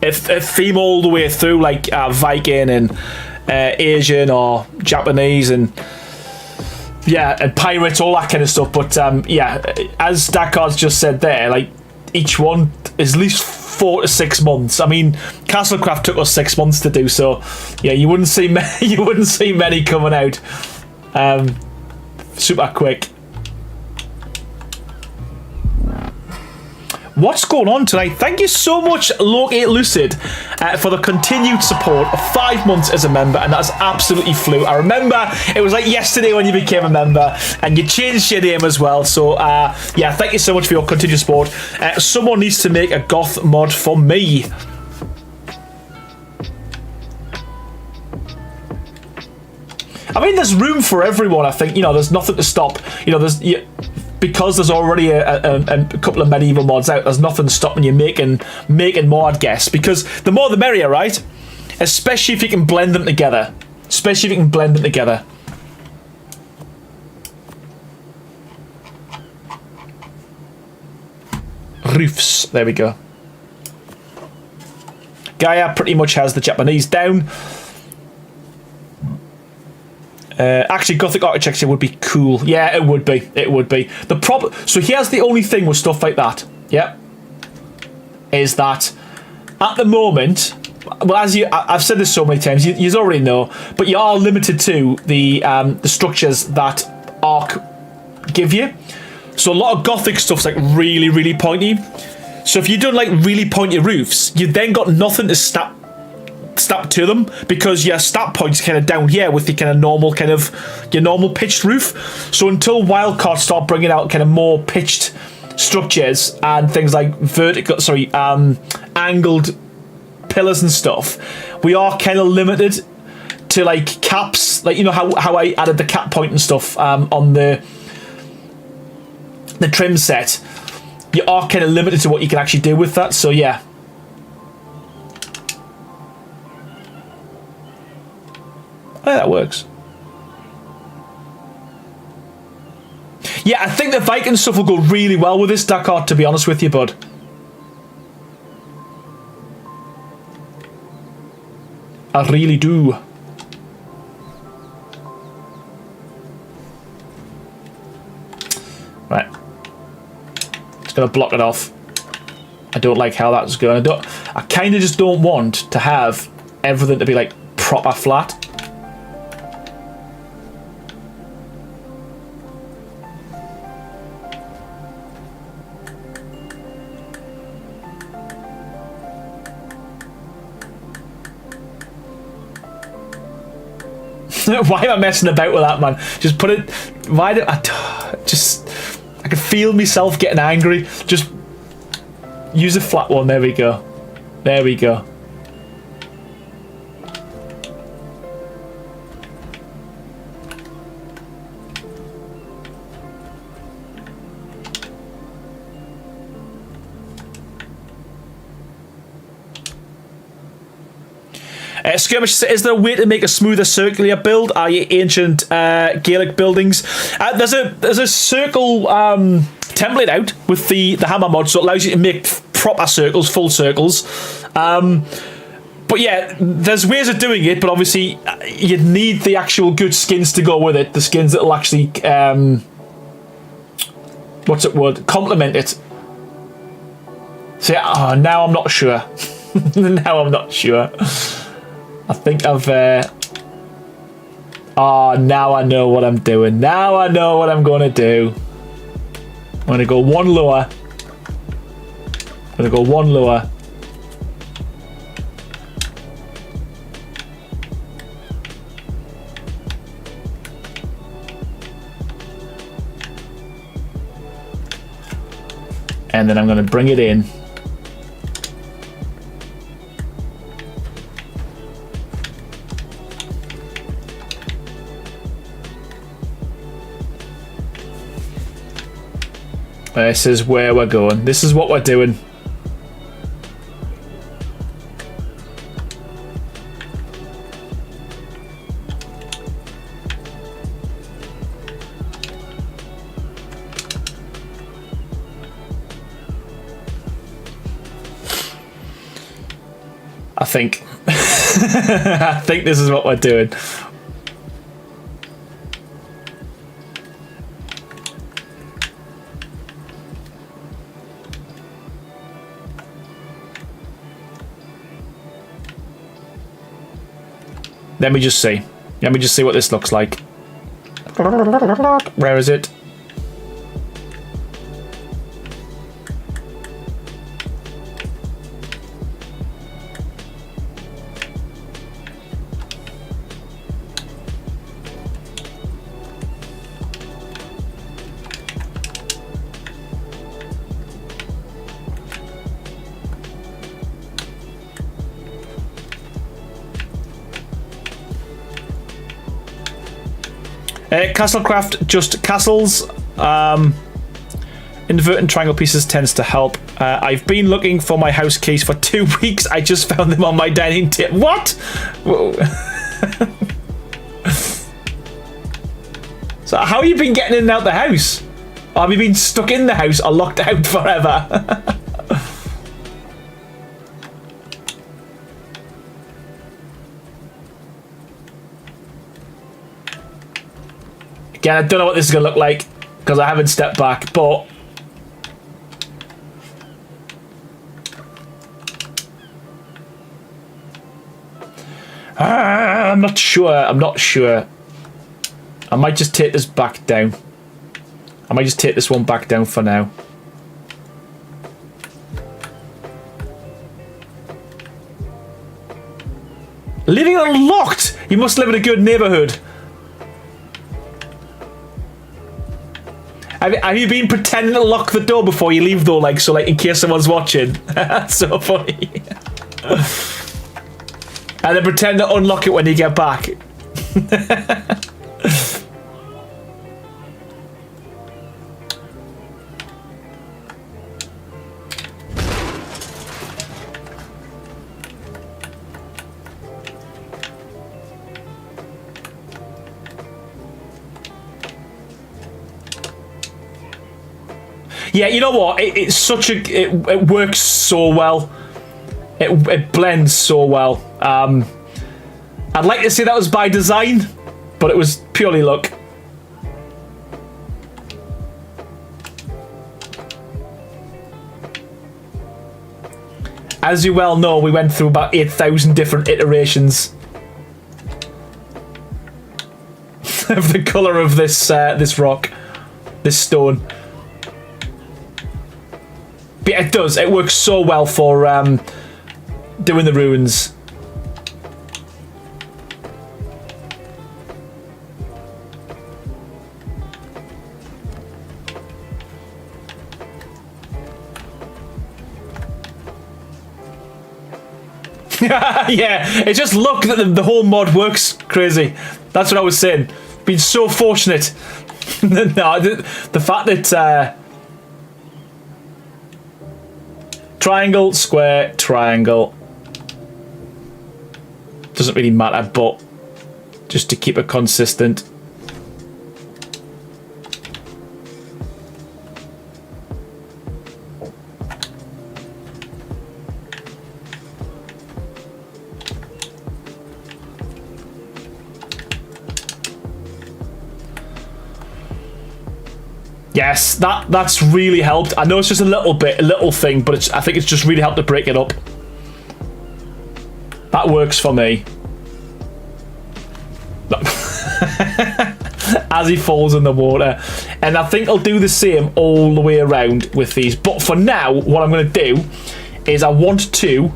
theme all the way through, like Viking and Asian or Japanese and pirates, all that kind of stuff. But yeah, as Dakard's just said there, like each one is at least 4 to 6 months. I mean, Castlecraft took us 6 months to do, so yeah, you wouldn't see many coming out super quick. What's going on tonight? Thank you so much, Locate Lucid, for the continued support of 5 months as a member, and that's absolutely flew. I remember it was like yesterday when you became a member, and you changed your name as well. So yeah, thank you so much for your continued support. Someone needs to make a goth mod for me. I mean, there's room for everyone. I think, you know, there's nothing to stop. You know, because there's already a couple of medieval mods out, there's nothing stopping you making more, I'd guess. Because the more the merrier, right? Especially if you can blend them together. Roofs. There we go. Gaia pretty much has the Japanese down. Actually, Gothic architecture would be cool. Yeah, it would be. The problem. So here's the only thing with stuff like that. Yeah, is that at the moment, well, I've said this so many times, you already know, but you are limited to the structures that Arc give you. So a lot of Gothic stuff's like really, really pointy. So if you do like really pointy roofs, you then got nothing to snap to them, because your stat point's kind of down here with the kind of normal your normal pitched roof. So until wildcards start bringing out kind of more pitched structures and things like angled pillars and stuff, we are kind of limited to like caps, like, you know how I added the cap point and stuff on the trim set. You are kind of limited to what you can actually do with that. So yeah. Oh, that works. Yeah, I think the Viking stuff will go really well with this Dakar, to be honest with you, bud. I really do. Right. Just gonna block it off. I don't like how that's going. I kind of just don't want to have everything to be like proper flat. Why am I messing about with that, man? Just put it. Why do I? I can feel myself getting angry. Just Use a flat one. There we go. There we go. Skirmish, is there a way to make a smoother circular build? Are you ancient Gaelic buildings? There's a circle template out with the hammer mod, so it allows you to make proper circles, full circles. But yeah, there's ways of doing it, but obviously you'd need the actual good skins to go with it. The skins that'll actually what's it word? Complement it. So yeah, now I'm not sure. Now I'm not sure. I think I've now I know what I'm doing. Now I know what I'm gonna do. I'm gonna go one lower. I'm gonna go one lower. And then I'm gonna bring it in. This is where we're going. This is what we're doing. I think. I think this is what we're doing. Let me just see. Let me just see what this looks like. Where is it? Castlecraft, just castles. Inverting triangle pieces tends to help. I've been looking for my house keys for 2 weeks. I just found them on my dining table. What? So how have you been getting in and out the house? Or have you been stuck in the house or locked out forever? Again, I don't know what this is going to look like because I haven't stepped back, but I'm not sure. I'm not sure. I might just take this back down. I might just take this one back down for now. Leaving it unlocked! You must live in a good neighbourhood. Have you been pretending to lock the door before you leave though, like so, like in case someone's watching? That's so funny. And then pretend to unlock it when you get back. Yeah, you know what? It's such a... It works so well. It blends so well. I'd like to say that was by design, but it was purely luck. As you well know, we went through about 8,000 different iterations of the colour of this this rock, this stone. But yeah, it does. It works so well for doing the runes. Yeah, it's just luck that the whole mod works crazy. That's what I was saying. Been so fortunate. No, the fact that triangle, square, triangle doesn't really matter, but just to keep it consistent. Yes, that's really helped. I know it's just a little thing, but I think it's just really helped to break it up. That works for me. As he falls in the water. And I think I'll do the same all the way around with these. But for now, what I'm going to do is I want to...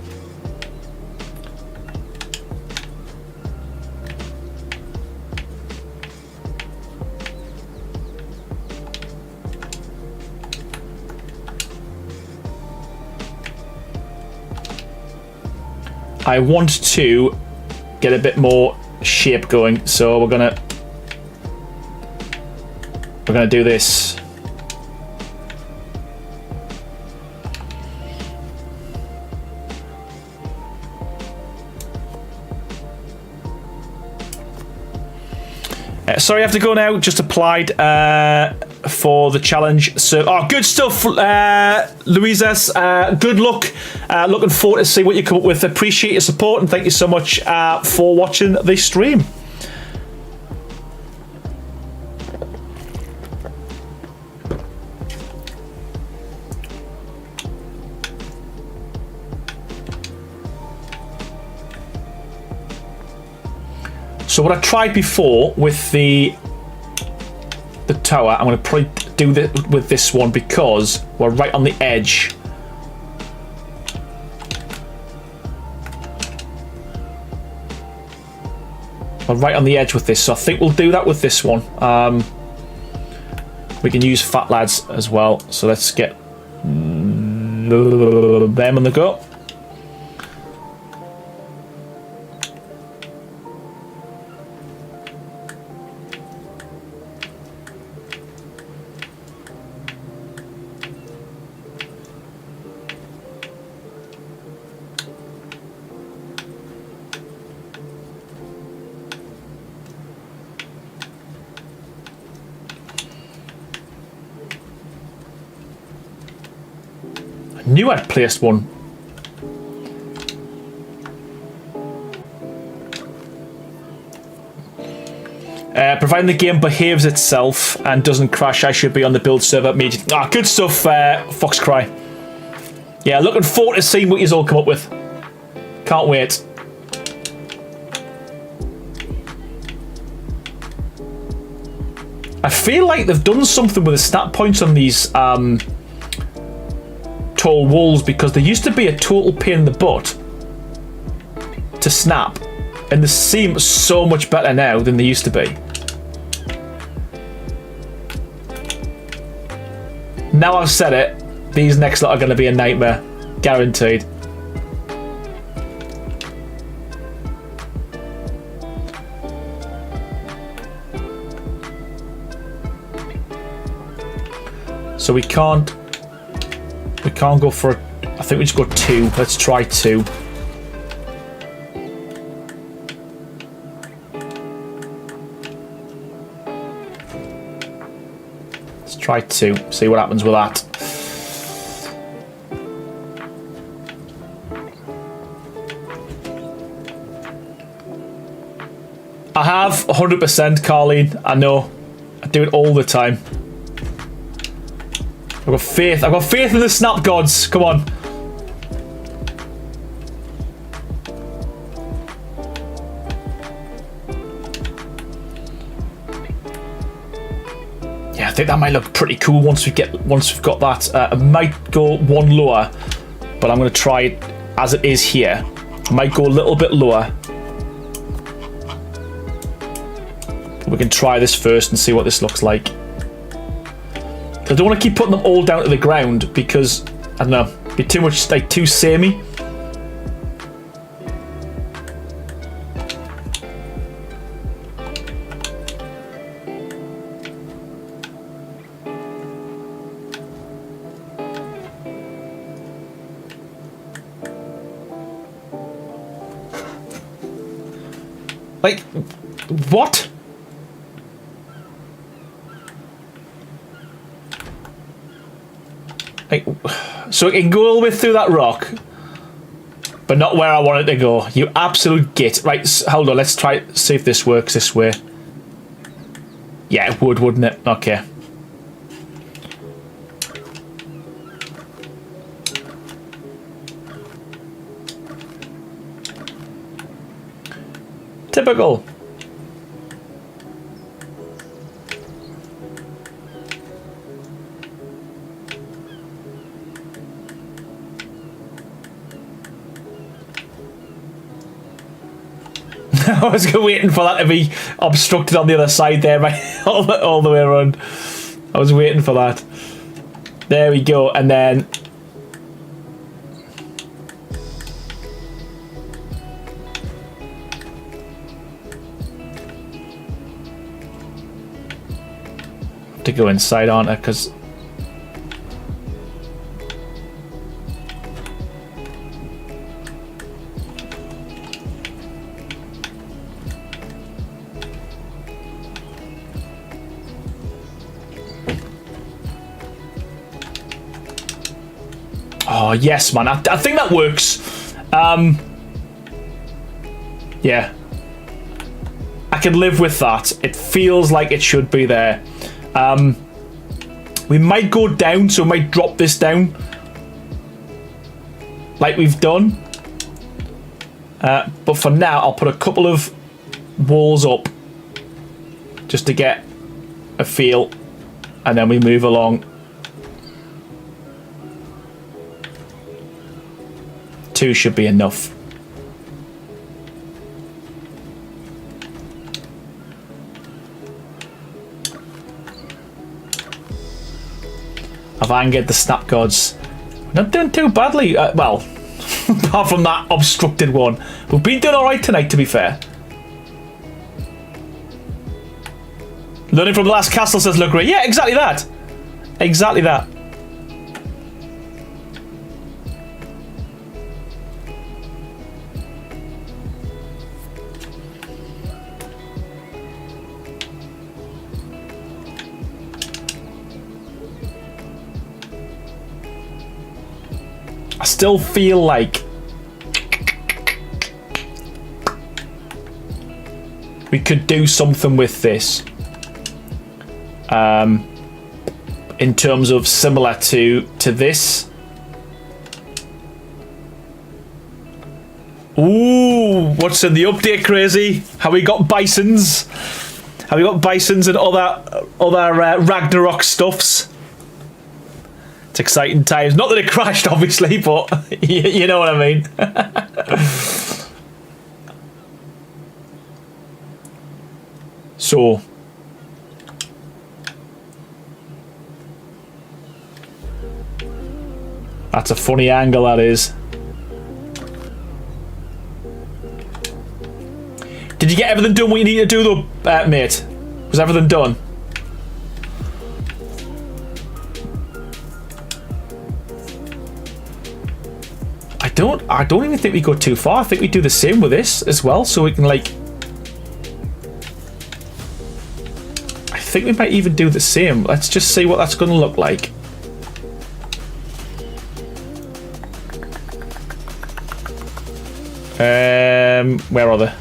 I want to get a bit more shape going, so we're gonna do this. Sorry, I have to go now. Just applied for the challenge. So, oh, good stuff, Louisa's. Good luck. Looking forward to see what you come up with. Appreciate your support and thank you so much for watching this stream. So what I tried before with the tower, I'm going to probably do that with this one because we're right on the edge. We're right on the edge with this, so I think we'll do that with this one. We can use fat lads as well, so let's get them on the go. Knew I'd placed one. Providing the game behaves itself and doesn't crash, I should be on the build server immediately. Ah, good stuff, Foxcry. Yeah, looking forward to seeing what you all come up with. Can't wait. I feel like they've done something with the snap points on these tall walls, because there used to be a total pain in the butt to snap, and they seem so much better now than they used to be. Now I've said it, these next lot are going to be a nightmare, guaranteed. So we can't go for I think we just go 2. Let's try 2. Let's try 2. See what happens with that. I have 100%, Carleen. I know. I do it all the time. I've got faith. I've got faith in the snap gods. Come on. Yeah, I think that might look pretty cool once we've got that. I might go one lower, but I'm going to try it as it is here. I might go a little bit lower. We can try this first and see what this looks like. I don't want to keep putting them all down to the ground because, I don't know, it'd be too much, like, too samey. Like, what? Like, so it can go all the way through that rock, but not where I want it to go. You absolute git. Right, hold on. Let's try see if this works this way. Yeah, it would, wouldn't it? Okay. Typical. I was waiting for that to be obstructed on the other side there, right? all the way around. I was waiting for that. There we go, and then... to go inside, aren't I? Because... oh, yes, man. I think that works. Yeah. I can live with that. It feels like it should be there. We might go down, so we might drop this down. Like we've done. But for now, I'll put a couple of walls up. Just to get a feel. And then we move along. 2 should be enough. I've angered the snap gods. We're not doing too badly. Well, apart from that obstructed one. We've been doing alright tonight, to be fair. Learning from the last castle, says look great. Yeah, exactly that. Exactly that. I still feel like we could do something with this in terms of similar to this. Ooh, what's in the update, crazy? Have we got bisons? Have we got bisons and other Ragnarok stuffs? It's exciting times. Not that it crashed, obviously, but you know what I mean. So, that's a funny angle, that is. Did you get everything done what you need to do, though, mate? Was everything done? I don't even think we go too far. I think we do the same with this as well, so we can like... I think we might even do the same. Let's just see what that's going to look like. Where are they?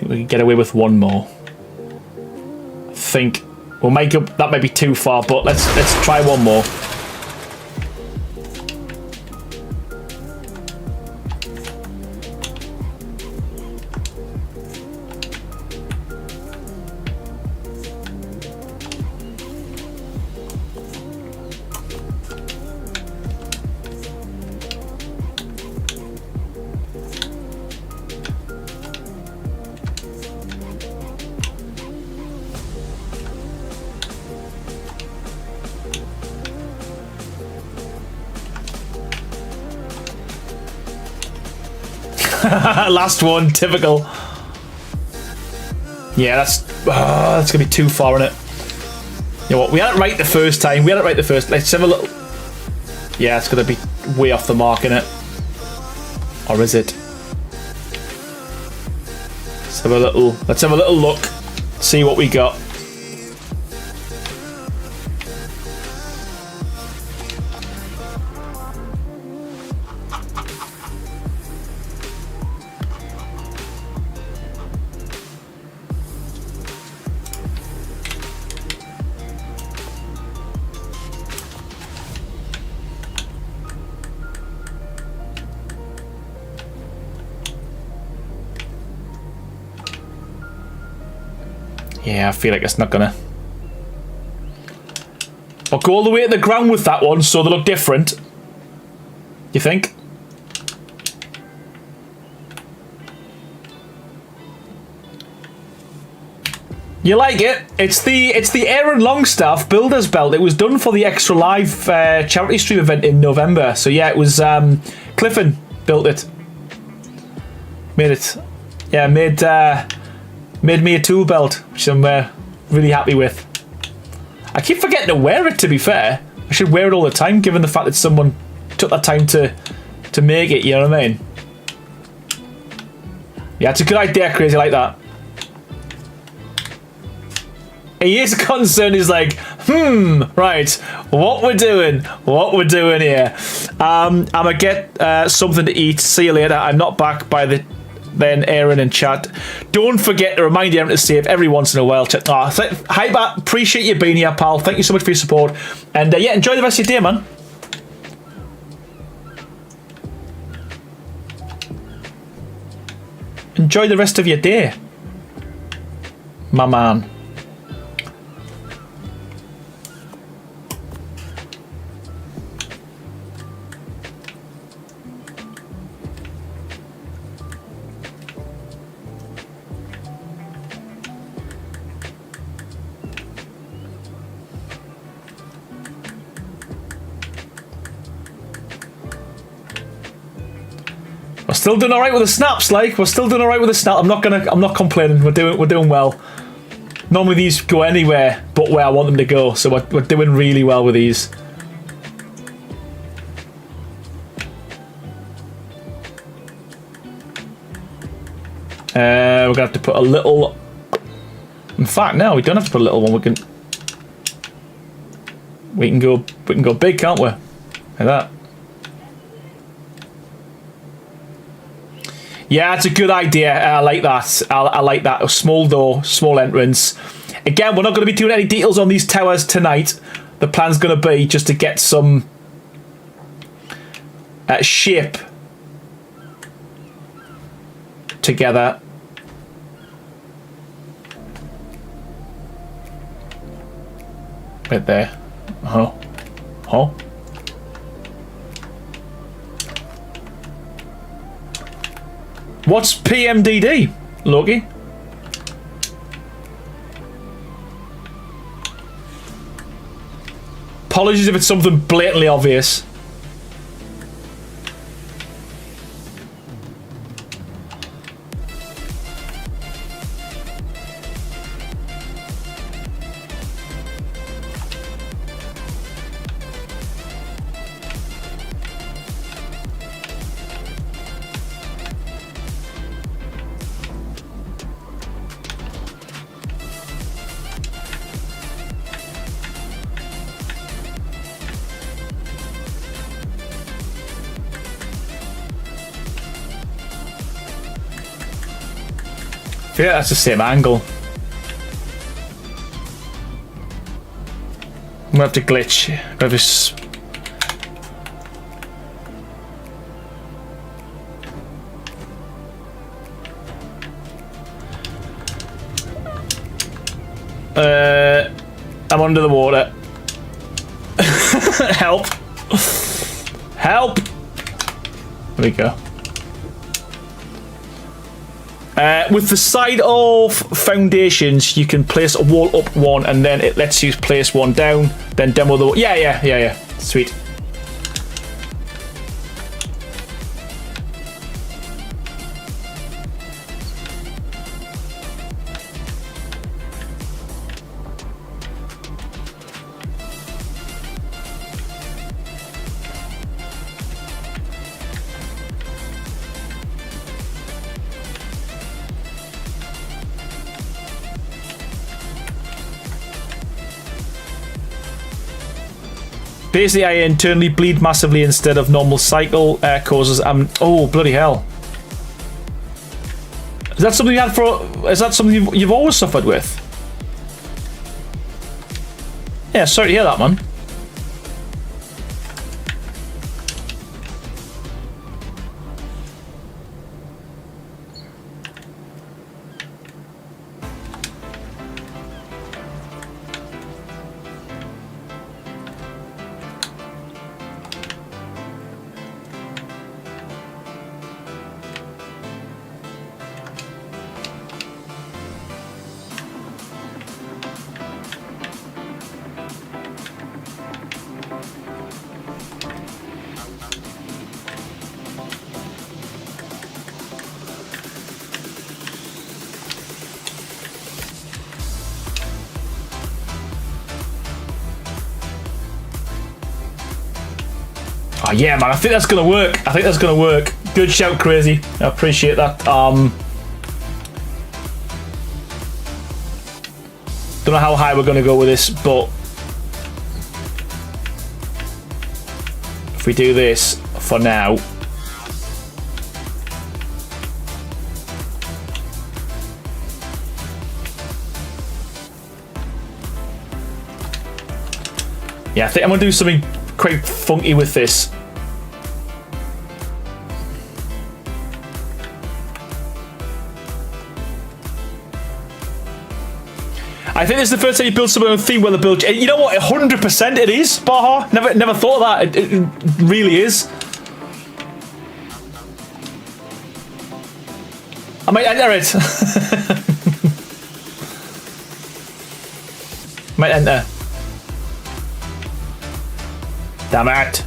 We can get away with one more. I think we'll make up. That might be too far, but let's try one more. Last one, typical. Yeah, that's gonna be too far, isn't it? You know what? We had it right the first time. Let's have a little. Yeah, it's gonna be way off the mark, innit? Or is it? Let's have a little look. See what we got. Yeah, I feel like it's not gonna. I'll go all the way to the ground with that one so they look different. You think? You like it? It's the Aaron Longstaff Builder's Belt. It was done for the Extra Live charity stream event in November. So yeah, it was Cliffin built it. Made it. Yeah, made me a tool belt, which I'm really happy with. I keep forgetting to wear it, to be fair. I should wear it all the time, given the fact that someone took that time to make it, you know what I mean? Yeah, it's a good idea, Crazy, like that. He is concerned, he's like, right, what we're doing here. I'm gonna get something to eat. See you later. I'm not back by then Aaron in chat. Don't forget to remind Aaron to save every once in a while. Hi, Bat. Appreciate you being here, pal. Thank you so much for your support. And yeah, enjoy the rest of your day, man. Enjoy the rest of your day, my man. We're still doing all right with the snaps, like we're still doing all right with the snap. I'm not complaining. We're doing well. Normally these go anywhere but where I want them to go, so we're doing really well with these. We're gonna have to put a little. In fact, no, we don't have to put a little one. We can go big, can't we? Like that. Yeah, it's a good idea. I like that. I like that. A small door, small entrance. Again, we're not going to be doing any details on these towers tonight. The plan's going to be just to get some shape together. Right there. Oh. What's PMDD, Loki? Apologies if it's something blatantly obvious. Yeah, that's the same angle. I'm gonna have to glitch. Have this. I'm under the water. Help. Help. There we go. With the side of foundations, you can place a wall up one, and then it lets you place one down, then demo the wall. Yeah. Sweet. Basically, I internally bleed massively instead of normal cycle causes. Oh, bloody hell. Is that something you had for? Is that something you've always suffered with? Yeah, sorry to hear that, man. Oh, yeah, man, I think that's going to work. I think that's going to work. Good shout, Crazy. I appreciate that. Don't know how high we're going to go with this, but if we do this for now. Yeah, I think I'm going to do something quite funky with this. I think this is the first time you build something on a theme where the build. You know what? 100% it is, Baha. Never thought of that. It really is. I might enter it. Might enter. Damn it.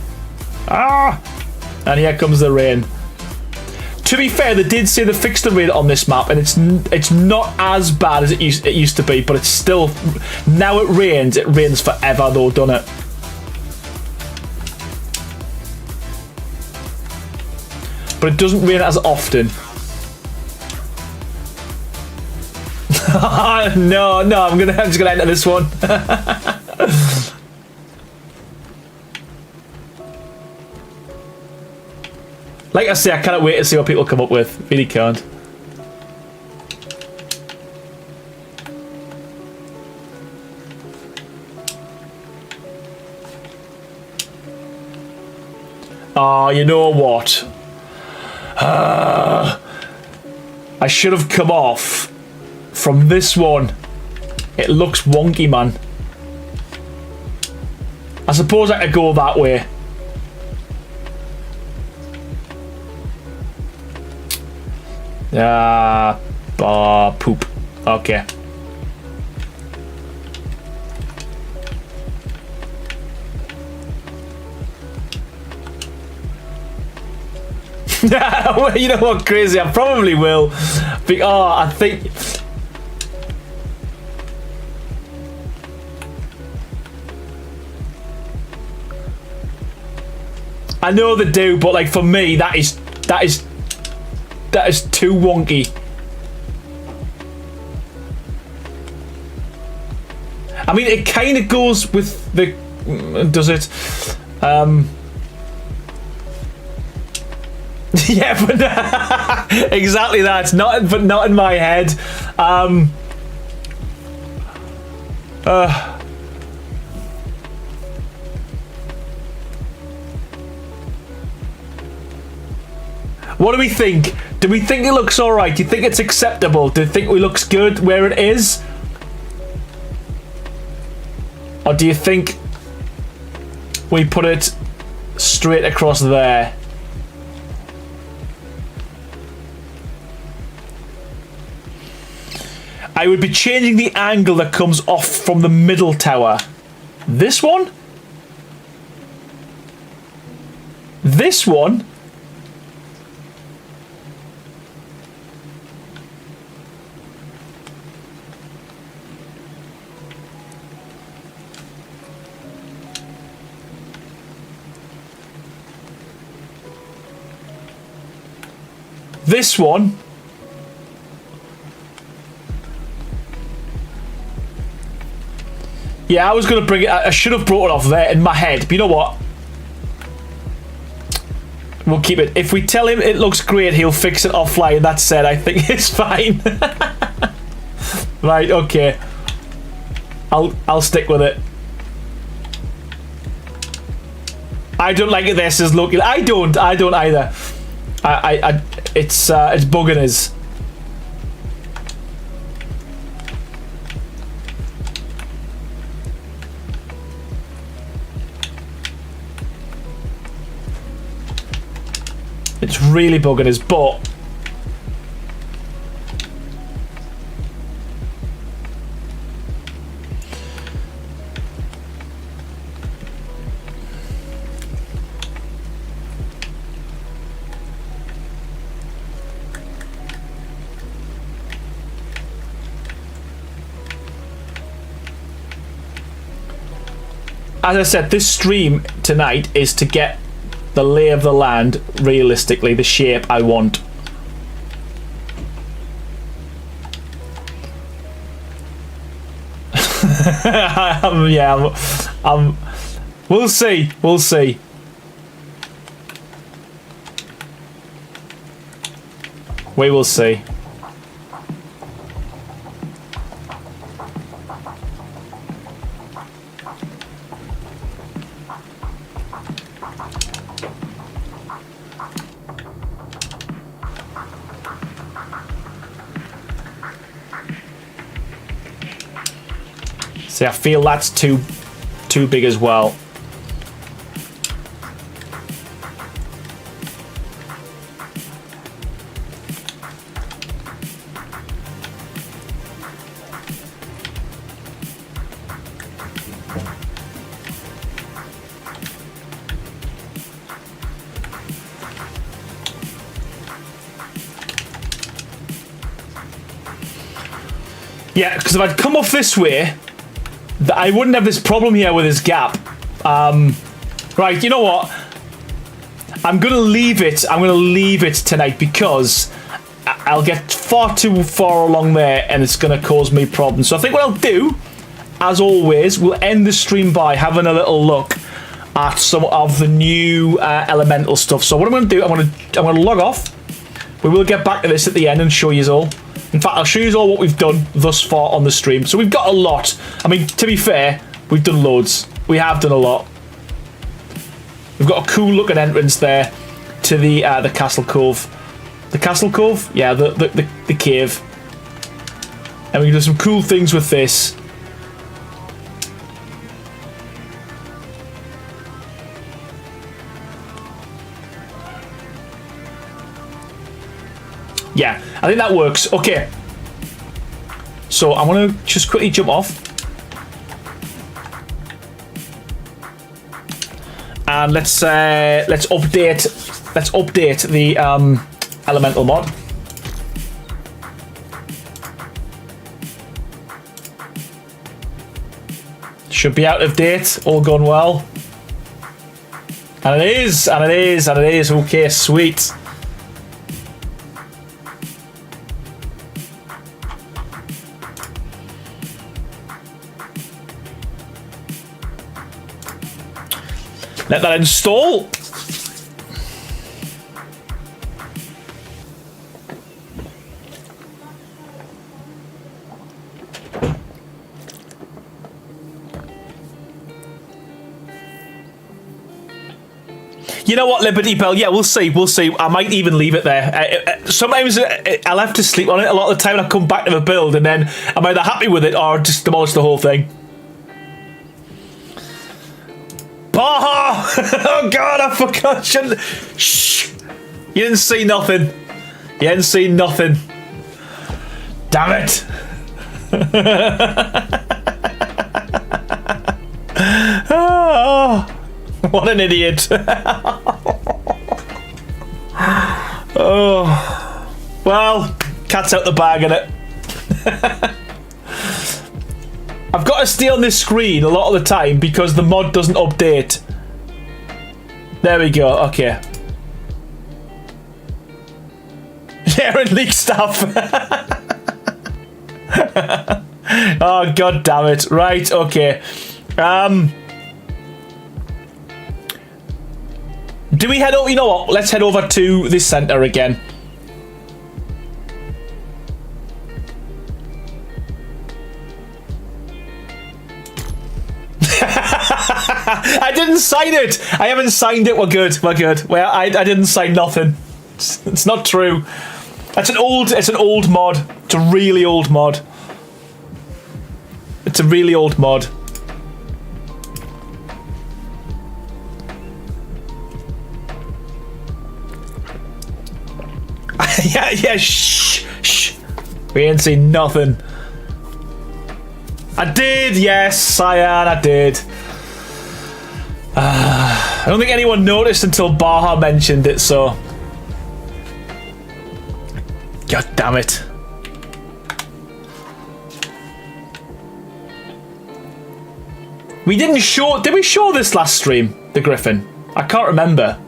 Ah! And here comes the rain. To be fair, they did say they fixed the rain on this map, and it's not as bad as it used to be, but it's still... Now it rains forever though, doesn't it? But it doesn't rain as often. No, I'm just gonna enter this one. Like I say, I cannot wait to see what people come up with. Really can't. Oh, you know what? I should have come off from this one. It looks wonky, man. I suppose I could go that way. Poop. Okay. You know what, Crazy? I probably will. I think... I know they do, but like for me, that is too wonky. I mean, it kind of goes with the... Does it? Yeah, but exactly that. But not in my head. What do we think? Do we think it looks alright? Do you think it's acceptable? Do you think it looks good where it is? Or do you think we put it straight across there? I would be changing the angle that comes off from the middle tower. This one? This one? This one? Yeah, I was going to bring it. I should have brought it off there in my head. But you know what? We'll keep it. If we tell him it looks great, he'll fix it offline. That said, I think it's fine. Right, okay. I'll stick with it. I don't like this as looking. I don't either. It's bugging us. It's really bugging us, but as I said, this stream tonight is to get the lay of the land, realistically, the shape I want. Yeah, we'll see. We'll see. We will see. See, I feel that's too big as well. Yeah, because if I'd come off this way, I wouldn't have this problem here with this gap. Right, you know what? I'm going to leave it. I'm going to leave it tonight because I'll get far too far along there and it's going to cause me problems. So I think what I'll do, as always, we'll end the stream by having a little look at some of the new elemental stuff. So what I'm going to do, I'm going to log off. We will get back to this at the end and show you all. In fact, I'll show you all what we've done thus far on the stream. So we've got a lot. I mean, to be fair, we've done loads. We have done a lot. We've got a cool looking entrance there to the Castle Cove. The Castle Cove? Yeah, the cave. And we can do some cool things with this. Yeah, I think that works. Okay. So I'm gonna just quickly jump off. And let's update the elemental mod. Should be out of date, all gone well. And it is, and it is, and it is. Okay, sweet. Let that install. You know what, Liberty Bell? Yeah, we'll see. We'll see. I might even leave it there. Sometimes I'll have to sleep on it. A lot of the time I come back to the build and then I'm either happy with it or just demolish the whole thing. Oh God, I forgot. Shh. You didn't see nothing. You didn't see nothing. Damn it. Oh, what an idiot. Oh. Well, cat's out the bag, innit? I've got to stay on this screen a lot of the time because the mod doesn't update. There we go, okay. Sharing leak stuff. Oh, god damn it. Right, okay. Do we head over? You know what? Let's head over to this centre again. I didn't sign it. I haven't signed it. We're good. We're good. Well, I didn't sign nothing. It's not true. It's an old mod. It's a really old mod. It's a really old mod. yeah, shh. We ain't seen nothing. I did, yes, Cyan, I did. I don't think anyone noticed until Baha mentioned it, so... God damn it. We didn't show... Did we show this last stream, the Griffin? I can't remember.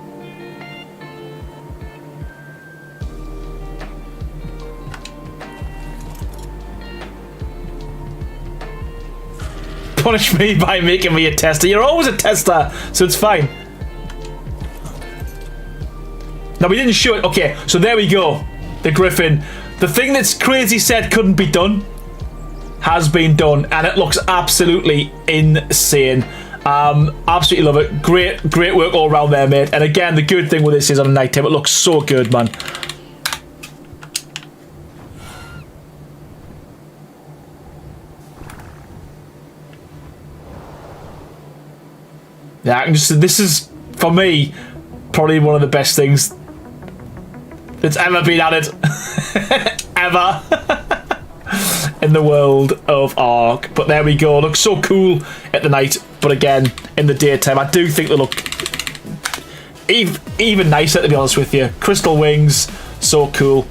Punish me by making me a tester. You're always a tester, so it's fine. No, we didn't show it. Okay, so there we go. The Griffin. The thing that's crazy said couldn't be done has been done, and it looks absolutely insane. Absolutely love it. Great work all around there, mate. And again, the good thing with this is on a night time, it looks so good, man. Yeah, I can just, this is, for me, probably one of the best things that's ever been added. Ever. In the world of Ark. But there we go. Looks so cool at the night. But again, in the daytime, I do think they look even nicer, to be honest with you. Crystal wings. So cool.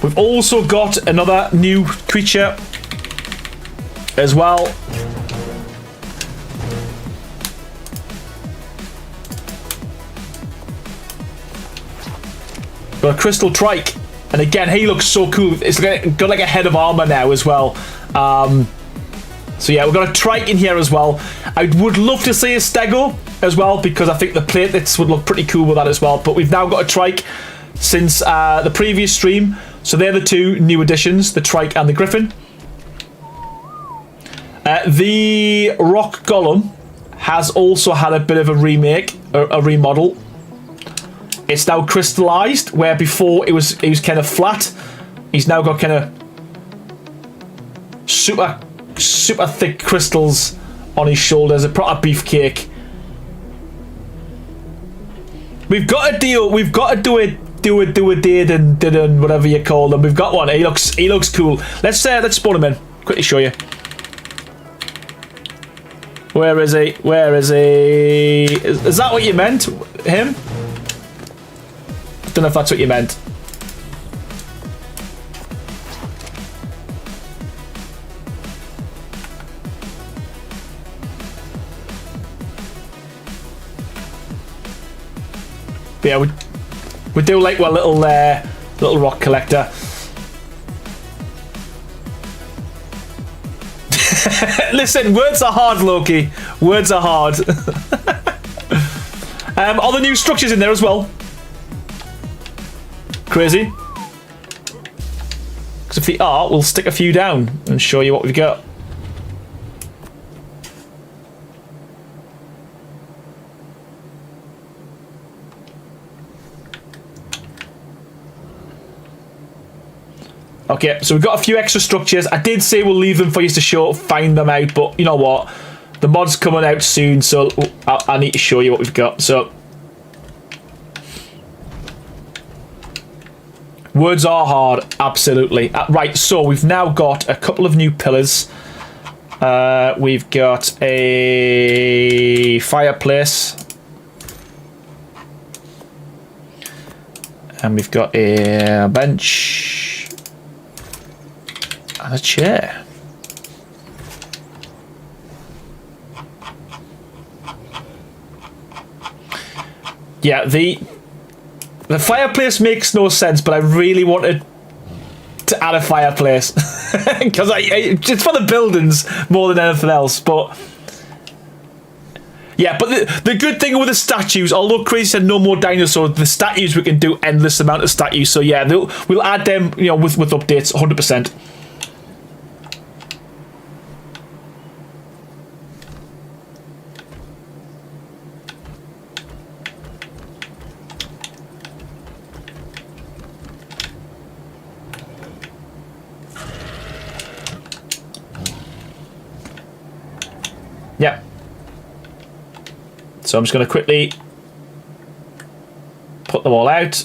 We've also got another new creature as well. Got a crystal trike, and again, he looks so cool. It's got like a head of armor now as well. So yeah, we've got a trike in here as well. I would love to see a stego as well, because I think the platelets would look pretty cool with that as well. But we've now got a trike since the previous stream. So they're the two new additions, the trike and the griffin. The rock golem has also had a bit of a remake, a remodel. It's now crystallized, where before it was kind of flat. He's now got kind of super thick crystals on his shoulders, a proper beefcake. We've got to do a did and whatever you call them. We've got one. He looks cool. Let's spawn him in. Quickly show you. Where is he? Where is he? Is that what you meant? Him? Don't know if that's what you meant. But yeah, we do like our little rock collector. Listen, words are hard, Loki. Words are hard. All the new structures in there as well. Crazy. Because if they are, we'll stick a few down and show you what we've got. Okay, so we've got a few extra structures. I did say we'll leave them for you to find them out, but you know what? The mod's coming out soon, so I need to show you what we've got. So words are hard, absolutely. Right, so we've now got a couple of new pillars. We've got a fireplace. And we've got a bench. And a chair. Yeah, the fireplace makes no sense, but I really wanted to add a fireplace. because it's for the buildings more than anything else. But yeah, but the good thing with the statues, although Crazy said no more dinosaurs, the statues we can do endless amount of statues. So yeah, we'll add them, you know, with updates, 100%. Yep. So I'm just going to quickly put them all out.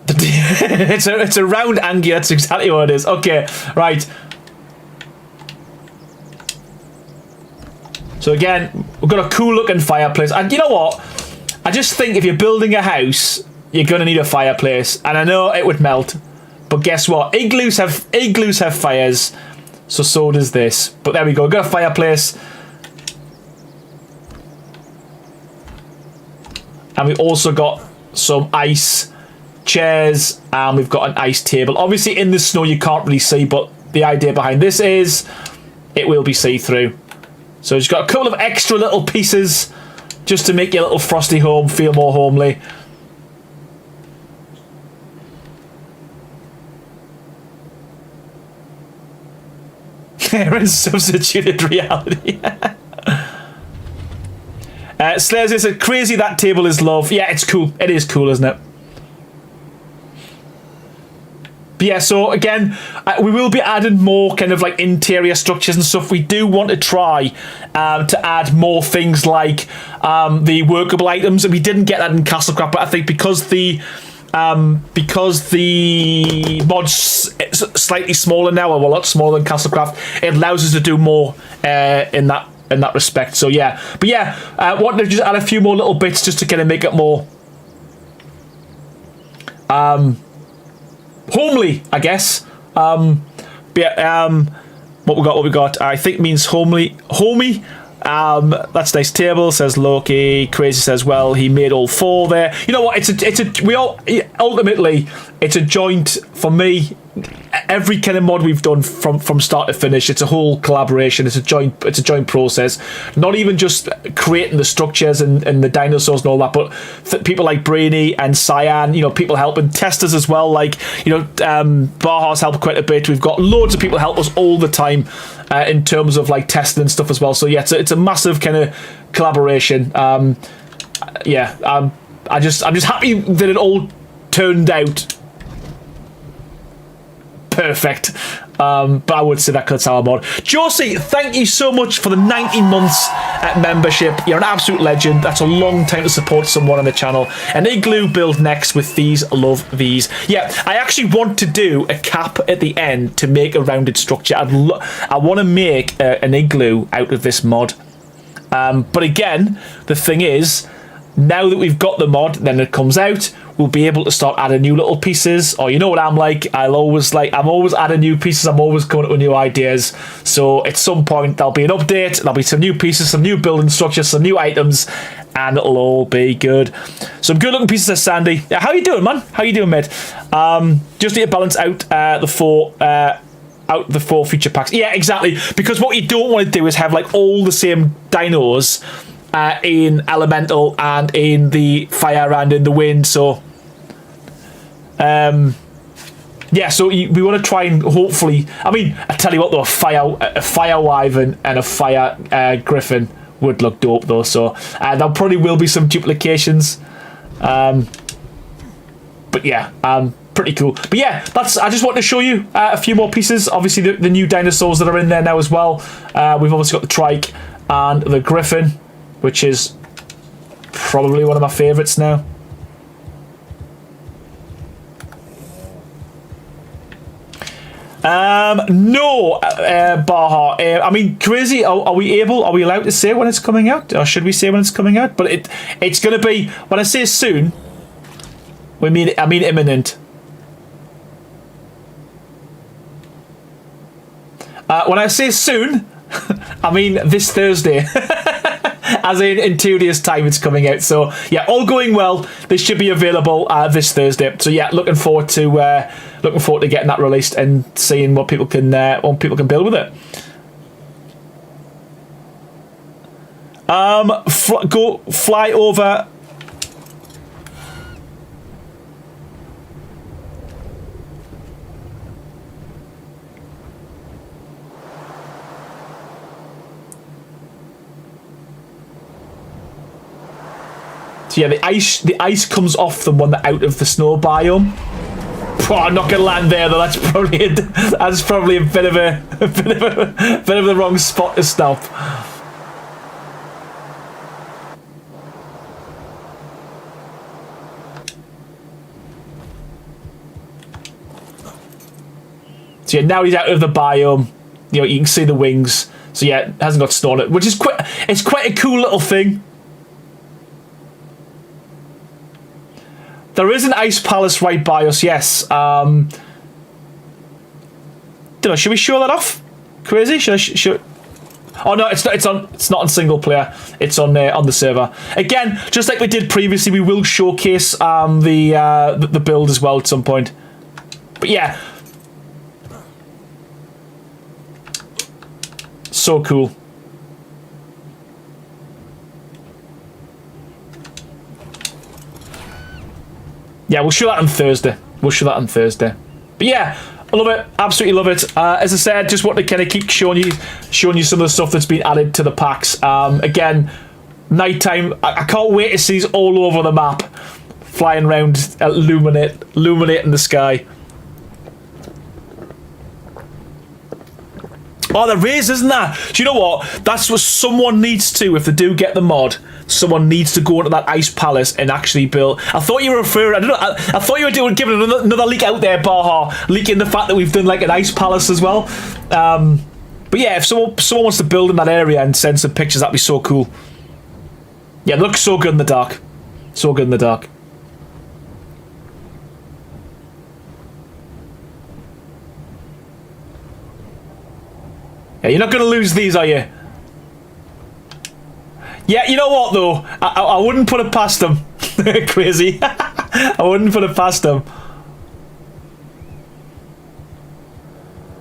it's a round angle. That's exactly what it is. Okay, right. So again, we've got a cool looking fireplace, and you know what? I just think if you're building a house, you're going to need a fireplace. And I know it would melt, but guess what? Igloos have fires, so does this. But there we go. Got a fireplace. And we also got some ice chairs, and we've got an ice table. Obviously, in the snow, you can't really see, but the idea behind this is it will be see-through. So it's got a couple of extra little pieces just to make your little frosty home feel more homely. Aaron substituted reality. Slayer said, crazy that table is love. Yeah, it's cool. It is cool, isn't it? But yeah, so again, we will be adding more kind of like interior structures and stuff. We do want to try to add more things like the workable items. And we didn't get that in Castlecraft, but I think because the mod's slightly smaller now, or a lot smaller than Castlecraft, it allows us to do more in that respect. So yeah, but yeah, wanted to just add a few more little bits just to kind of make it more homely, I guess. But yeah, what we got, I think means homely. That's nice. Table says Loki. Crazy says, well, he made all four there. You know what? Ultimately, it's a joint for me. Every kind of mod we've done from start to finish, it's a whole collaboration. It's a joint process. Not even just creating the structures and the dinosaurs and all that, but people like Brainy and Cyan, you know, people helping, testers as well, like, you know, Baja's helped quite a bit. We've got loads of people help us all the time in terms of like testing and stuff as well. So yeah, it's a massive kind of collaboration. I'm just happy that it all turned out perfect. But I would say that cuts our mod. Josie, thank you so much for the 19 months membership. You're an absolute legend. That's a long time to support someone on the channel. An igloo build next with these. Love these. Yeah, I actually want to do a cap at the end to make a rounded structure. I want to make an igloo out of this mod. But again, the thing is, now that we've got the mod, then it comes out, we'll be able to start adding new little pieces. Or you know what I'm like, I'm always adding new pieces, I'm always coming up with new ideas. So at some point there'll be an update, there'll be some new pieces, some new building structures, some new items, and it'll all be good. Some good looking pieces there, Sandy. Yeah, how you doing, man? How you doing, mate? Just need to balance out the four feature packs. Yeah, exactly. Because what you don't want to do is have like all the same dinos in Elemental and in the Fire and in the Wind. So yeah, so we want to try and hopefully, I mean, I tell you what though, a fire wyvern and a fire griffin would look dope though. So there probably will be some duplications, but yeah, pretty cool. But yeah, I just want to show you a few more pieces. Obviously the new dinosaurs that are in there now as well. We've obviously got the trike and the griffin, which is probably one of my favourites now. No, Baja. I mean, crazy. Are we allowed to say when it's coming out, or should we say when it's coming out? But it's going to be, when I say soon, I mean imminent. When I say soon, I mean this Thursday. As in 2 days' time, it's coming out. So yeah, all going well. This should be available this Thursday. So yeah, looking forward to getting that released and seeing what people can build with it. Go fly over. So yeah, the ice comes off them when they're out of the snow biome. Oh, I'm not gonna land there though. That's probably a bit of the wrong spot to stop. So yeah, now he's out of the biome. You know, you can see the wings. So yeah, hasn't got snow on it, which is quite a cool little thing. There is an ice palace right by us, yes. Don't know, should we show that off? Crazy? Should Oh no, it's not on single player. It's on the server. Again, just like we did previously, we will showcase the build as well at some point. But yeah, so cool. Yeah, we'll show that on Thursday. But yeah, I love it. Absolutely love it. As I said, just want to kind of keep showing you some of the stuff that's been added to the packs. Again, nighttime. I can't wait to see these all over the map, flying around, illuminating the sky. Oh, there is, isn't there? Do you know what? That's what someone needs to, if they do get the mod, someone needs to go into that ice palace and actually build. I thought you were referring, I don't know, I thought you were giving another leak out there, Baha, leaking the fact that we've done like an ice palace as well. But yeah, if someone wants to build in that area and send some pictures, that'd be so cool. Yeah, it looks so good in the dark. So good in the dark. Yeah, you're not going to lose these, are you? Yeah, you know what, though? I wouldn't put it past them. Crazy. I wouldn't put it past them.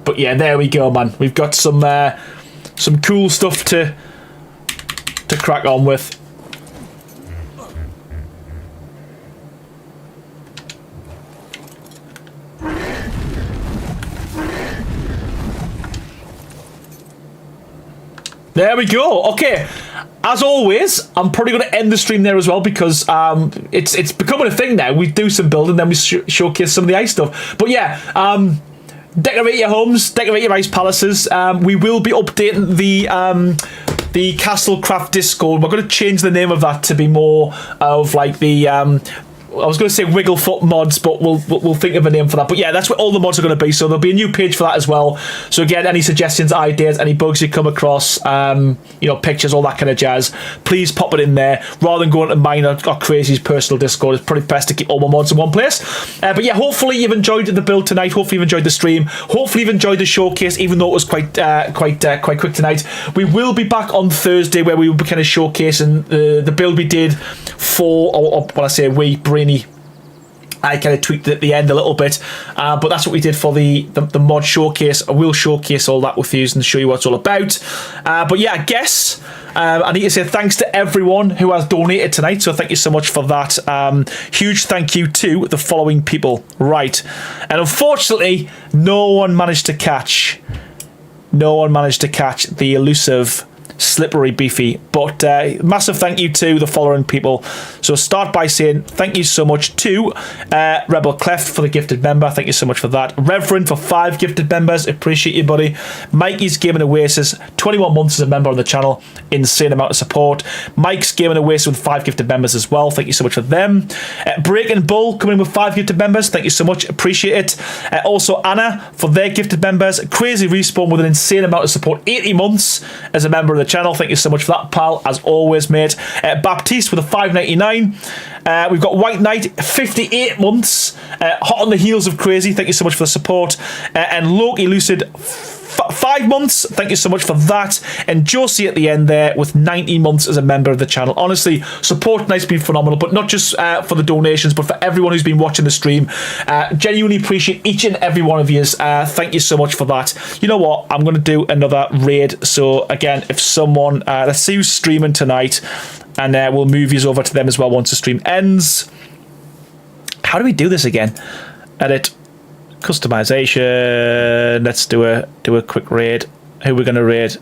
But yeah, there we go, man. We've got some cool stuff to crack on with. There we go. Okay. As always, I'm probably going to end the stream there as well because it's becoming a thing now. We do some building, then we showcase some of the ice stuff. But yeah, decorate your homes, decorate your ice palaces. We will be updating the Castlecraft Discord. We're going to change the name of that to be more of like the I was going to say Wigglefoot mods, but we'll think of a name for that. But yeah, that's where all the mods are going to be. So there'll be a new page for that as well. So again, any suggestions, ideas, any bugs you come across, pictures, all that kind of jazz, please pop it in there rather than going to mine or Crazy's personal Discord. It's probably best to keep all my mods in one place. But yeah, hopefully you've enjoyed the build tonight. Hopefully you've enjoyed the stream. Hopefully you've enjoyed the showcase, even though it was quite quick tonight. We will be back on Thursday where we will be kind of showcasing the build we did for, or when I say we, Brainy, I kind of tweaked it at the end a little bit, but that's what we did for the mod showcase. I will showcase all that with you and show you what it's all about. But yeah, I guess I need to say thanks to everyone who has donated tonight, so thank you so much for that. Huge thank you to the following people. Right, and unfortunately, no one managed to catch the elusive Slippery Beefy, but massive thank you to the following people. So start by saying thank you so much to Rebel Cleft for the gifted member. Thank you so much for that. Reverend for 5 gifted members. Appreciate you, buddy. Mikey's Gaming Oasis, 21 months as a member on the channel. Insane amount of support. Mike's Gaming Oasis with 5 gifted members as well. Thank you so much for them. Breaking Bull coming in with 5 gifted members. Thank you so much. Appreciate it. Also Anna for their gifted members. Crazy Respawn with an insane amount of support. 80 months as a member of the channel. Thank you so much for that, pal, as always, mate. Baptiste with a $5.99. We've got White Knight, 58 months, hot on the heels of Crazy. Thank you so much for the support. And Loki Lucid, 5 months. Thank you so much for that. And Josie at the end there with 90 months as a member of the channel. Honestly, support tonight's been phenomenal, but not just for the donations, but for everyone who's been watching the stream. Genuinely appreciate each and every one of you. Thank you so much for that. You know what? I'm going to do another raid. So again, if someone, let's see who's streaming tonight, and we'll move you over to them as well once the stream ends. How do we do this again? Edit, customization. Let's do a quick raid. Who are we going to raid?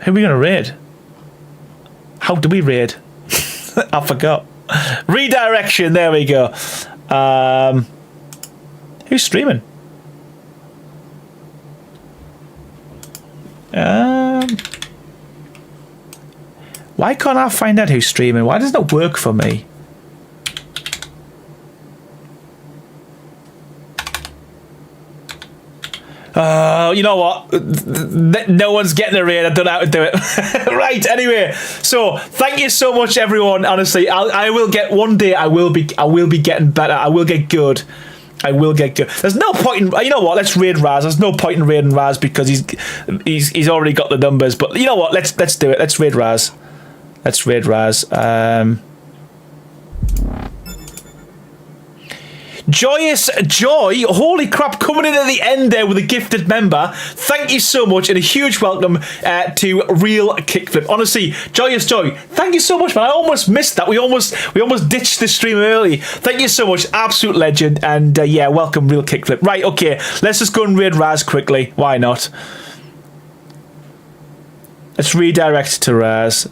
Who are we going to raid? How do we raid? I forgot. Redirection. There we go. Who's streaming? Why can't I find out who's streaming? Why doesn't it work for me? You know what? No one's getting a raid. I don't know how to do it. Right. Anyway, so thank you so much, everyone. Honestly, I will get one day. I will be getting better. I will get good. I will get good. There's no point in, you know what? Let's raid Raz. There's no point in raiding Raz because he's already got the numbers. But you know what? Let's do it. Let's raid Raz. Let's raid Raz. Joyous Joy, holy crap, coming in at the end there with a gifted member. Thank you so much, and a huge welcome to Real Kickflip. Honestly, Joyous Joy, thank you so much, man. I almost missed that. We almost ditched the stream early. Thank you so much, absolute legend, and yeah, welcome Real Kickflip. Right, okay, let's just go and raid Raz quickly. Why not? Let's redirect to Raz.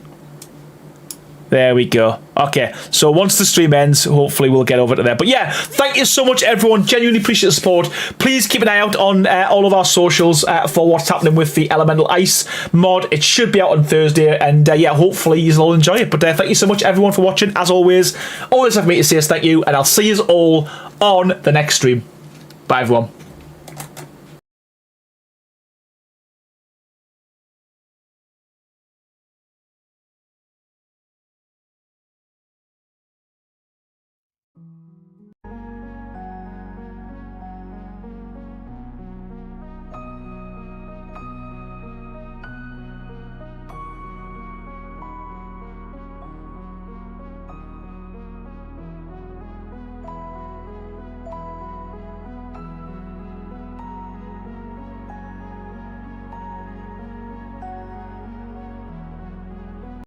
There we go. Okay, so once the stream ends, hopefully we'll get over to there. But yeah, thank you so much, everyone. Genuinely appreciate the support. Please keep an eye out on all of our socials for what's happening with the Elemental Ice mod. It should be out on Thursday, and yeah, hopefully you'll all enjoy it. But thank you so much, everyone, for watching. As always have me to say is thank you, and I'll see you all on the next stream. Bye, everyone.